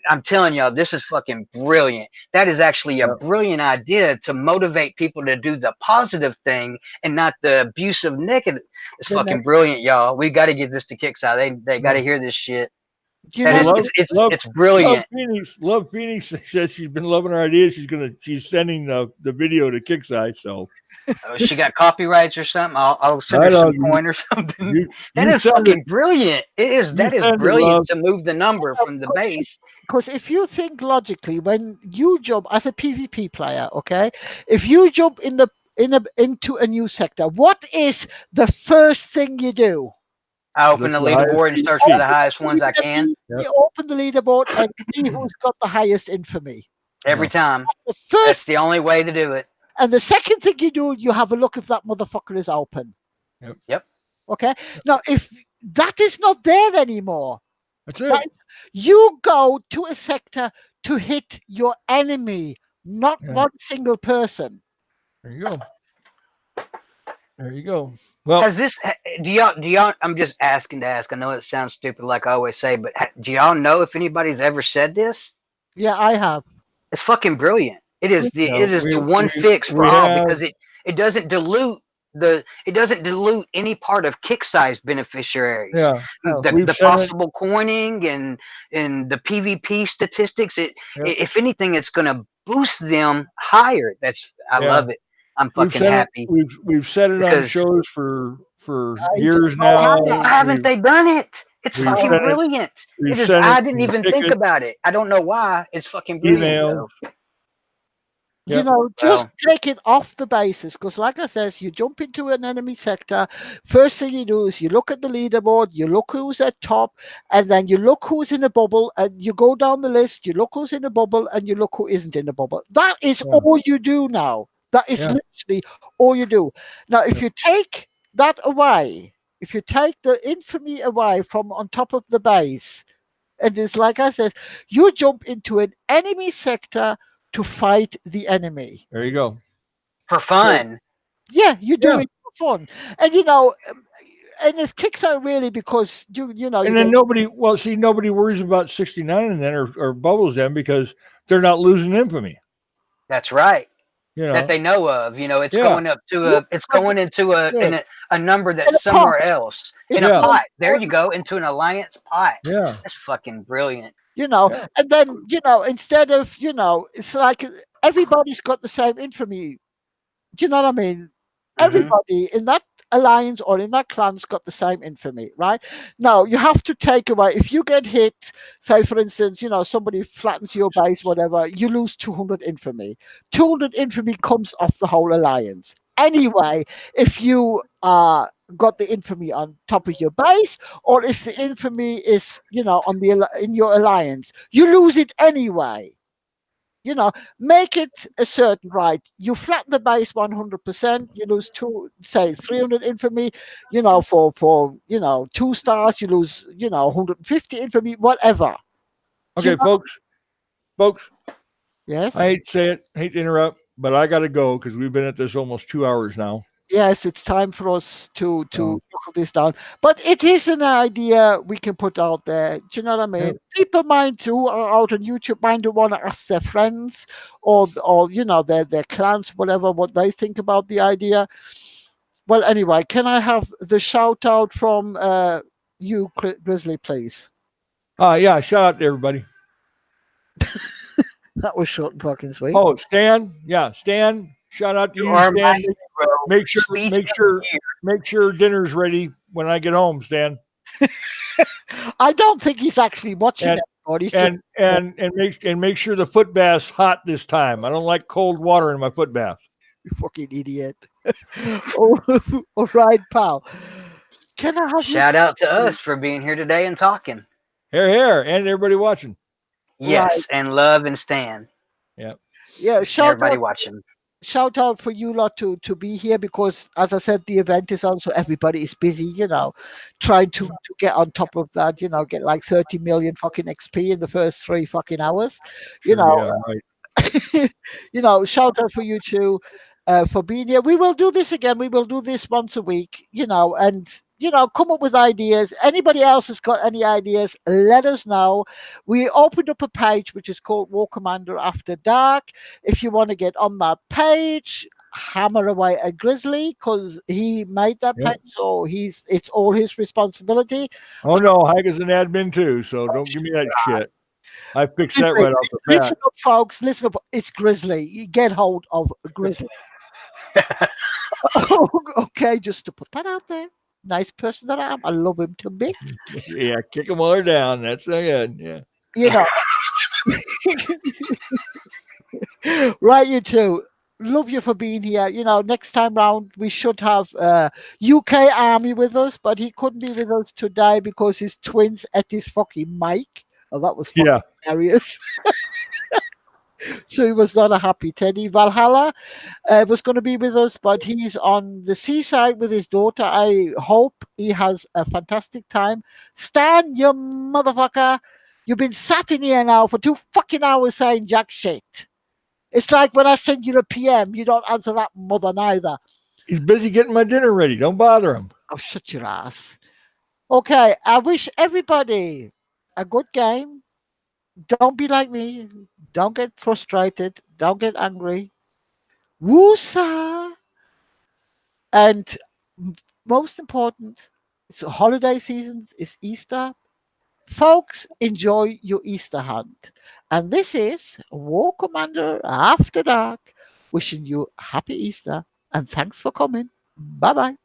C: I'm telling y'all, this is fucking brilliant. That is actually a
B: yeah.
C: brilliant idea to motivate people to do the positive thing and not the abusive negative. It's
A: The
C: fucking
A: next,
C: brilliant, y'all. We got to get this to Kickstarter. They got
B: Yeah.
C: to hear this shit.
A: You
C: That
A: know,
C: is,
B: Love, love,
C: it's brilliant.
B: Love Phoenix says she's been loving our idea. She's sending the video to Kickside. So
C: Oh, she got copyrights or something. I'll send her
B: I
C: some
B: don't.
C: coin or something. That
B: You
C: is
B: send it.
C: fucking brilliant. It is.
B: You
C: That is
B: send it,
C: brilliant
B: love.
C: to move the number from the base.
A: because if you think logically, when you jump as a PvP player, okay, if you jump into a new sector, what is the first thing you do?
C: I
B: Look
C: open the
B: at the highest
C: leaderboard and search for the
B: PvP.
C: highest ones I can
A: You
B: Yep.
A: open the leaderboard and see who's got the highest infamy.
C: every
B: Yeah.
C: time.
A: The
C: That's
A: first
C: the only way to do it.
A: and the second thing you do, you have a look if that motherfucker is open.
B: Yep.
C: Yep.
A: Okay. Now, if that is not there anymore,
B: That's
A: that
B: it.
A: you go to a sector to hit your enemy, not
B: Yeah.
A: one single person.
B: There you go. There you go. Well,
C: Has this? Do y'all? I'm just asking to ask. I know it sounds stupid, like I always say, but do y'all know if anybody's ever said this?
A: Yeah, I have.
C: It's fucking brilliant. It is the
B: yeah,
C: it is
B: we
C: the one
B: we
C: fix for
B: we
C: all
B: have
C: because it doesn't dilute it doesn't dilute any part of kick size beneficiaries.
B: yeah
C: The
B: we've
C: the
B: sent it.
C: possible coining and the PvP statistics.
B: Yep.
C: If anything, it's gonna boost them higher. I
B: Yeah.
C: love it. I'm
B: We've
C: fucking
B: sent it.
C: happy
B: We've said it on
C: because
B: shows for
A: I don't
B: years
A: know
C: how,
B: now.
A: how.
C: how haven't they done it? It's
B: We've
C: fucking
B: sent it.
C: brilliant.
B: We've
C: It is.
B: sent it
C: I didn't
B: in
C: even think
B: tickets,
C: about it. I don't know why. It's fucking brilliant
B: emails.
C: though.
A: You
B: Yep.
A: know, just
C: Well,
A: take it off the basis because, like I says, you jump into an enemy sector. First thing you do is you look at the leaderboard, you look who's at top, and then you look who's in the bubble, and you go down the list. You look who's in the bubble, and you look who isn't in the bubble. That is
B: Yeah.
A: all you do now. That is
B: Yeah.
A: literally all you do. Now, if
B: Yep.
A: you take that away, if you take the infamy away from on top of the base, and it's like I said, you jump into an enemy sector to fight the enemy.
B: There you go.
C: for
B: So
C: fun.
A: Yeah, you do
B: yeah.
A: it for fun, and you know, and it kicks out really because you
B: And then
A: get
B: nobody. Well, see, nobody worries about 69 and then or bubbles then because they're not losing infamy.
C: That's right.
B: You
C: That
B: know.
C: they know of. It's
B: Yeah.
C: going up to
A: yeah,
C: it's
A: like
C: going into
B: Yeah.
C: a number
A: in
C: that's
A: a pot.
C: somewhere else in
A: It's
C: a
B: Yeah.
C: pot. There you go, into an alliance pot.
B: Yeah.
C: That's fucking brilliant.
B: Yeah.
A: and then instead of it's like everybody's got the same infamy. Do you know what I mean?
C: Hmm.
A: Everybody in that alliance or in that clan's got the same infamy, right? Now you have to take away if you get hit, say for instance, somebody flattens your base, whatever, you lose 200 infamy. 200 infamy comes off the whole alliance. Anyway, if you got the infamy on top of your base, or if the infamy is, in your alliance, you lose it anyway. you know make it a certain, right? You flatten the base 100%, you lose two, say 300 infamy. For 2 stars, you lose 150 infamy, whatever. you
B: Okay,
A: know
B: folks. I
A: yes,
B: hate to say it, hate to interrupt, but I got to go because we've been at this almost 2 hours now.
A: yes, it's time for us to
B: So,
A: knuckle this down, but it is an idea we can put out there. Do you know what I
B: yeah.
A: mean? People mind who are out on YouTube mind to want to ask their friends, or their clans, whatever, what they think about the idea. Well, anyway, can I have the shout out from you, Grizzly, please?
B: Yeah. Shout out to everybody.
A: That was short and fucking sweet.
B: Oh, Stan. Yeah, Stan. Shout out to
C: You
B: you,
C: are my
B: Stan.
C: hero.
B: Make sure,
C: Speech
B: make
C: of
B: sure,
C: the year.
B: make sure dinner's ready when I get home, Stan.
A: I don't think he's actually watching
B: And
A: it, but he's just
B: and make sure the foot bath's hot this time. I don't like cold water in my foot bath.
A: a fucking idiot. Oh, all right, pal. Can I have you?
C: Shout out to us for being here today and talking.
B: Here, and everybody watching.
A: Right.
C: Yes, and love and stand.
B: Yeah.
A: Yeah,
C: And everybody watching.
A: shout out for you lot to be here because, as I said, the event is on, so everybody is busy, trying to get on top of that, get like 30 million fucking XP in the first 3 fucking hours. You
B: Sure.
A: know,
B: Yeah. Right.
A: shout out for you too, for being here. We will do this again. We will do this once a week, and come up with ideas. Anybody else has got any ideas, let us know. We opened up a page which is called War Commander After Dark. If you want to get on that page, hammer away at Grizzly because he made that
B: Yep.
A: page, so it's all his responsibility.
B: Oh no, Hike is an admin too, so don't give me that shit. I fixed that
A: Grizzly,
B: right off the bat.
A: listen up, folks. Listen up. It's Grizzly. You get hold of Grizzly. Okay, just to put that out there. Nice person that I am. I love him to bits.
B: Yeah, kick them while they're down. That's so good. Yeah.
A: You know, right, you two. Love you for being here. Next time round we should have UK Army with us, but he couldn't be with us today because his twins at his fucking mic. Oh, that was fucking
B: Yeah.
A: hilarious. So he was not a happy Teddy. Valhalla was going to be with us, but he's on the seaside with his daughter. I hope he has a fantastic time. Stan, you motherfucker, you've been sat in here now for 2 fucking hours saying jack shit. It's like when I send you a PM, you don't answer that mother neither.
B: He's busy getting my dinner ready. Don't bother him.
A: Oh, shut your ass. Okay, I wish everybody a good game. Don't be like me. Don't get frustrated. Don't get angry. Woosa! And most important, it's holiday season, it's Easter. Folks, enjoy your Easter hunt. And this is War Commander After Dark, wishing you happy Easter and thanks for coming. Bye bye.